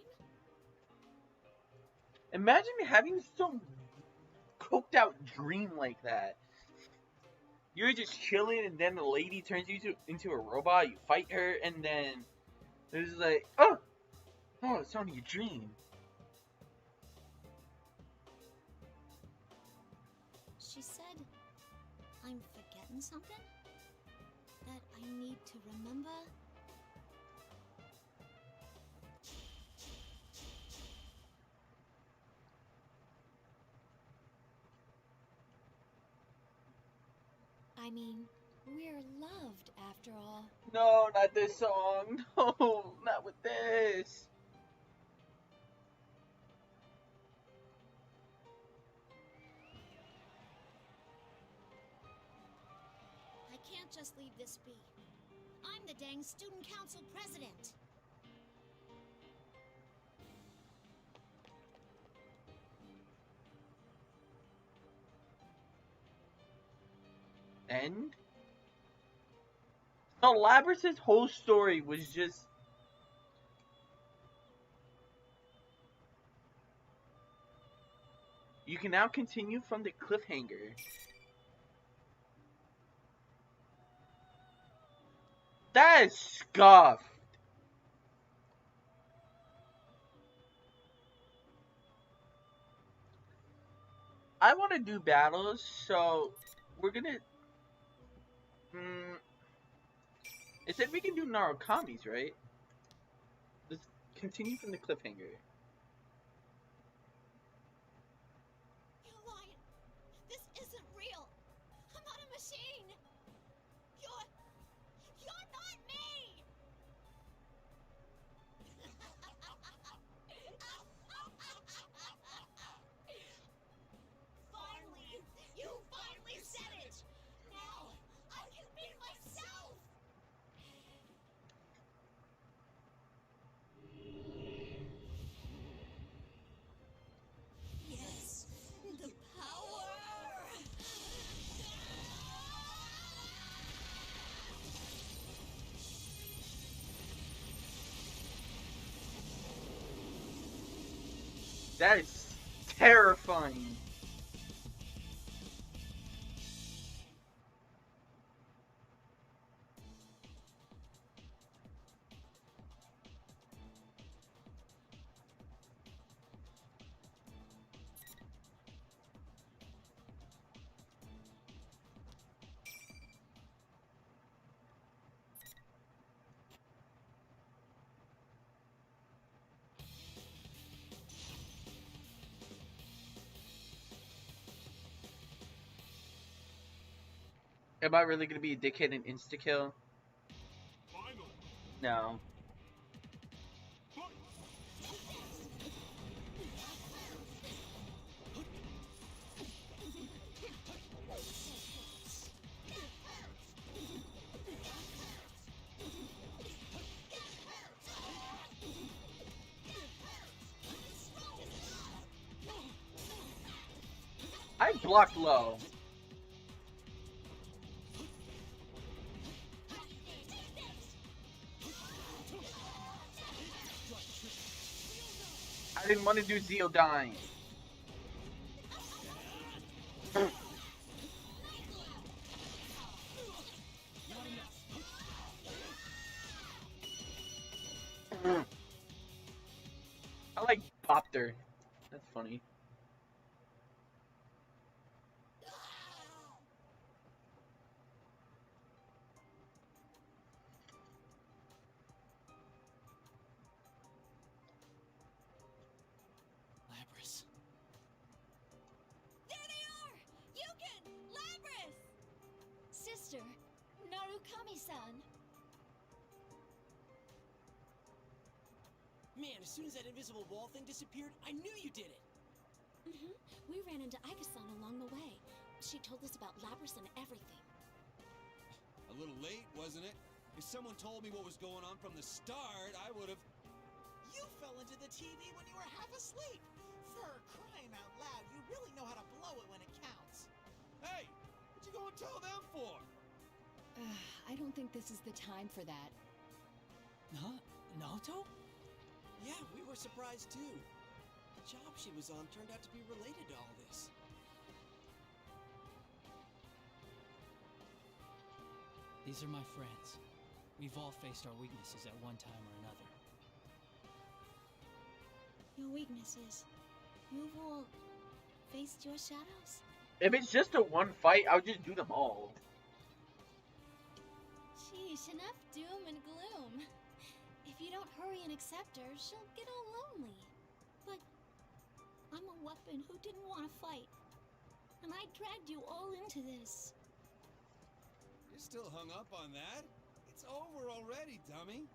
Imagine having some coked out dream like that. You're just chilling, and then the lady turns you into a robot. You fight her, and then it's like, oh, it's only a dream. She said I'm forgetting something? That I need to remember? I mean, we're loved after all. No, not this song. No, not with this. I can't just leave this be. I'm the dang student council president. And so Labrys's whole story was just you can now continue from the cliffhanger. That is scuffed. I want to do battles, so we're gonna. Mm, it said we can do Narukami's, right? Let's continue from the cliffhanger. You're lying. This isn't real. I'm not a machine. You're not me. Finally, you finally said it. Now I can be myself. Yes, the power. That is terrifying. Am I really gonna be a dickhead and insta kill? No. I blocked low. I didn't want to do Zeodyne. I like popped her. That's funny. Lapras. There they are! Yugen! Lapras! Sister, Narukami-san. Man, as soon as that invisible wall thing disappeared, I knew you did it! We ran into Aika-san along the way. She told us about Lapras and everything. A little late, wasn't it? If someone told me what was going on from the start, I would have... You fell into the TV when you were half asleep. For crying out loud, you really know how to blow it when it counts. Hey! What'd you go and tell them for? I don't think this is the time for that. Huh? Naoto? Yeah, we were surprised too. The job she was on turned out to be related to all this. These are my friends. We've all faced our weaknesses at one time or another. Your weaknesses. You've all faced your shadows? If it's just a one fight, I'll just do them all. Sheesh, enough doom and gloom. If you don't hurry and accept her, she'll get all lonely. But I'm a weapon who didn't want to fight. And I dragged you all into this. You're still hung up on that? It's over already, dummy.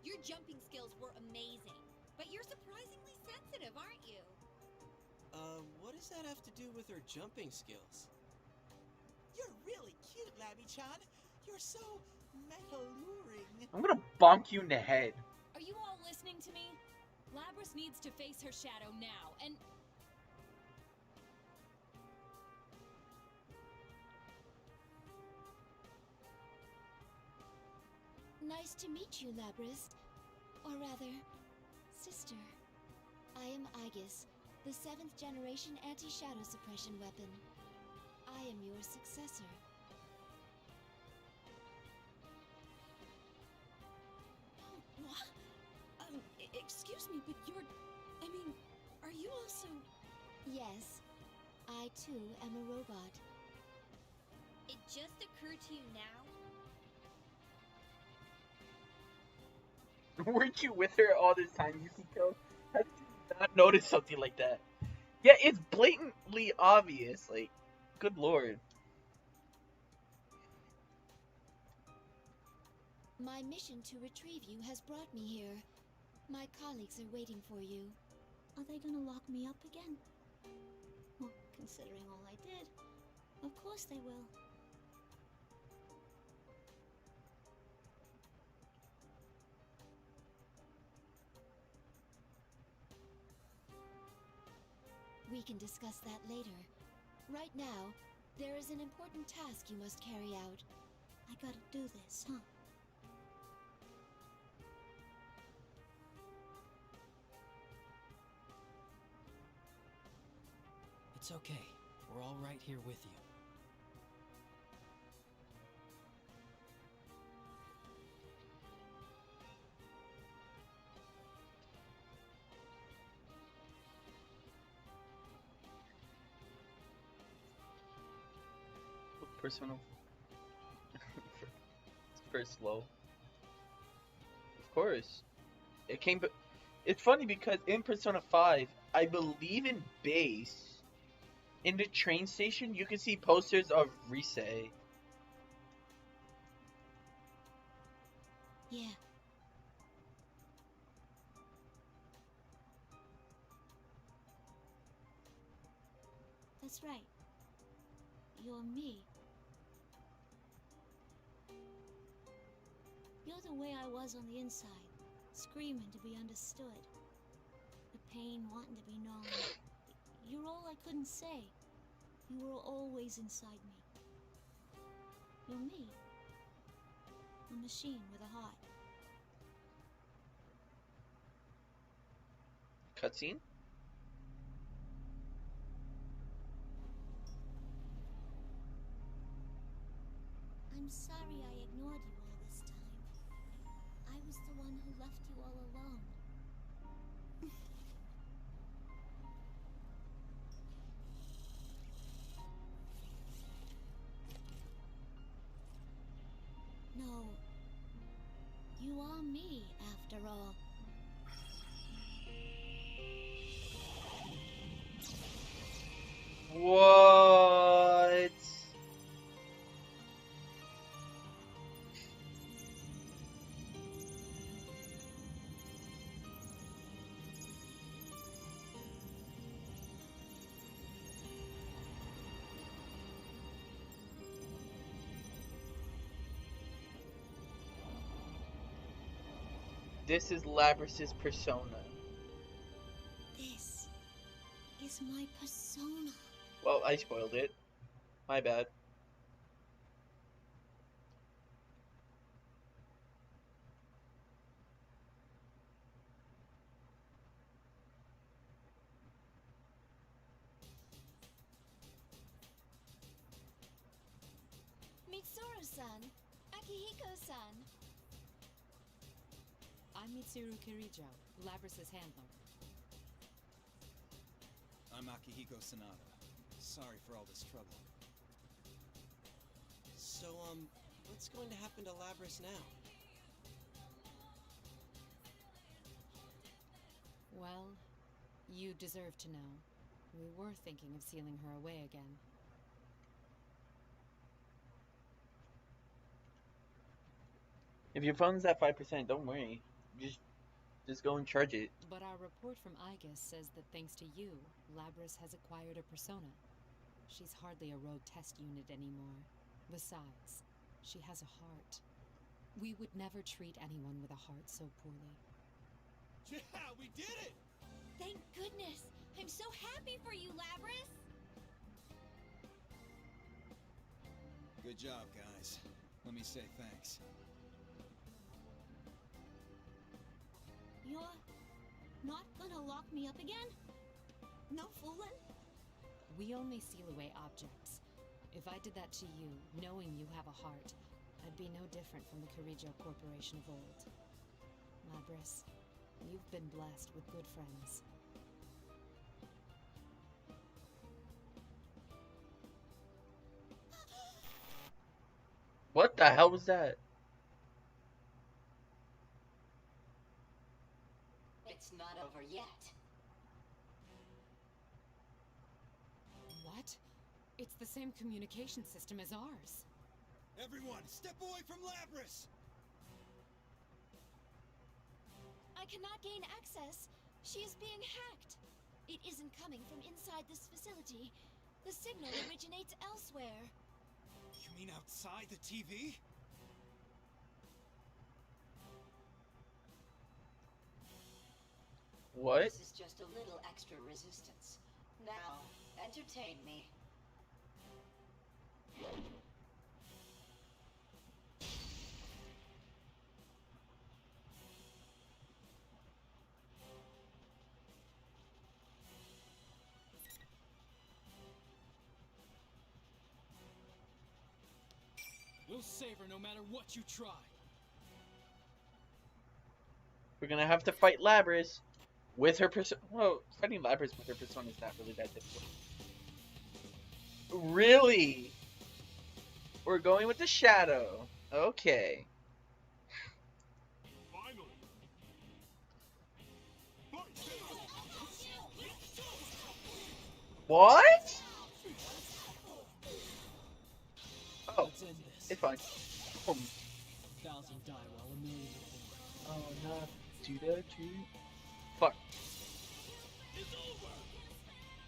Your jumping skills were amazing, but you're surprisingly sensitive, aren't you? What does that have to do with her jumping skills? You're really cute, Labby-chan. You're so meta-luring. I'm gonna bonk you in the head. Are you all listening to me? Lapras needs to face her shadow now, and... Nice to meet you, Lapras. Or rather, sister. I am Aegis, the 7th generation anti-shadow suppression weapon. I am your successor. What? Excuse me, but you're... I mean, are you also... Yes, I I too am a robot. It just occurred to you now? Weren't you with her all this time, Yukiko? How did you not notice something like that? Yeah, it's blatantly obvious. Like, good lord. My mission to retrieve you has brought me here. My colleagues are waiting for you. Are they gonna lock me up again? Well, considering all I did, of course they will. We can discuss that later. Right now, there is an important task you must carry out. I gotta do this, huh? It's okay. We're all right here with you. Personal. It's first slow. Of course. It came, but it's funny because in Persona 5, I believe in base, in the train station, you can see posters of Rise. Yeah. That's right. You're me. You're the way I was on the inside, screaming to be understood. The pain wanting to be known. You're all I couldn't say. You were always inside me. You're me. A machine with a heart. Cutscene? I'm sorry I ignored you all this time. I was the one who left you all alone. No. You are me, after all. What? This is Labrys's persona. This is my persona. Well, I spoiled it. My bad. Mitsuru-san, Akihiko-san. I'm Mitsuru Kirijo, Labrys's handler. I'm Akihiko Sanada. Sorry for all this trouble. So, what's going to happen to Labrys now? Well, you deserve to know. We were thinking of sealing her away again. If your phone's at 5%, don't worry. Just go and charge it. But our report from Aegis says that thanks to you, Labrys has acquired a persona. She's hardly a road test unit anymore. Besides, she has a heart. We would never treat anyone with a heart so poorly. Yeah, we did it! Thank goodness! I'm so happy for you, Labrys! Good job, guys. Let me say thanks. You're not gonna lock me up again? No fooling? We only seal away objects. If I did that to you, knowing you have a heart, I'd be no different from the Kirijo Corporation of old. Labrys, you've been blessed with good friends. What the hell was that? It's not over yet. What? It's the same communication system as ours. Everyone, step away from Labrys! I cannot gain access. She is being hacked. It isn't coming from inside this facility. The signal originates elsewhere. You mean outside the TV? What? This is just a little extra resistance. Now, entertain me. We'll save her no matter what you try. We're gonna have to fight Labrys with her persona. Well, fighting Labrys with her persona is not really that difficult. Really? We're going with the shadow. Okay. What? Oh, Let's end this. it's fine. Oh, 1,000 die while a million are born. oh no. Do that, too. Fuck.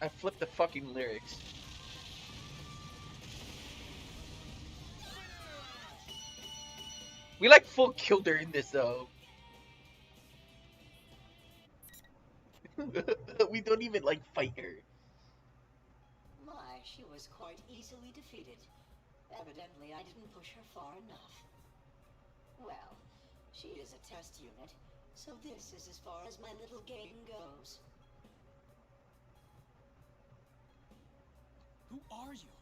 I flipped the fucking lyrics. We like full killed her in this though. We don't even like fight her. My, she was quite easily defeated. Evidently, I didn't push her far enough. Well, she is a test unit, so this is as far as my little game goes. Who are you?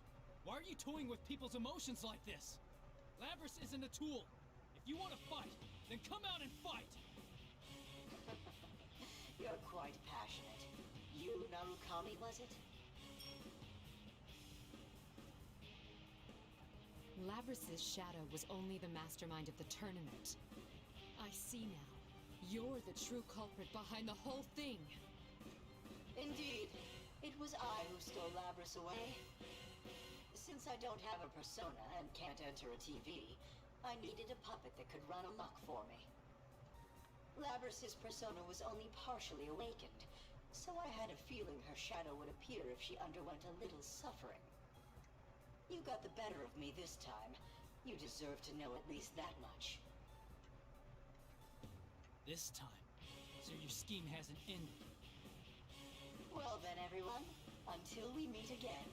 Why are you toying with people's emotions like this? Labrys isn't a tool. If you want to fight, then come out and fight! You're quite passionate. You, Narukami, was it? Labrys' shadow was only the mastermind of the tournament. I see now. You're the true culprit behind the whole thing. Indeed. It was I who stole Labrys away. Since I don't have a persona and can't enter a TV, I needed a puppet that could run amok for me. Labrys' persona was only partially awakened, so I had a feeling her shadow would appear if she underwent a little suffering. You got the better of me this time. You deserve to know at least that much. This time, so your scheme hasn't ended. Well then, everyone, until we meet again.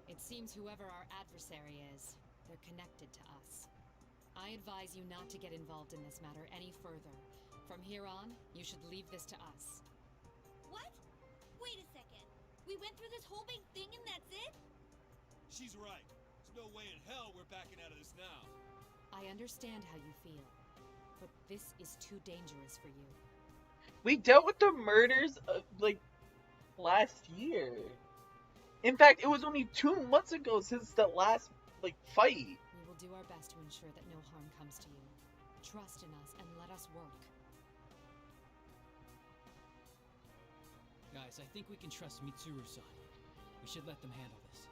It seems whoever our adversary is, they're connected to us. I advise you not to get involved in this matter any further. From here on, you should leave this to us. What? Wait a second. We went through this whole big thing and that's it? She's right. There's no way in hell we're backing out of this now. I understand how you feel, but this is too dangerous for you. We dealt with the murders like last year. In fact, it was only 2 months ago since the last fight. We will do our best to ensure that no harm comes to you. Trust in us and let us work. Guys, I think we can trust Mitsuru-san. We should let them handle this.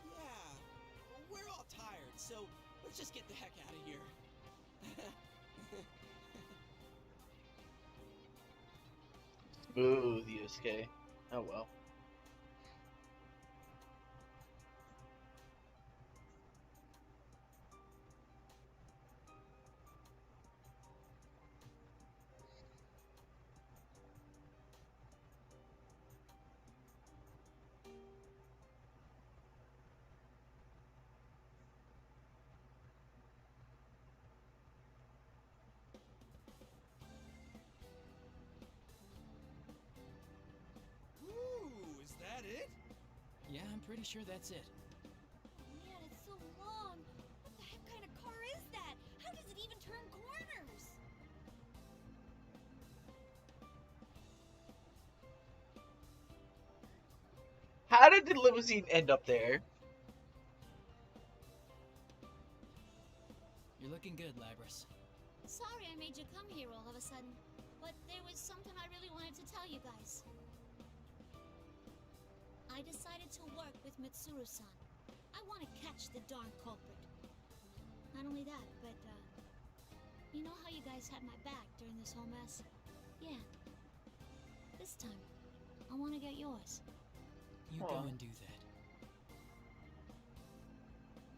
Yeah. We're all tired, so let's just get the heck out of here. Smooth, Yusuke. Oh well. pretty sure that's it. Man, it's so long. What the heck kind of car is that? How does it even turn corners? How did the limousine end up there? You're looking good, Labras. Sorry I made you come here all of a sudden, but there was something I really wanted to tell you guys. I decided to work with Mitsuru-san. I want to catch the darn culprit. Not only that, but, you know how you guys had my back during this whole mess? Yeah. This time, I want to get yours. You go and do that.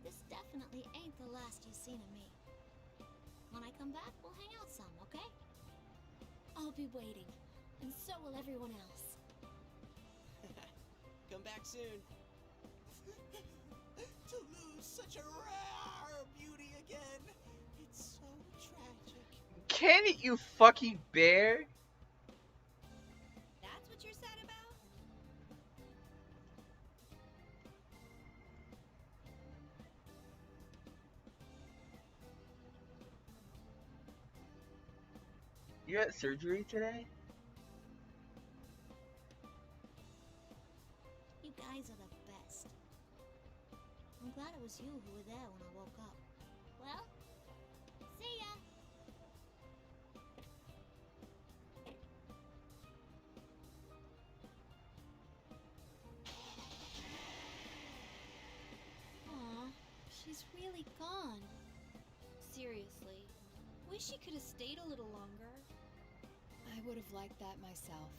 This definitely ain't the last you've seen of me. When I come back, we'll hang out some, okay? I'll be waiting, and so will everyone else. Come back soon. To lose such a rare beauty again. It's so tragic. Can it, you fucking bear? That's what you're sad about? You had surgery today? You guys are the best. I'm glad it was you who were there when I woke up. Well, see ya! Aw, she's really gone. Seriously, wish she could have stayed a little longer. I would have liked that myself,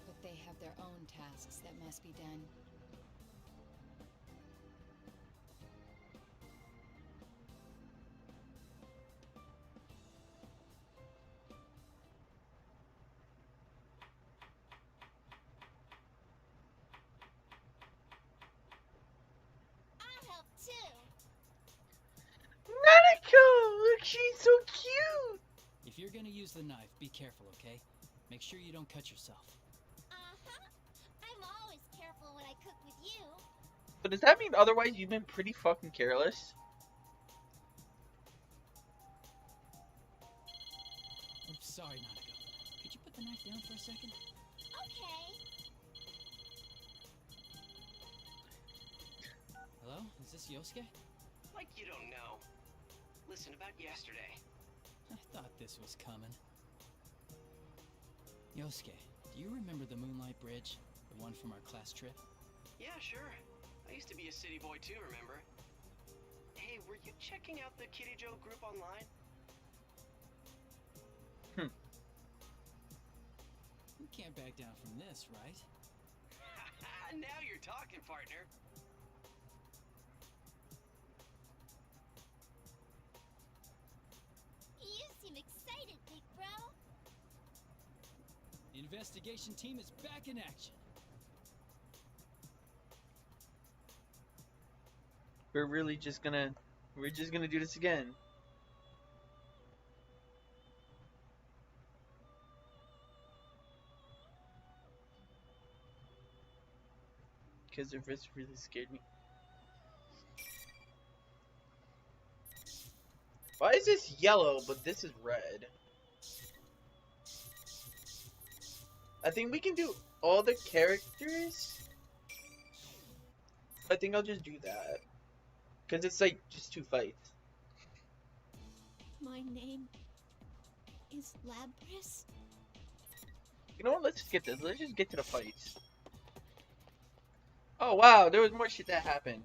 but they have their own tasks that must be done. I'll help too! Nanako! Look, she's so cute! If you're gonna use the knife, be careful, okay? Make sure you don't cut yourself. Uh-huh. I'm always careful when I cook with you. So does that mean otherwise you've been pretty fucking careless? Oops, sorry, Nanako. Could you put the knife down for a second? Okay. Hello? Is this Yosuke? Like you don't know. Listen, about yesterday. I thought this was coming. Yosuke, do you remember the Moonlight Bridge? The one from our class trip? Yeah, sure. I used to be a city boy too, remember? Hey, were you checking out the Kitty Joe group online? You can't back down from this, right? Now you're talking, partner. You seem excited, big bro. The investigation team is back in action. We're just gonna do this again. Because the wrist really scared me. Why is this yellow, but this is red? I think we can do all the characters. I think I'll just do that. Because it's like just 2 fights. My name is Labras. You know what? Let's just get this. Let's just get to the fights. Oh wow, there was more shit that happened.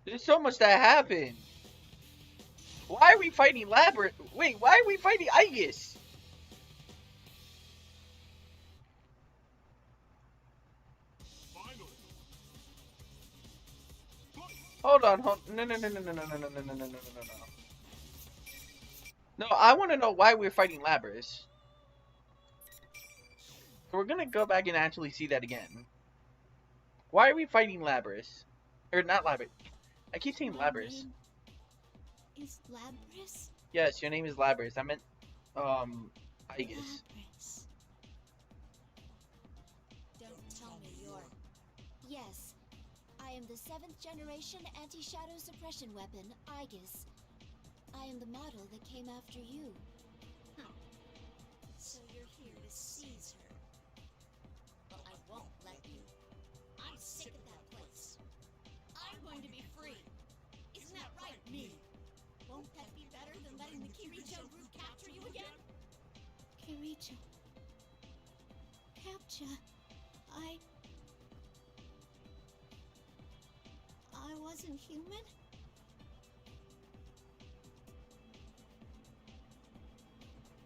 There's so much that happened. Why are we fighting Labyrinth? Wait, why are we fighting Aegis? Hold on, no. No, I want to know why we're fighting Labrys. So we're gonna go back and actually see that again. Why are we fighting Labrys? Or not Labrys. I keep saying Labrys. Is Labras? Yes, your name is Labrys. I meant, Aegis. Labras. Yes. I am the 7th generation anti-shadow suppression weapon, Aegis. I am the model that came after you. So you're here to seize her. Well, I won't let you. I'm sick of that place. I'm going to be free. Isn't that right, me? Won't that be better than letting the Kiricho group capture you again? Kiricho. Capture. I wasn't human?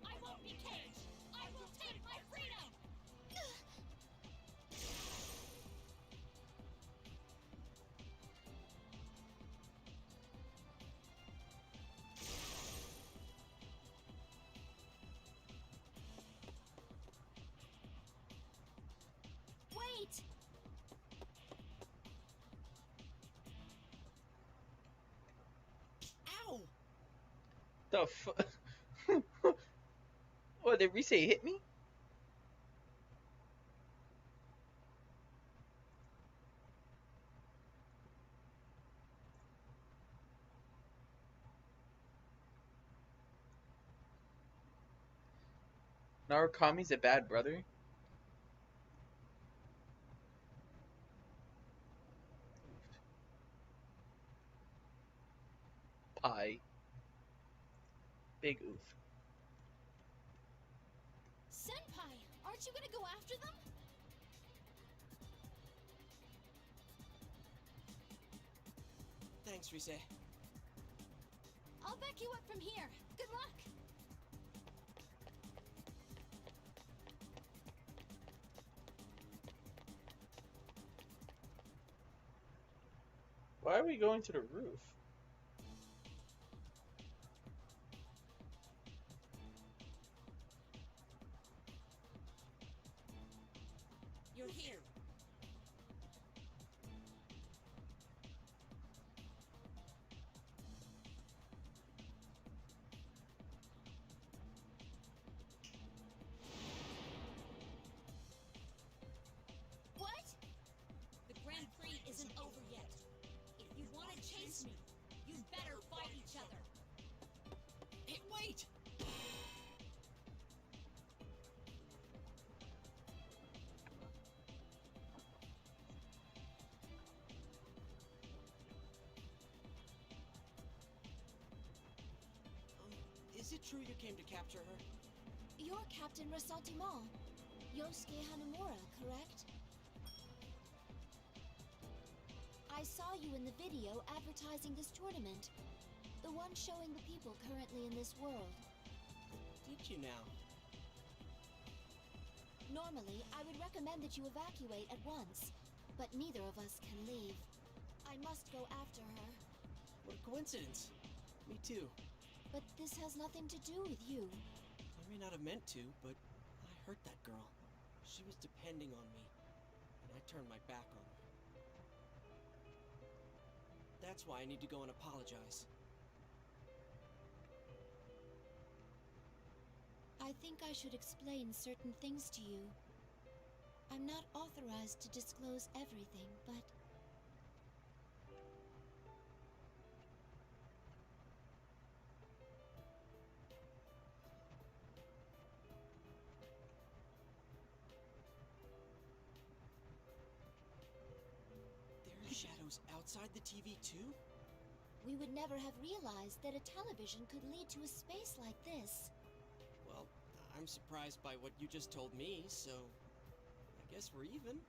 I won't be caged. I will take my freedom. Wait! Ow! The fuck? What did Rise hit me? Narukami's a bad brother. Pie. Big oof. Senpai, aren't you gonna go after them? Thanks, Rise. I'll back you up from here. Good luck! Why are we going to the roof? You're here. What? The Grand Prix isn't over yet. If you want to chase me, you better fight each other. Hey, wait! Is it true you came to capture her? You're Captain Resentiment. Yosuke Hanamura, correct? I saw you in the video advertising this tournament. The one showing the people currently in this world. Did you now? Normally, I would recommend that you evacuate at once, but neither of us can leave. I must go after her. What a coincidence. Me too. But this has nothing to do with you. I may not have meant to, but I hurt that girl. She was depending on me, and I turned my back on her. That's why I need to go and apologize. I think I should explain certain things to you. I'm not authorized to disclose everything, but... There are shadows outside the TV too? We would never have realized that a television could lead to a space like this. Well, I'm surprised by what you just told me, so I guess we're even.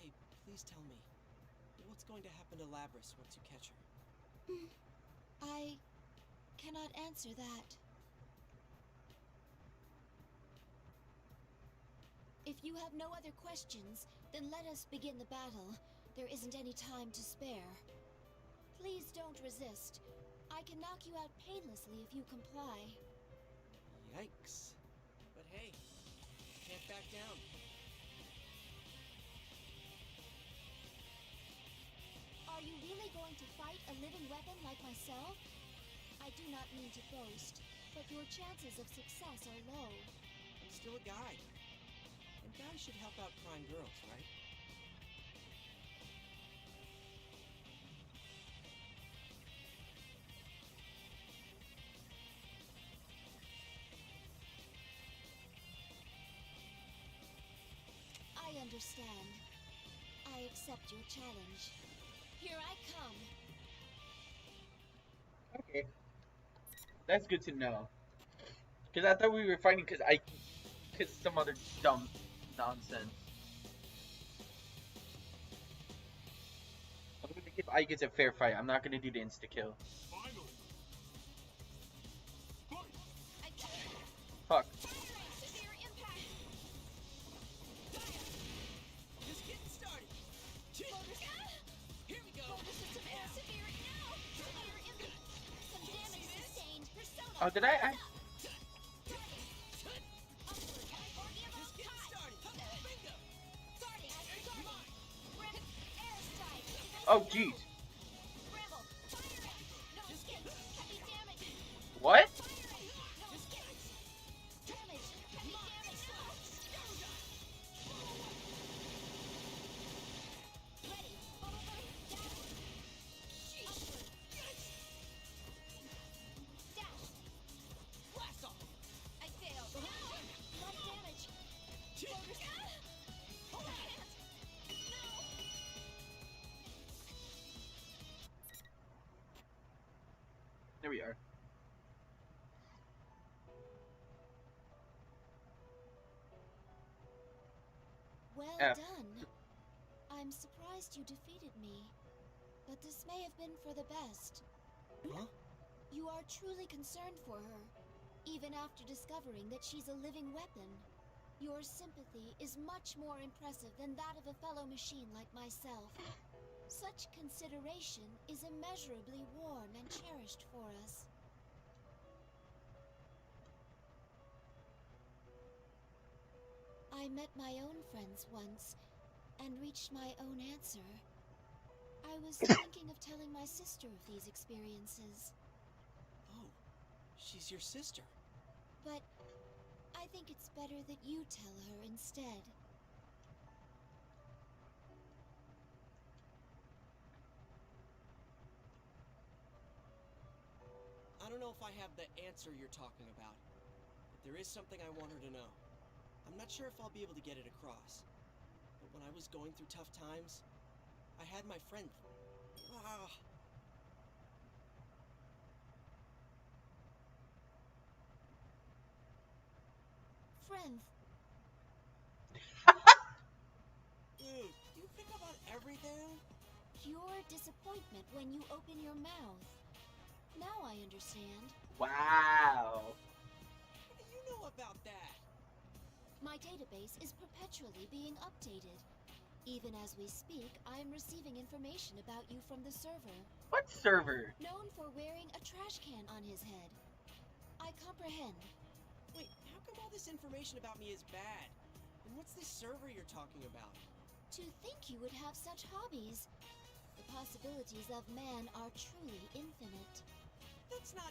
Hey, please tell me, what's going to happen to Labris once you catch her? I cannot answer that. If you have no other questions, then let us begin the battle. There isn't any time to spare. Please don't resist. I can knock you out painlessly if you comply. Yikes. But hey, can't back down. Are you really going to fight a living weapon like myself? I do not mean to boast, but your chances of success are low. I'm still a guy. And guys should help out crying girls, right? I understand. I accept your challenge. Here I come. Okay, that's good to know. Because I thought we were fighting because some other dumb nonsense. I'm gonna give Ike a fair fight. I'm not gonna do the insta kill. Fuck. Severe impact. Just getting started. Here we go. Severe now. Severe impact. Some damage sustained. Persona. Oh, did I? Just getting started. Bingo. Starting. Air strike. Oh, jeez. Bramble. No skin. Heavy damage. What? Damage. Heavy damage. Ready. Over. Downward. Upward. Dash. Blast off. I failed. A lot of damage. Hold on. There we are. Well F. done. I'm surprised you defeated me. But this may have been for the best. Huh? You are truly concerned for her, even after discovering that she's a living weapon. Your sympathy is much more impressive than that of a fellow machine like myself. Such consideration is immeasurably warm and cherished for us. I met my own friends once and reached my own answer. I was thinking of telling my sister of these experiences, Oh, she's your sister. but I think it's better that you tell her instead. I don't know if I have the answer you're talking about, but there is something I want her to know. I'm not sure if I'll be able to get it across, but when I was going through tough times, I had my friend. Ah. Friend, Dude, you think about everything? pure disappointment when you open your mouth. Now I understand. Wow. What do you know about that? My database is perpetually being updated. Even as we speak, I am receiving information about you from the server, What server? known for wearing a trash can on his head. I comprehend. Wait, how come all this information about me is bad? And what's this server you're talking about? To think you would have such hobbies. The possibilities of man are truly infinite. That's not...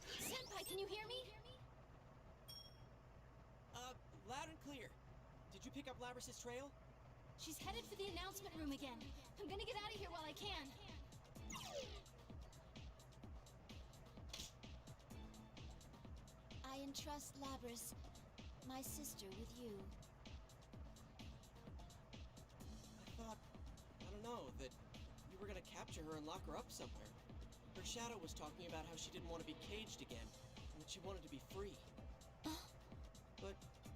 Senpai, can you hear me? Loud and clear. Did you pick up Labrys's trail? She's headed for the announcement room again. I'm gonna get out of here while I can. I entrust Labrys, my sister, with you. I thought, I don't know, that you were gonna capture her and lock her up somewhere. Her shadow was talking about how she didn't want to be caged again, and that she wanted to be free. But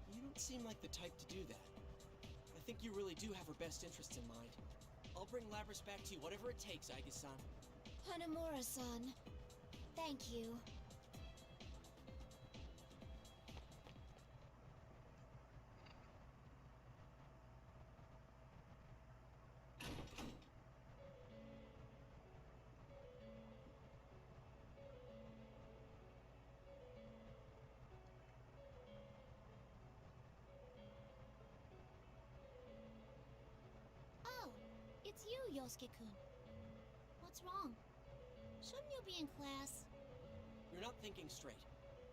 you don't seem like the type to do that. I think you really do have her best interests in mind. I'll bring Labrys back to you, whatever it takes, Aige-san. Hanamura-san, thank you. Oh, it's you, Yosuke-kun. What's wrong? Shouldn't you be in class? You're not thinking straight.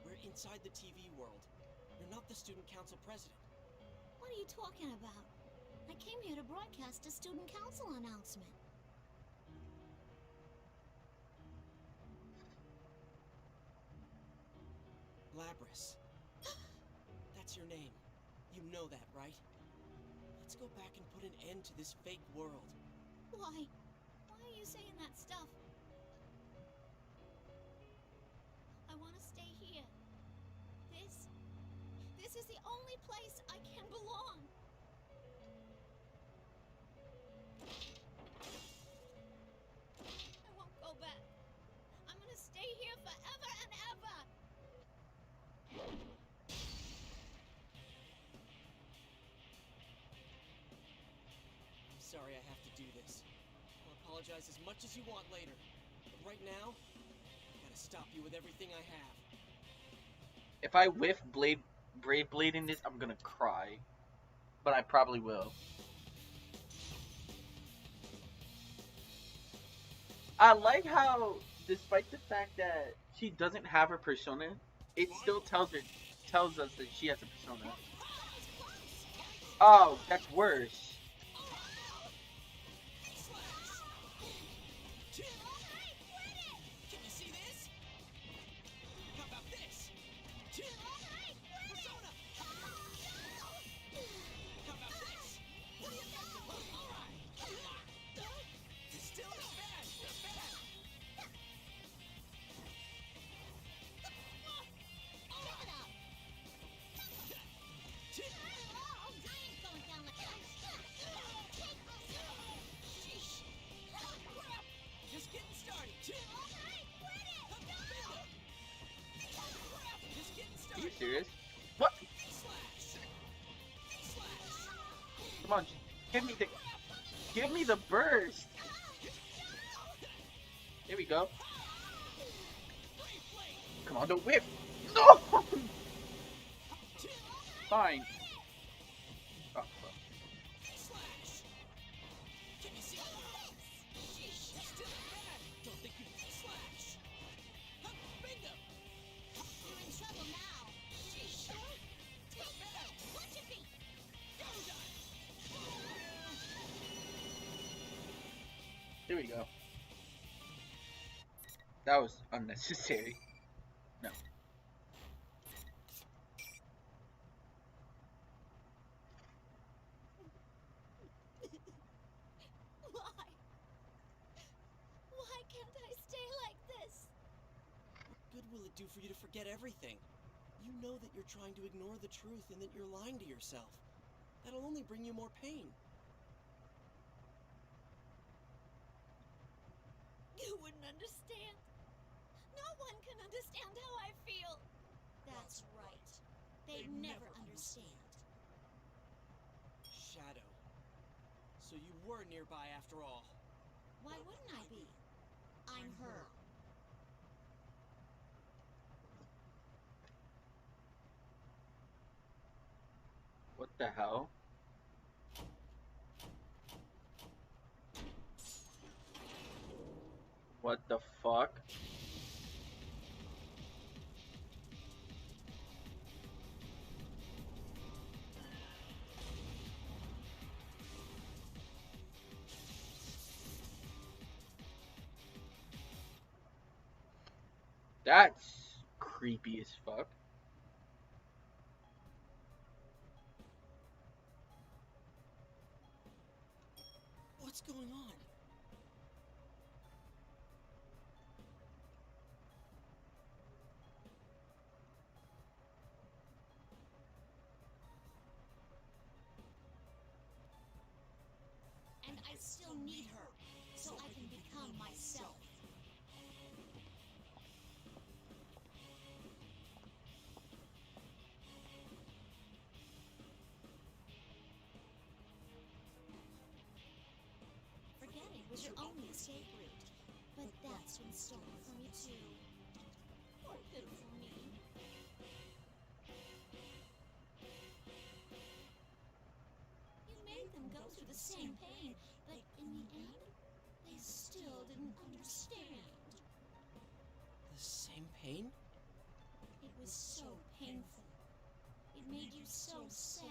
We're inside the TV world. You're not the student council president. What are you talking about? I came here to broadcast a student council announcement. Labrys. That's your name. You know that, right? Let's go back and put an end to this fake world. Why? Why are you saying that stuff? I want to stay here. This is the only place I can belong. I won't go back. I'm gonna stay here forever and ever. I'm sorry I have to do this. I'll apologize as much as you want later. But right now, I gotta stop you with everything I have. If I whiff Brave Blade in this, I'm gonna cry. But I probably will. I like how, despite the fact that she doesn't have her persona, it still tells us that she has a persona. Oh, that's worse. Can you see this? How about this? Persona! How about this? Still not bad! Not bad! Just getting started. Just getting Are you started. serious? What? Come on, just give me the burst. Here we go. Come on, don't whip. No. Fine. Oh, fuck. Can you see? Still not bad. Don't think you can slash. Bingo. You're in trouble now. Not bad. Watch your feet. Here we go. That was unnecessary. No. Why can't I stay like this? What good will it do for you to forget everything? You know that you're trying to ignore the truth and that you're lying to yourself. That'll only bring you more pain. You wouldn't understand. No one can understand how I feel. That's right. They'd never understand. Shadow. So you were nearby after all. Why wouldn't I be? I'm her. What the hell? What the fuck? That's creepy as fuck. What's going on? And I still need her, so I can become myself. Forgetting was your only escape route, but that's been stolen from you too. Poor pitiful me. You made them go through the same pain, but in the end, they still didn't understand. The same pain? It was so painful. It made you so sad.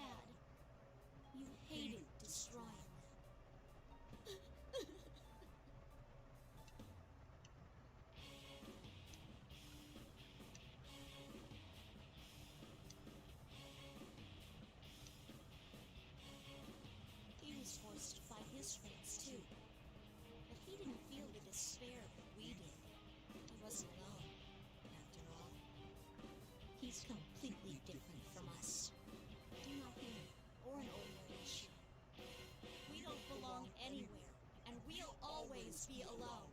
You hated destroying them. He was forced to fight his friends too. But he didn't feel the despair that we did. He wasn't alone, after all. He's completely different from us. Not him, or an ordinary issue. We don't belong anywhere, and we'll always be alone.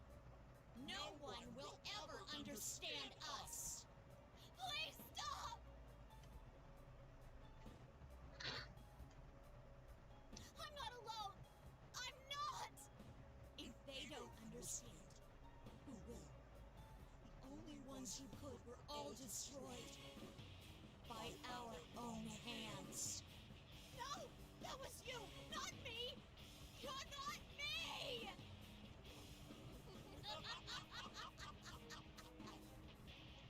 No one will ever understand us. Please stop! I'm not alone! I'm not! If they don't understand, who will? The only ones who could were all destroyed by our own hands. No! That was you! Not me! You're not me!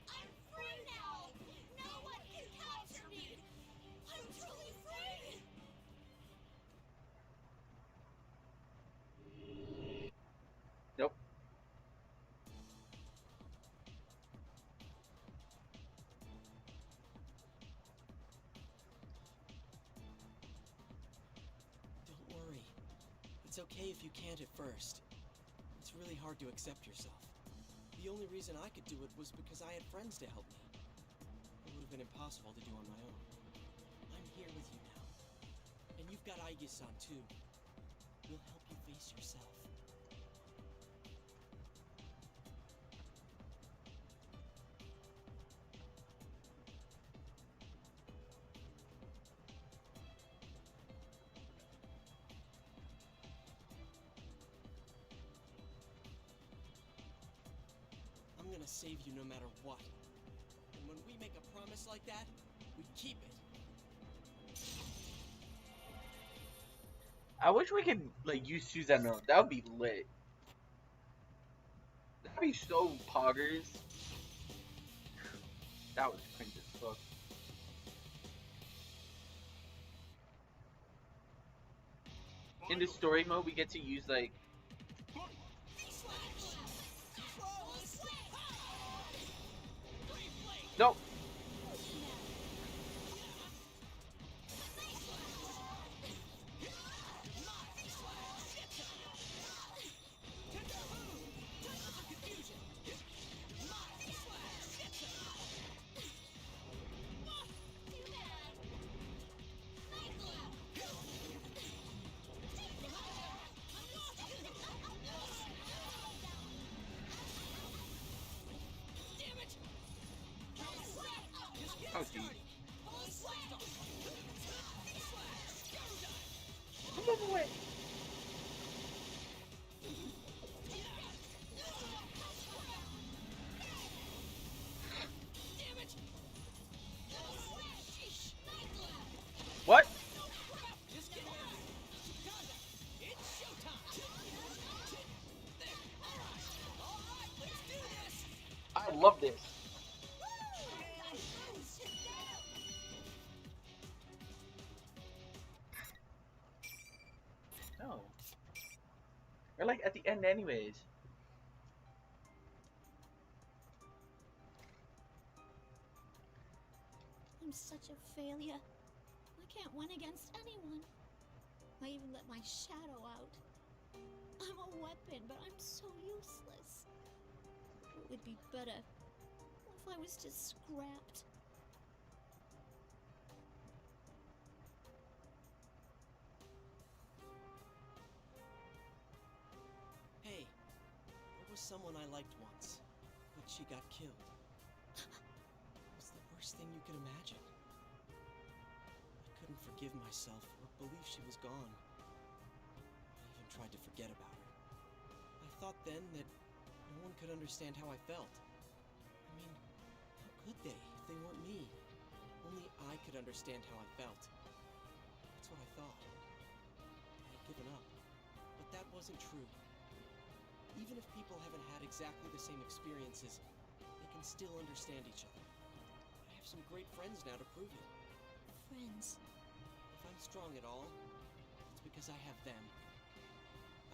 I'm free now! No one can capture me! I'm truly free! Nope. Don't worry. It's okay if you can't at first. It's really hard to accept yourself. The only reason I could do it was because I had friends to help me. It would have been impossible to do on my own. I'm here with you now. And you've got Aige-san too. We'll help you face yourself. I'm gonna save you no matter what. And when we make a promise like that, we keep it. I wish we could like use Susanoo. That would be lit. That'd be so poggers. That was cringe as fuck. In the story mode, we get to use like. Nope. Oh, geez. Move away. What? I love this. No. We're like at the end anyways. I'm such a failure. I can't win against anyone. I even let my shadow out. I'm a weapon, but I'm so useless. It would be better if I was just scrapped. Hey, there was someone I liked once, but she got killed. It was the worst thing you could imagine. I couldn't forgive myself or believe she was gone. I even tried to forget about her. I thought then that no one could understand how I felt. I mean, how could they if they weren't me? Only I could understand how I felt. That's what I thought. I had given up. But that wasn't true. Even if people haven't had exactly the same experiences, they can can still understand each other. I have some great friends now to prove it. Friends. If I'm strong at all, it's because I have them.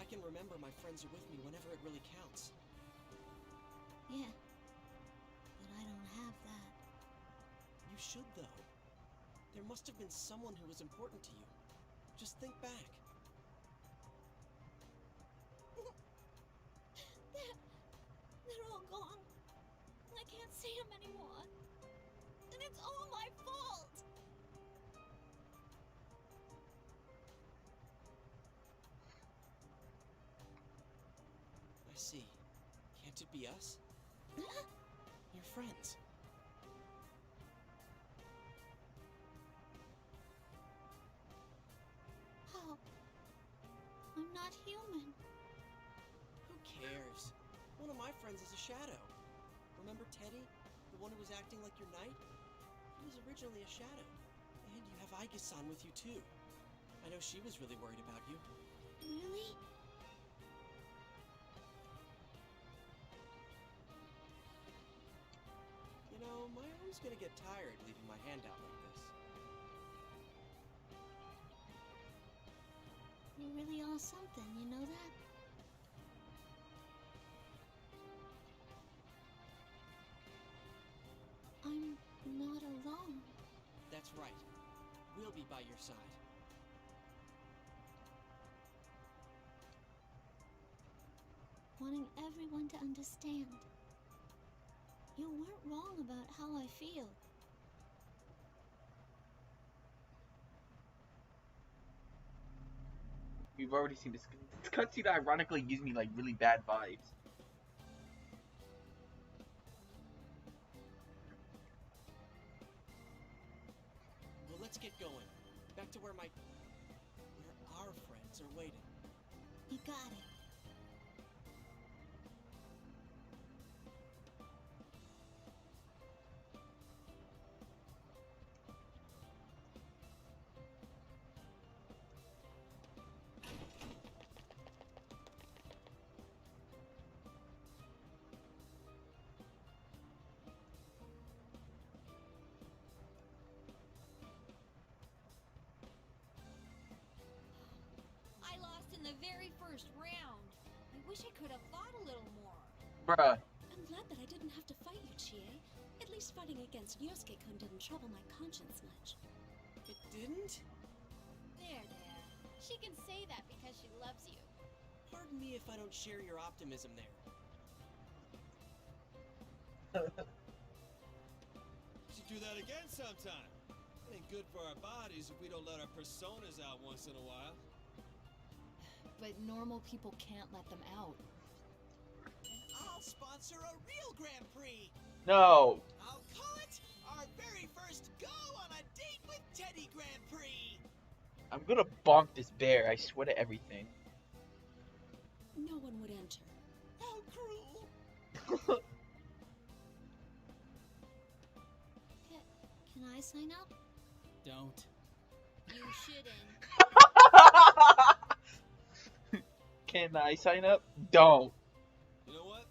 I can remember my friends are with me whenever it really counts. Yeah. But I don't have that. You should, though. There must have been someone who was important to you. Just think back. They're all gone. I can't see them anymore. And it's all my fault. I see. Can't it be us? Your friends. How? I'm not human. Who cares? One of my friends is a shadow. Remember Teddy? The one who was acting like your knight? He was originally a shadow. And you have Aige-san with you too. I know she was really worried about you. Really? You know, my arm's gonna get tired leaving my hand out like this. You really are something, you know that? I'm not alone. That's right. We'll be by your side. Wanting everyone to understand. You weren't wrong about how I feel. We've already seen this. This cutscene ironically gives me like really bad vibes. Well, let's get going. Back to where our friends are waiting. You got it. I lost in the very first round. I wish I could have fought a little more. Bruh. I'm glad that I didn't have to fight you, Chie. At least fighting against Yosuke-kun didn't trouble my conscience much. It didn't? There. She can say that because she loves you. Pardon me if I don't share your optimism there. Should do that again sometime. It ain't good for our bodies if we don't let our personas out once in a while. But normal people can't let them out. I'll sponsor a real Grand Prix. No. I'll call it our very first go on a date with Teddy Grand Prix. I'm gonna bonk this bear. I swear to everything. No one would enter. How cruel. Can I sign up? Don't. You shouldn't. Can I sign up? Don't. You know what?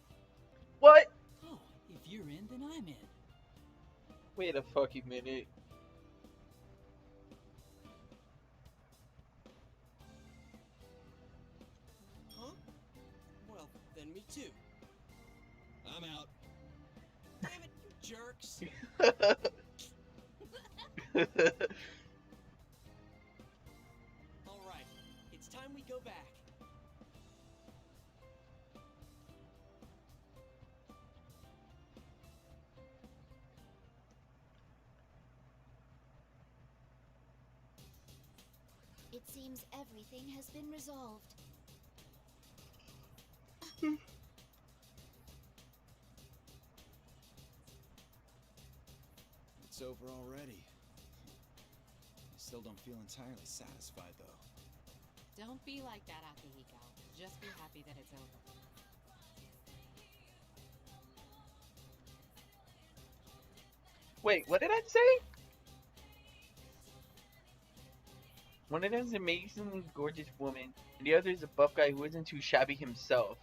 What? Oh, if you're in, then I'm in. Wait a fucking minute. Huh? Well, then me too. I'm out. Damn it, you jerks. All right, it's time we go back. It seems everything has been resolved. It's over already. I still don't feel entirely satisfied, though. Don't be like that, Akihiko. Just be happy that it's over. Wait, what did I say? One of them is an amazingly gorgeous woman, and the other is a buff guy who isn't too shabby himself.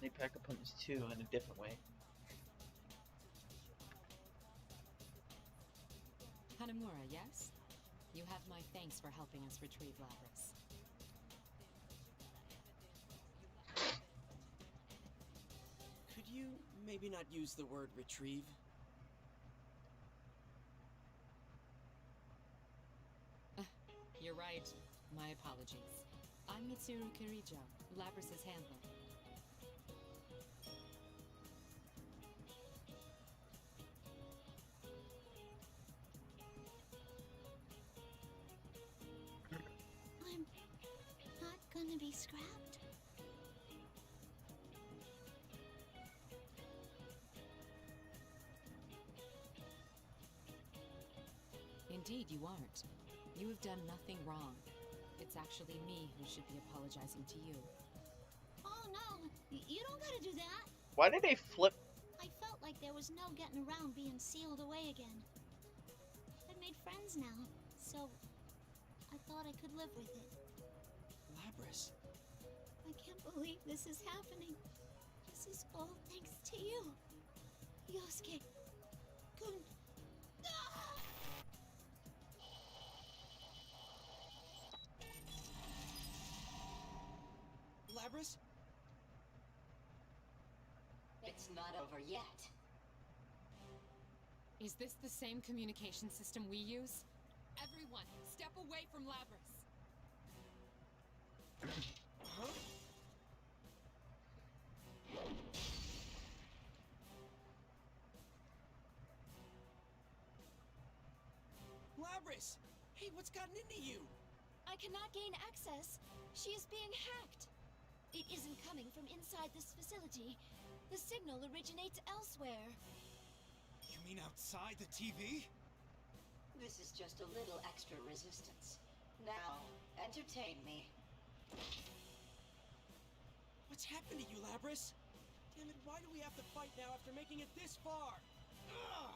they pack opponents too in a different way. Hanamura, yes? You have my thanks for helping us retrieve Lapras. Could you maybe not use the word retrieve? You're right. My apologies. I'm Mitsuru Kirijo, Labras's handler. I'm not gonna be scrapped. Indeed, you aren't. You have done nothing wrong. It's actually me who should be apologizing to you. Oh no, you don't gotta do that. Why did they flip? I felt like there was no getting around being sealed away again. I've made friends now, so I thought I could live with it. Lapras. I can't believe this is happening. This is all thanks to you, Yosuke. Kun. Lapras? It's not over yet. Is this the same communication system we use? Everyone, step away from Lapras! Huh? Lapras! Hey, what's gotten into you? I cannot gain access. She is being hacked. It isn't coming from inside this facility. The signal originates elsewhere. You mean outside the TV? This is just a little extra resistance. Now, entertain me. What's happened to you, Lapras? Damn it, why do we have to fight now after making it this far? Ugh!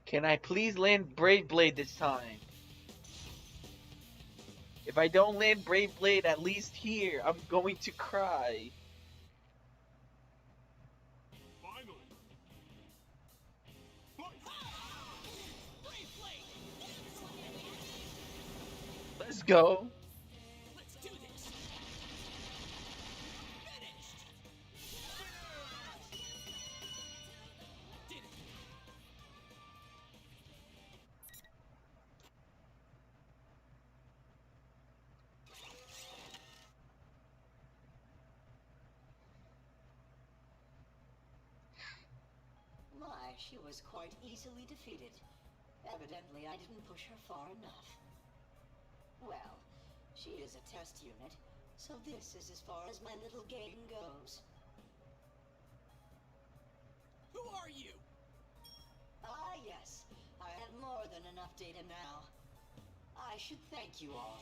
Can I please land Brave Blade this time? If I don't land Brave Blade at least here, I'm going to cry. Finally. Let's go. Let's do this! Finished! Did it! My, she was quite easily defeated. Evidently, I didn't push her far enough. Well, she is a test unit, so this is as far as my little game goes. Who are you? Ah, yes. I have more than enough data now. I should thank you all.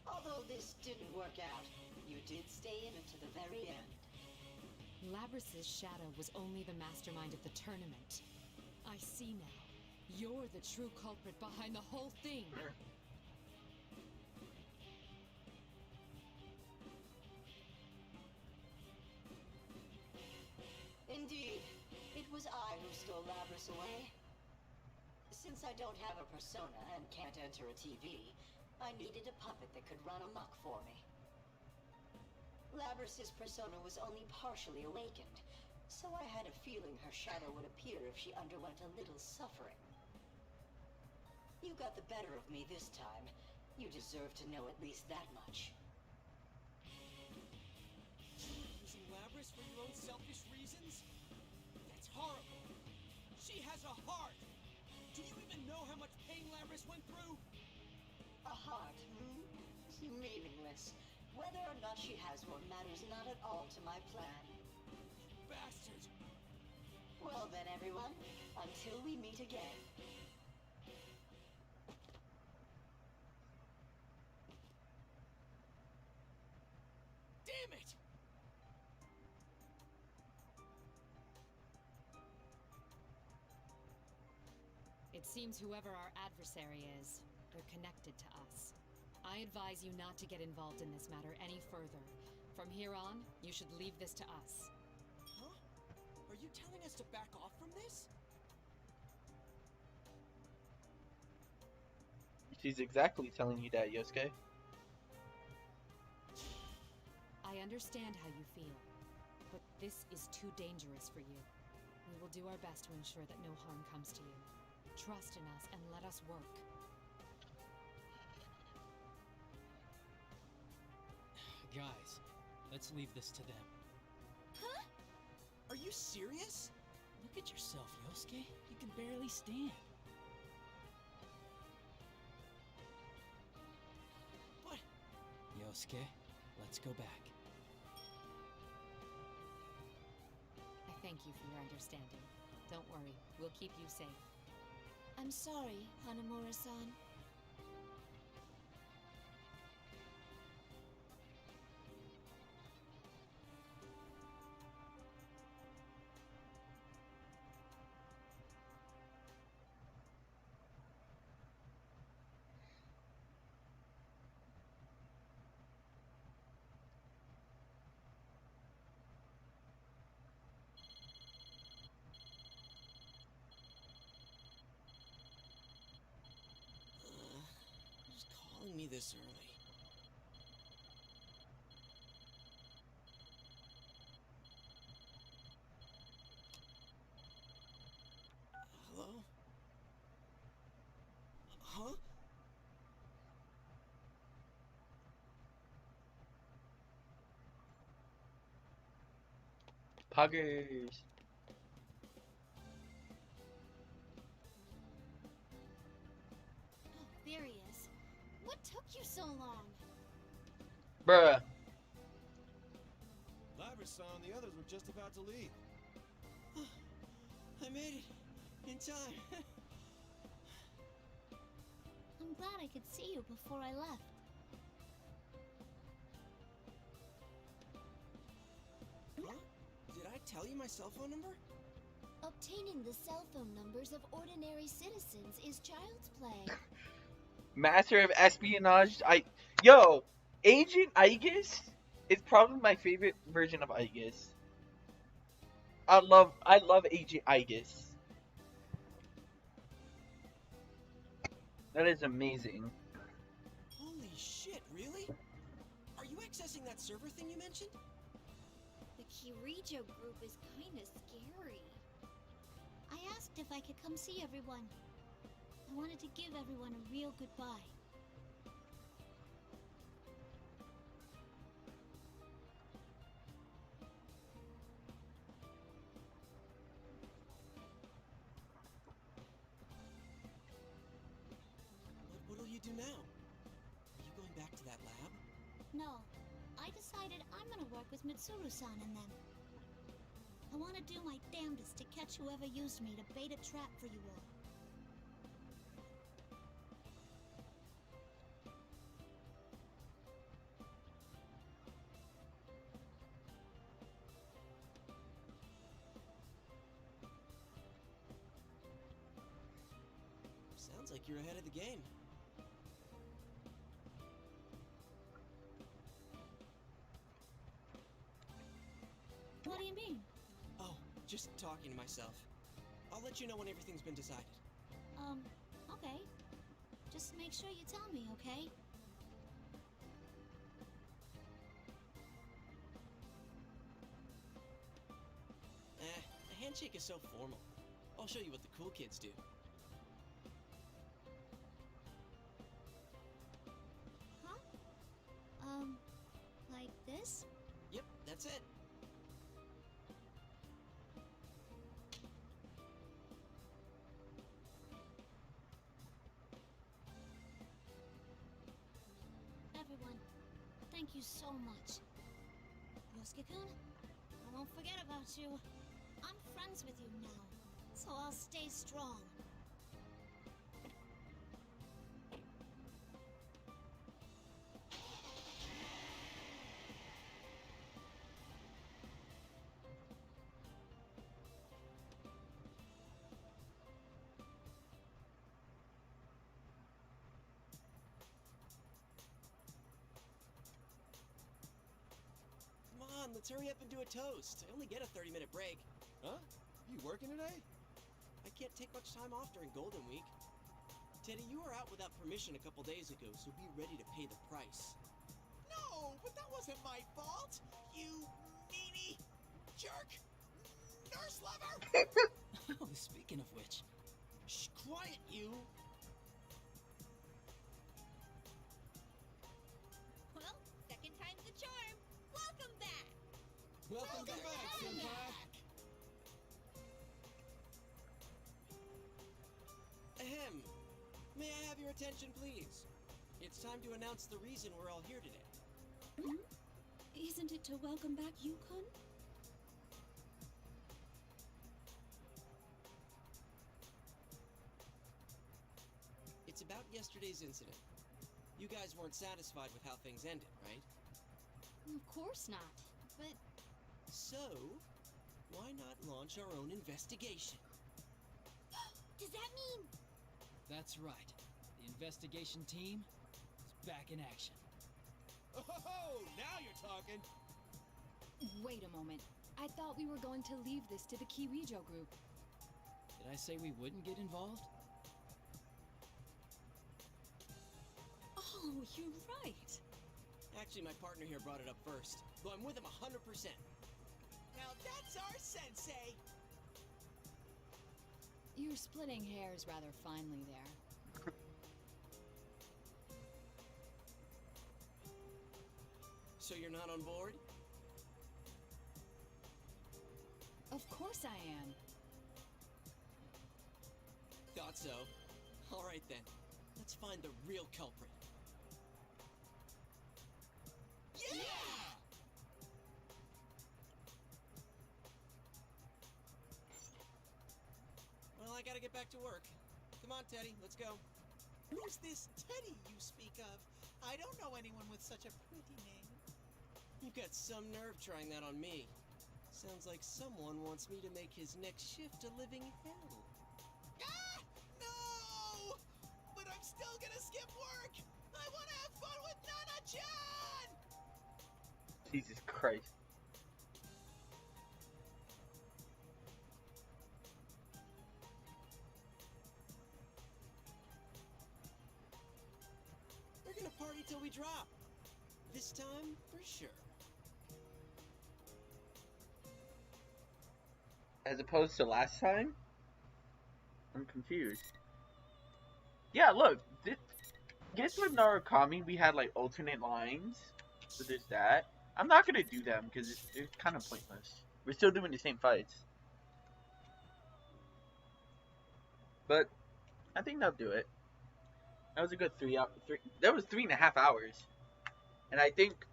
Although this didn't work out, you did stay in it to the very end. Labras's shadow was only the mastermind of the tournament. I see now. You're the true culprit behind the whole thing. Indeed, it was I who stole Labras away. Since I don't have a persona and can't enter a TV, I needed a puppet that could run amok for me. Labras's persona was only partially awakened, so I had a feeling her shadow would appear if she underwent a little suffering. You got the better of me this time. You deserve to know at least that much. Using Labras for your own selfish reasons? That's horrible. She has a heart. Do you even know how much pain Labras went through? A heart, hmm? Meaningless. Whether or not she has one matters not at all to my plan. Bastard! Well then, everyone, until we meet again. Damn it! It seems whoever our adversary is, they're connected to us. I advise you not to get involved in this matter any further. From here on, you should leave this to us. Huh? Are you telling us to back off from this? She's exactly telling you that, Yosuke. I understand how you feel, but this is too dangerous for you. We will do our best to ensure that no harm comes to you. Trust in us and let us work. Guys, let's leave this to them. Huh? Are you serious? Look at yourself, Yosuke. You can barely stand. What? Yosuke, let's go back. I thank you for your understanding. Don't worry, we'll keep you safe. I'm sorry, Hanamura-san. Who's calling me this early? Hello? Huh? Poggers. Oh, there he is. What took you so long? Bruh. Labrison and the others were just about to leave. I made it in time. I'm glad I could see you before I left. Huh? Did I tell you my cell phone number? Obtaining the cell phone numbers of ordinary citizens is child's play. Master of espionage. Yo, Agent Aegis is probably my favorite version of Aegis. I love Agent Aegis. That is amazing. Holy shit, really? Are you accessing that server thing you mentioned? The Kirijo group is kinda scary. I asked if I could come see everyone. I wanted to give everyone a real goodbye. What'll you do now? Are you going back to that lab? No, I decided I'm gonna work with Mitsuru-san and them. I want to do my damnedest to catch whoever used me to bait a trap for you all. Sounds like you're ahead of the game. What do you mean? Oh, just talking to myself. I'll let you know when everything's been decided. Okay. Just make sure you tell me, okay? A handshake is so formal. I'll show you what the cool kids do. Huh? Like this? Yep, that's it. Everyone, thank you so much. Yosuke-kun, I won't forget about you. I'm friends with you now, so I'll stay strong. on, let's hurry up and do a toast. I only get a 30-minute break. Huh? You working today? I can't take much time off during Golden Week. Teddy, you were out without permission a couple days ago, so be ready to pay the price. No, but that wasn't my fault. You meanie jerk nurse lover. Oh, speaking of which. Shh, quiet, you. Well, second time's the charm. Welcome back. Welcome back, Senpai. Ahem. May I have your attention, please? It's time to announce the reason we're all here today. Hmm? Isn't it to welcome back Yukon? It's about yesterday's incident. You guys weren't satisfied with how things ended, right? Of course not. But So, why not launch our own investigation? does that mean That's right. The investigation team is back in action. Oh, now you're talking. Wait a moment. I thought we were going to leave this to the Kirijo group. Did I say we wouldn't get involved? Oh, you're right. Actually, my partner here brought it up first, though I'm with him 100%. Now that's our sensei. You're splitting hairs rather finely there. So you're not on board? Of course I am. Thought so. All right then. Let's find the real culprit. Yeah! Well, I gotta get back to work. Come on, Teddy, let's go. Who's this Teddy you speak of? I don't know anyone with such a pretty name. You've got some nerve trying that on me. Sounds like someone wants me to make his next shift a living hell. Ah! No! But I'm still gonna skip work! I wanna have fun with Nana-chan! Jesus Christ. We're gonna party till we drop. This time, for sure. As opposed to last time? I'm confused. Yeah, look. Guess with Narukami we had like alternate lines. So there's that. I'm not gonna do them because it's kind of pointless. We're still doing the same fights. But I think they'll do it. That was a good 3 hour. That was 3.5 hours. And I think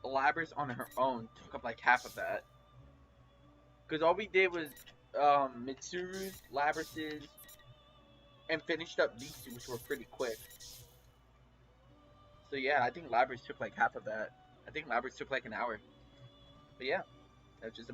Labris on her own took up like half of that. Because all we did was Mitsuru's, Labris's, and finished up these two, which were pretty quick. So yeah, I think Labris took like half of that. I think Labris took like an hour. But yeah, that's just about